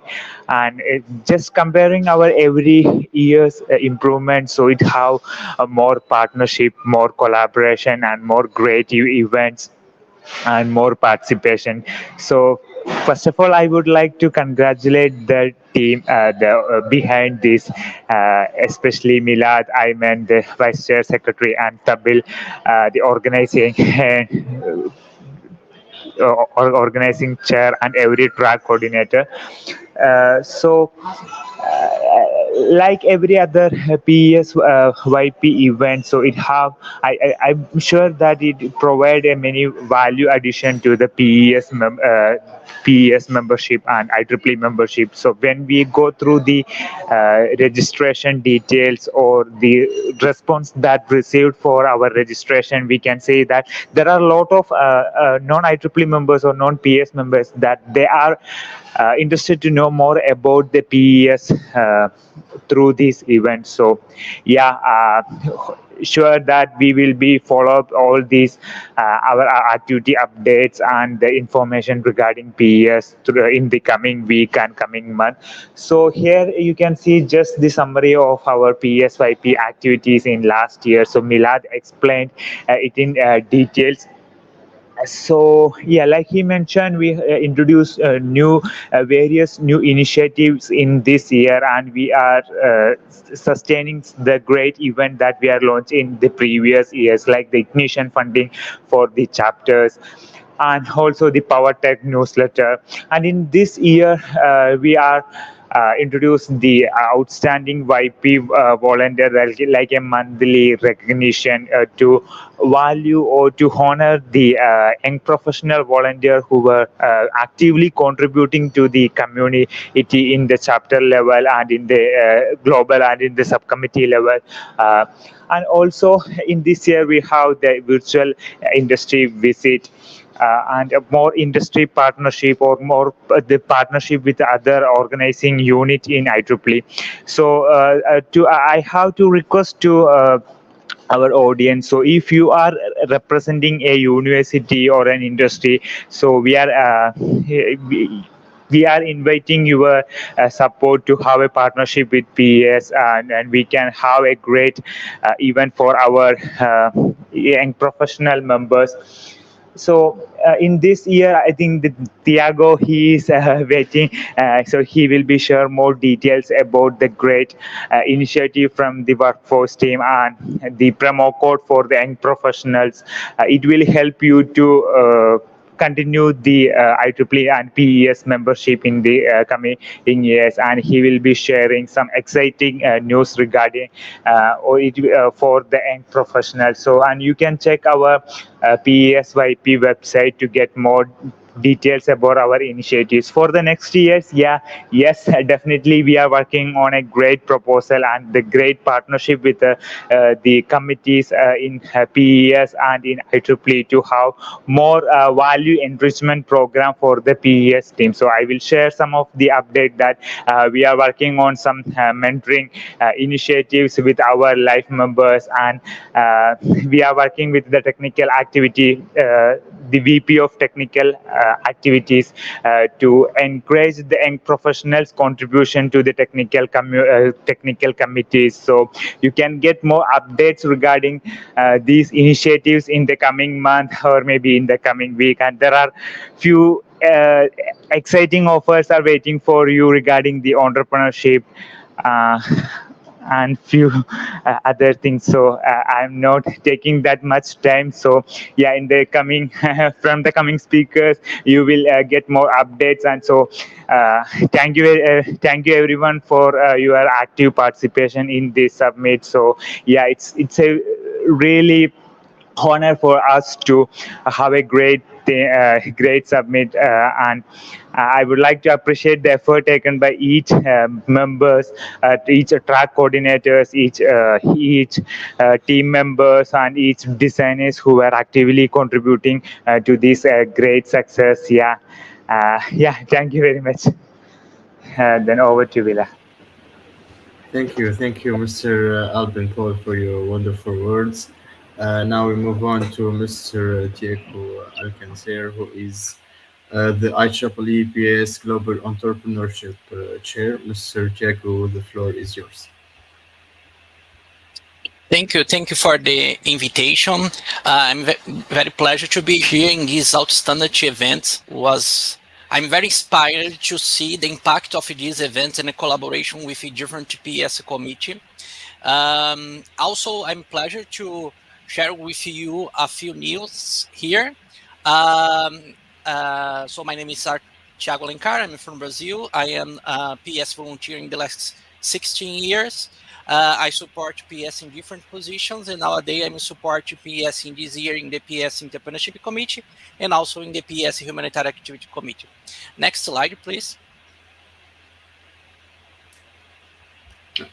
and just comparing our every year's improvement. So it have more partnership, more collaboration, and more creative events and more participation. So first of all, I would like to congratulate the team behind this, especially Milad, Ayman, the Vice Chair Secretary, and Tabil, the organizing chair and every track coordinator. Like every other PES YP event, so I'm sure that it provide a many value addition to the PES membership and IEEE membership. So when we go through the registration details or the response that received for our registration, we can say that there are a lot of non-IEEE members or non-PS members that they are interested to know more about the PES through this event. So yeah, sure that we will be follow up all these our activity updates and the information regarding PES in the coming week and coming month. So here you can see just the summary of our PSYP activities in last year. So Milad explained it in details. So yeah, like he mentioned, we introduced various new initiatives in this year, and we are sustaining the great event that we are launched in the previous years, like the ignition funding for the chapters and also the Power Tech newsletter. And in this year, we are introduced the outstanding YP volunteer, like a monthly recognition to value or to honor the young professional volunteer who were actively contributing to the community in the chapter level and in the global and in the subcommittee level. And also in this year, we have the virtual industry visit. And a more industry partnership or more the partnership with other organizing unit in IEEE. So I have to request to our audience. So if you are representing a university or an industry, so we are inviting your support to have a partnership with PES, and we can have a great event for our young professional members. So in this year, I think that Tiago, he is waiting, so he will be share more details about the great initiative from the workforce team and the promo code for the young professionals. It will help you to continue the IEEE and PES membership in the coming years, and he will be sharing some exciting news regarding for the young professionals. So, and you can check our PESYP website to get more details about our initiatives for the next years. Yes, definitely we are working on a great proposal and the great partnership with the committees in PES and in IEEE to have more value enrichment program for the PES team. So I will share some of the update that we are working on some mentoring initiatives with our life members, and we are working with the technical activity, the VP of technical activities, to encourage the young professionals' contribution to the technical committees. So you can get more updates regarding these initiatives in the coming month or maybe in the coming week. And there are few exciting offers are waiting for you regarding the entrepreneurship. And few other things. So I'm not taking that much time. So yeah, in the coming from the coming speakers, you will get more updates. And so thank you everyone for your active participation in this summit. So yeah, it's a really honor for us to have a great summit, and I would like to appreciate the effort taken by each members, each track coordinators, each team members, and each designers who are actively contributing to this great success. Thank you very much. Then over to Villa. Thank you, Mr. Alvin Paul, for your wonderful words. Now we move on to Mr. Diego Alcancer, who is the IEEE PS Global Entrepreneurship Chair. Mr. Diego, the floor is yours. Thank you for the invitation. I'm very pleasure to be here in this outstanding event. I'm very inspired to see the impact of this event and the collaboration with a different PS committee. Also, I'm pleasure to share with you a few news here. So my name is Thiago Alencar. I'm from Brazil. I am a PS volunteer in the last 16 years. I support PS in different positions, and nowadays I'm support PS in this year in the PS Entrepreneurship Committee and also in the PS Humanitarian Activity Committee. Next slide, please.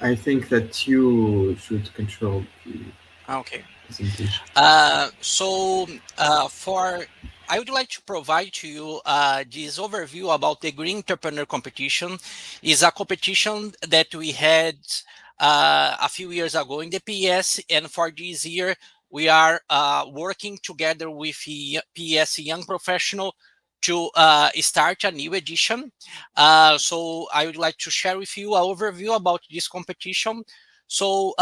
I think that you should control the presentation. I would like to provide to you this overview about the Green Entrepreneur Competition. Is a competition that we had a few years ago in the PS, and for this year, we are working together with PS Young Professional to start a new edition. So I would like to share with you an overview about this competition. So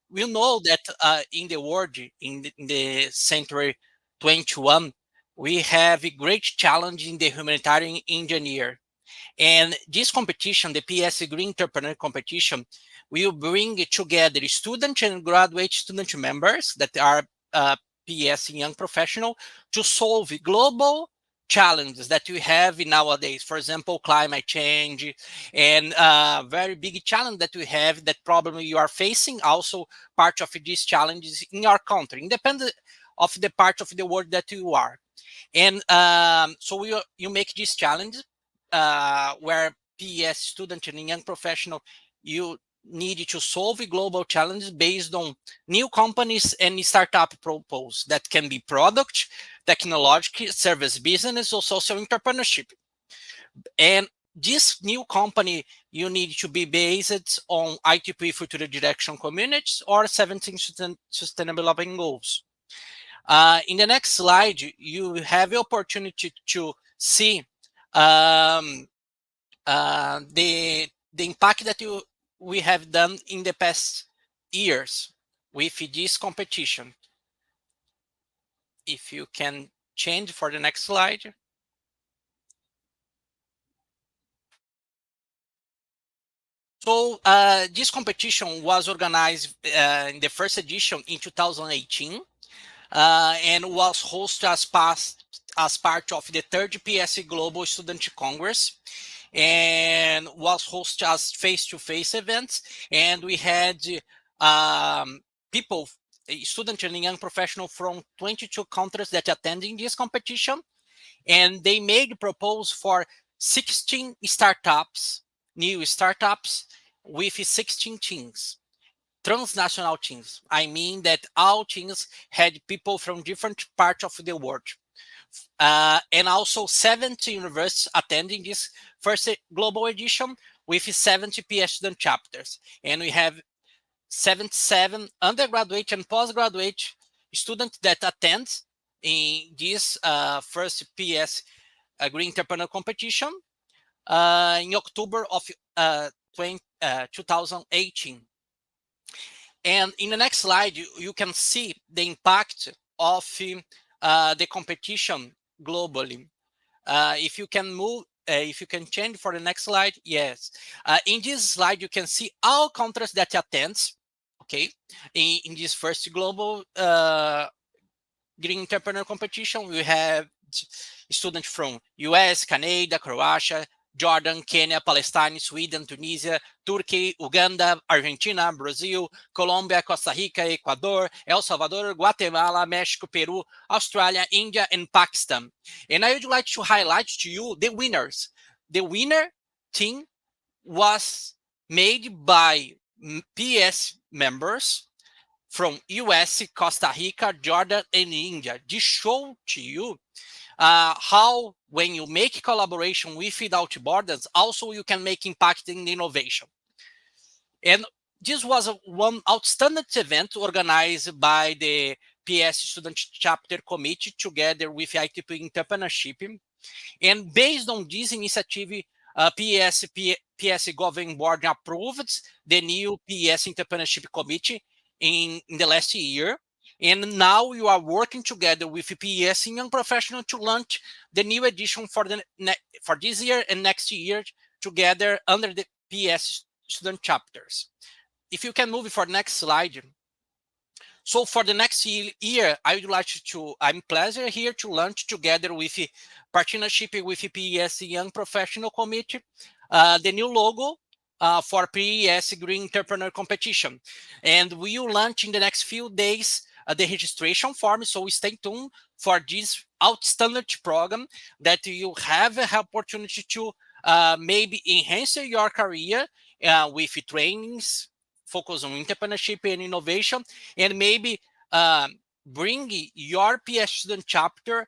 we know that in the world, in the century 21, we have a great challenge in the humanitarian engineer. And this competition, the PS Green Entrepreneur Competition, will bring together student and graduate student members that are PS Young Professional to solve global challenges that we have nowadays. For example, climate change, and very big challenge that we have, that problem you are facing, also part of these challenges in your country, independent of the part of the world that you are. And so you make this challenge where PS student and young professional, you need to solve global challenges based on new companies and startup proposals that can be product, technology, service business, or social entrepreneurship. And this new company, you need to be based on IEEE Future Direction Communities or 17 Sustainable Development Goals. In the next slide, you have the opportunity to see the impact that we have done in the past years with this competition. If you can change for the next slide. So this competition was organized in the first edition in 2018 and was hosted as part of the third PS Global Student Congress, and was hosted as face-to-face events. And we had people, students and young professionals from 22 countries that attended this competition. And they made proposals for 16 startups, new startups with 16 teams, transnational teams. I mean that all teams had people from different parts of the world. And also 70 universities attending this first global edition with 70 PS student chapters. And we have 77 undergraduate and postgraduate students that attend in this first PS Green Entrepreneur Competition in October of 2018. And in the next slide, you can see the impact of the competition globally. If you can move, if you can change for the next slide, yes. In this slide, you can see all countries that attend, okay, in this first global Green Entrepreneur Competition. We have students from US, Canada, Croatia, Jordan, Kenya, Palestine, Sweden, Tunisia, Turkey, Uganda, Argentina, Brazil, Colombia, Costa Rica, Ecuador, El Salvador, Guatemala, Mexico, Peru, Australia, India, and Pakistan. And I would like to highlight to you the winners. The winner team was made by PS members from US, Costa Rica, Jordan, and India. This show to you how when you make collaboration with Without Borders, also you can make impact in innovation. And this was one outstanding event organized by the PS Student Chapter Committee together with IEEE Entrepreneurship. And based on this initiative, PS Governing Board approved the new PS Entrepreneurship Committee in the last year. And now you are working together with PS Young Professional to launch the new edition for this year and next year together under the PS student chapters. If you can move for the next slide. So for the next year, I would like I'm pleasure here to launch together with a partnership with PS Young Professional Committee, the new logo for PS Green Entrepreneur Competition. And we will launch in the next few days the registration form. So stay tuned for this outstanding program that you have an opportunity to maybe enhance your career with trainings, focus on entrepreneurship and innovation, and maybe bring your PS student chapter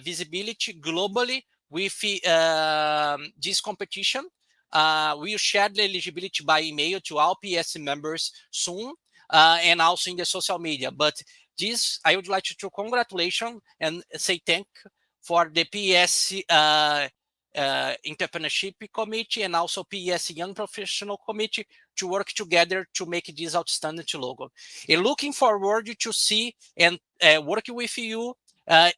visibility globally with this competition we'll share the eligibility by email to all PS members soon, and also in the social media. But this, I would like to congratulate and say thank for the PS Entrepreneurship Committee and also PS Young Professional Committee to work together to make this outstanding logo. And looking forward to see and work with you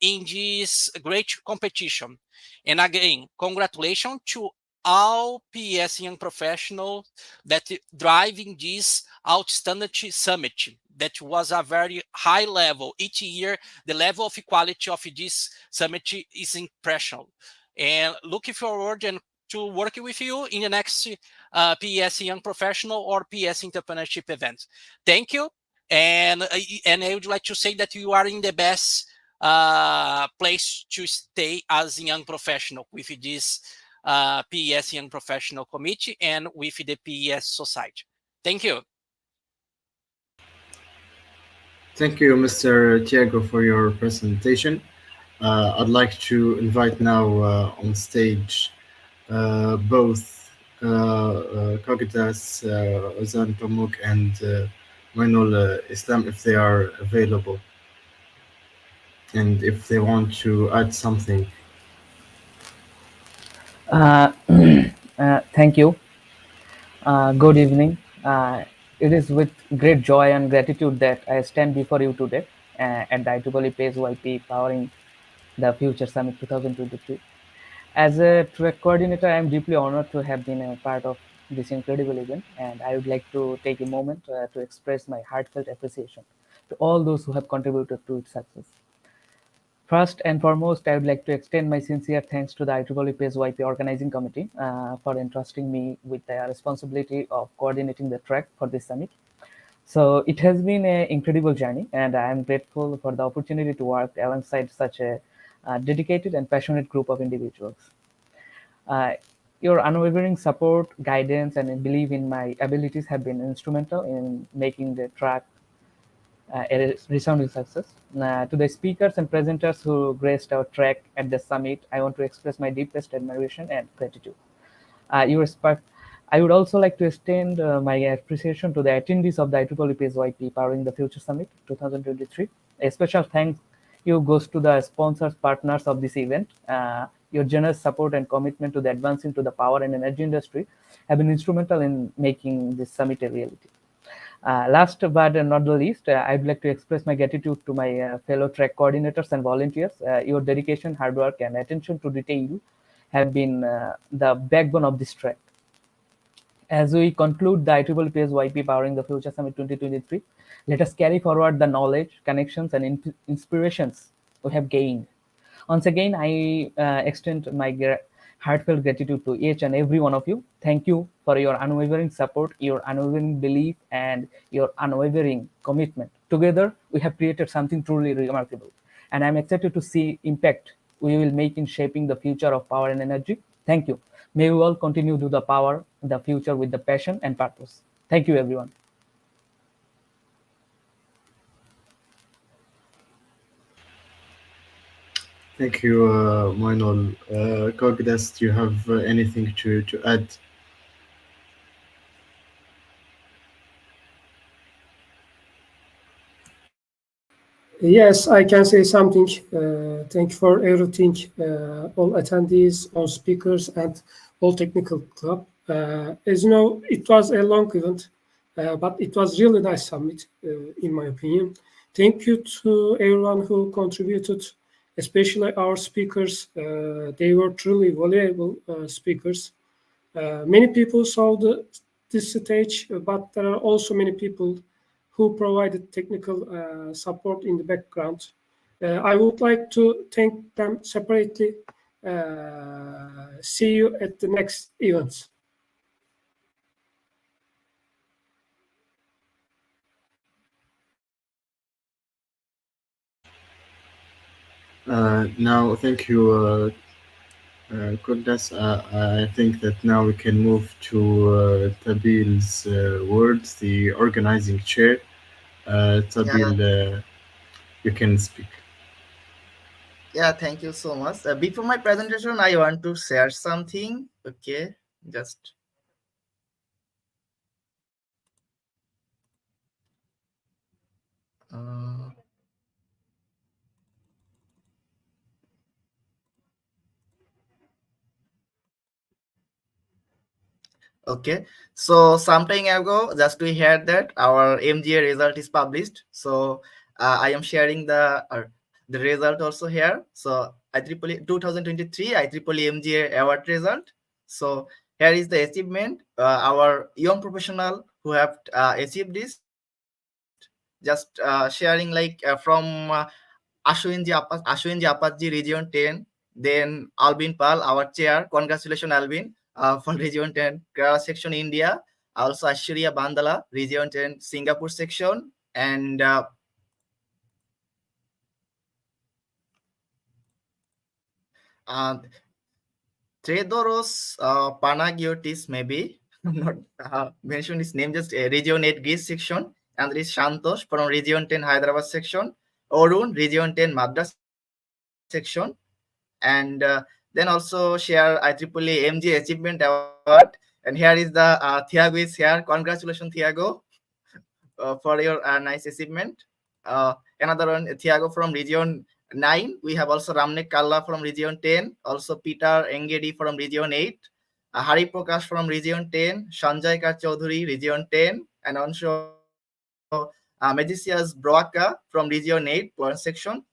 in this great competition. And again, congratulations to all PS young professionals that driving this outstanding summit. That was a very high level. Each year, the level of equality of this summit is impressionable. And looking forward and to work with you in the next PS Young Professional or PS Entrepreneurship event. Thank you. And I would like to say that you are in the best place to stay as a young professional with this PS Young Professional Committee and with the PS Society. Thank you. Thank you, Mr. Tiago, for your presentation. I'd like to invite now on stage both Kogitas, Ozan Pamuk, and Mainul Islam, if they are available, and if they want to add something. Thank you. Good evening. It is with great joy and gratitude that I stand before you today at the IEEE PACE YP Powering the Future Summit 2023. As a track coordinator, I am deeply honored to have been a part of this incredible event, and I would like to take a moment to express my heartfelt appreciation to all those who have contributed to its success. First and foremost, I would like to extend my sincere thanks to the IEEE PACE YP Organizing Committee for entrusting me with the responsibility of coordinating the track for this summit. So it has been an incredible journey, and I am grateful for the opportunity to work alongside such a dedicated and passionate group of individuals. Your unwavering support, guidance, and belief in my abilities have been instrumental in making the track a resounding success. To the speakers and presenters who graced our track at the summit, I want to express my deepest admiration and gratitude. I would also like to extend my appreciation to the attendees of the IEEE PACE YP Powering the Future Summit 2023. A special thank you goes to the sponsors, partners of this event. Your generous support and commitment to the advancing to the power and energy industry have been instrumental in making this summit a reality. Last but not the least, I'd like to express my gratitude to my fellow track coordinators and volunteers. Your dedication, hard work, and attention to detail have been the backbone of this track. As we conclude the IEEE PACE YP Powering the Future Summit 2023, let us carry forward the knowledge, connections, and inspirations we have gained. Once again, I extend my heartfelt gratitude to each and every one of you. Thank you for your unwavering support, your unwavering belief, and your unwavering commitment. Together, we have created something truly remarkable, and I'm excited to see impact we will make in shaping the future of power and energy. Thank you. May we all continue to the power the future with the passion and purpose. Thank you, everyone. Thank you, Mainul. Kogitas, do you have anything to add? Yes, I can say something. Thank you for everything, all attendees, all speakers, and all technical club. As you know, it was a long event, but it was really nice summit, in my opinion. Thank you to everyone who contributed, especially our speakers. They were truly valuable speakers. Many people saw this stage, but there are also many people who provided technical support in the background. I would like to thank them separately. See you at the next events. Now, thank you, Kogitas. I think that now we can move to Tabil's words, the organizing chair. Tabil, you can speak. Yeah, thank you so much. Before my presentation, I want to share something. Okay, just Okay, so sometime ago, just we heard that our MGA result is published. So I am sharing the result also here. So IEEE 2023 IEEE MGA award result. So here is the achievement. Our young professional who have achieved this. Just sharing like from Ashwinji Apatji Region 10. Then Albin Pal, our chair. Congratulations, Albin, for Region 10, Kerala section, India. Also Ashwarya Bandala, Region 10, Singapore section. And uh, Theodoros Panagiotis, maybe. I'm not mentioned his name, just Region 8 Greece section. And there is Shantosh from Region 10 Hyderabad section. Orun, Region 10 Madras section. And then also share IEEE MG Achievement Award. And here is the Thiago is here. Congratulations, Thiago, for your nice achievement. Another one, Thiago from Region 9. We have also Ramnek Kalla from Region 10. Also Peter Engedi from Region 8. Hari Prakash from Region 10. Sanjay Kar Chaudhuri, Region 10. And also Magicius Broaka from Region 8, Florence section.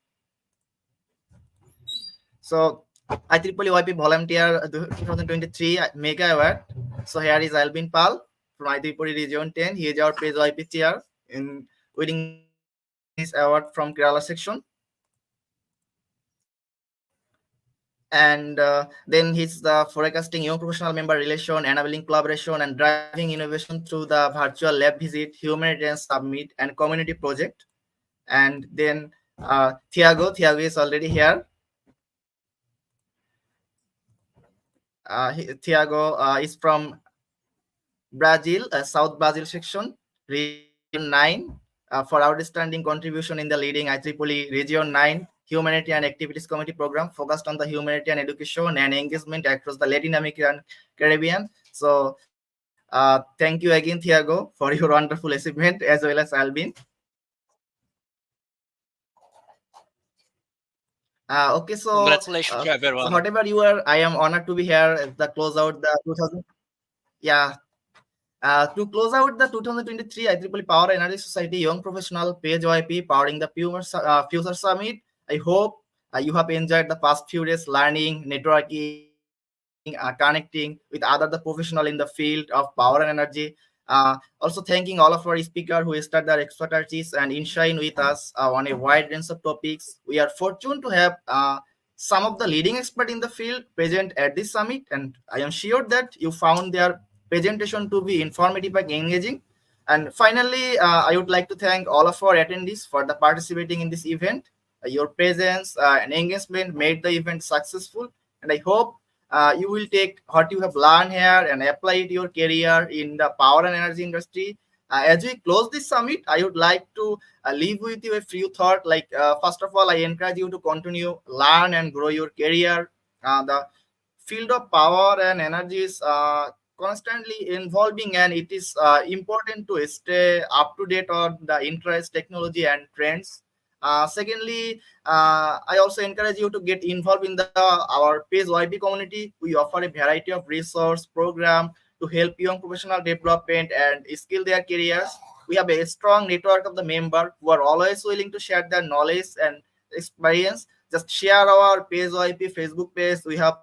So IEEE YP Volunteer 2023 Mega Award. So here is Albin Pal from IEEE Region 10. He is our Praise YP chair in winning this award from Kerala section. And then he's the forecasting young professional member relation, enabling collaboration and driving innovation through the virtual lab visit, humanitarian summit, and community project. And then Thiago is already here. Thiago is from Brazil, South Brazil section, Region 9, for outstanding contribution in the leading IEEE Region 9 Humanity and Activities Committee program focused on the humanitarian education and engagement across the Latin American Caribbean. So thank you again, Thiago, for your wonderful achievement, as well as Albin. Okay, Congratulations to so everyone. whatever you are, I am honored to be here at the close out the 2000. Yeah, to close out the 2023 IEEE Power Energy Society Young Professional Page YP powering the Future Summit, I hope you have enjoyed the past few days learning, networking, connecting with other the professional in the field of power and energy. Also thanking all of our speakers who started their expertise and inshine with us on a wide range of topics. We are fortunate to have some of the leading experts in the field present at this summit, and I am sure that you found their presentation to be informative and engaging. And finally, I would like to thank all of our attendees for the participating in this event. Your presence and engagement made the event successful, and I hope you will take what you have learned here and apply it to your career in the power and energy industry. As we close this summit, I would like to leave with you a few thoughts. Like first of all, I encourage you to continue, learn, and grow your career. The field of power and energy is constantly evolving, and it is important to stay up to date on the interest, technology, and trends. Secondly, I also encourage you to get involved in the our PACE YP community. We offer a variety of resource program to help young professional development and skill their careers. We have a strong network of the member who are always willing to share their knowledge and experience. Just share our PACE YP Facebook page. We have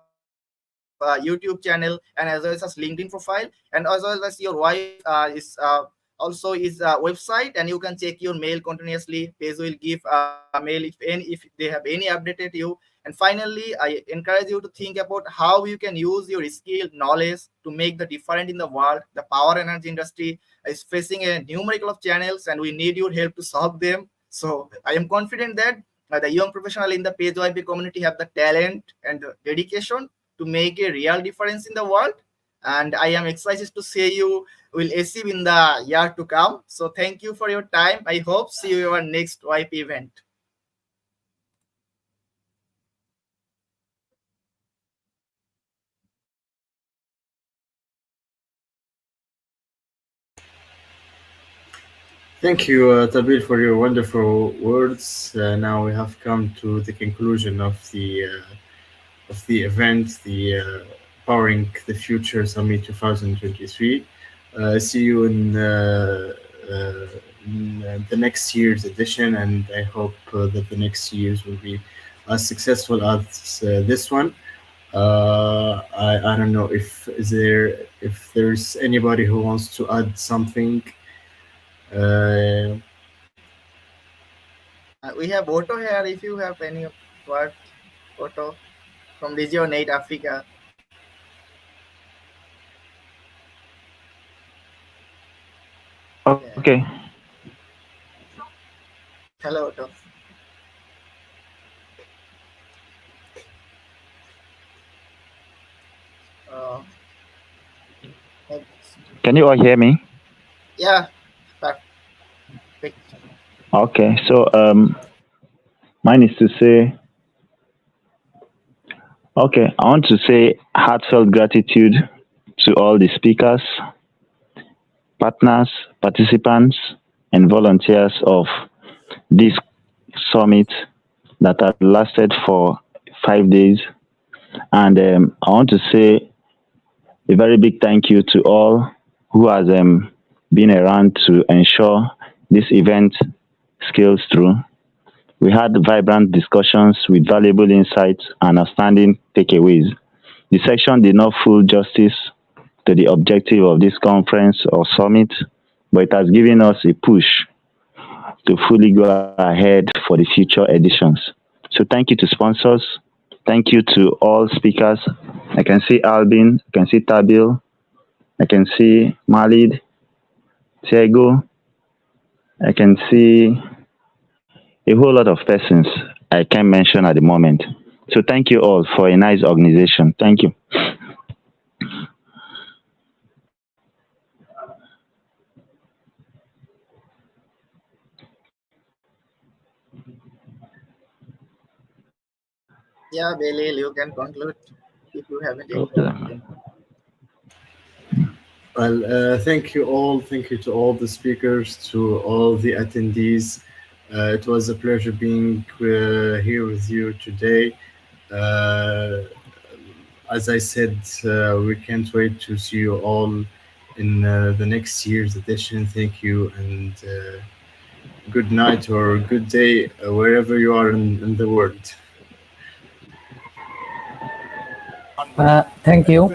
a YouTube channel and as well as LinkedIn profile, and as well as your wife is also is a website, and you can check your mail continuously. Page will give mail if they have any updated you. And finally, I encourage you to think about how you can use your skill knowledge to make the difference in the world. The power energy industry is facing a numerical of channels, and we need your help to solve them. So I am confident that the young professional in the page YP community have the talent and the dedication to make a real difference in the world. And I am excited to see you will achieve in the year to come. So thank you for your time. I hope see you in our next YP event. Thank you, Tabil, for your wonderful words. Now we have come to the conclusion of the event, the Powering the Future Summit 2023. See you in the next year's edition, and I hope that the next years will be as successful as this one. I don't know if there's anybody who wants to add something. We have Otto here. If you have any word, Otto from Region 8 Africa. Okay. Hello, Otto. Can you all hear me? Yeah. Perfect. Okay, so mine is to say, okay, I want to say heartfelt gratitude to all the speakers, partners, participants, and volunteers of this summit that had lasted for 5 days. And I want to say a very big thank you to all who has been around to ensure this event scales through. We had vibrant discussions with valuable insights and outstanding takeaways. The section did not full justice to the objective of this conference or summit, but it has given us a push to fully go ahead for the future editions. So thank you to sponsors. Thank you to all speakers. I can see Albin, I can see Tabil, I can see Malid, Tiago, I can see a whole lot of persons I can't mention at the moment. So thank you all for a nice organization. Thank you. Yeah, Belil, you can conclude if you have anything. Well, thank you all. Thank you to all the speakers, to all the attendees. It was a pleasure being here with you today. As I said, we can't wait to see you all in the next year's edition. Thank you, and good night or good day wherever you are in the world. Thank you.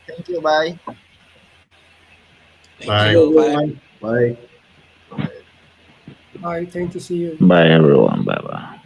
Thank you. Bye. Bye. Bye. Bye. Thank you. See you. Bye everyone. Bye bye.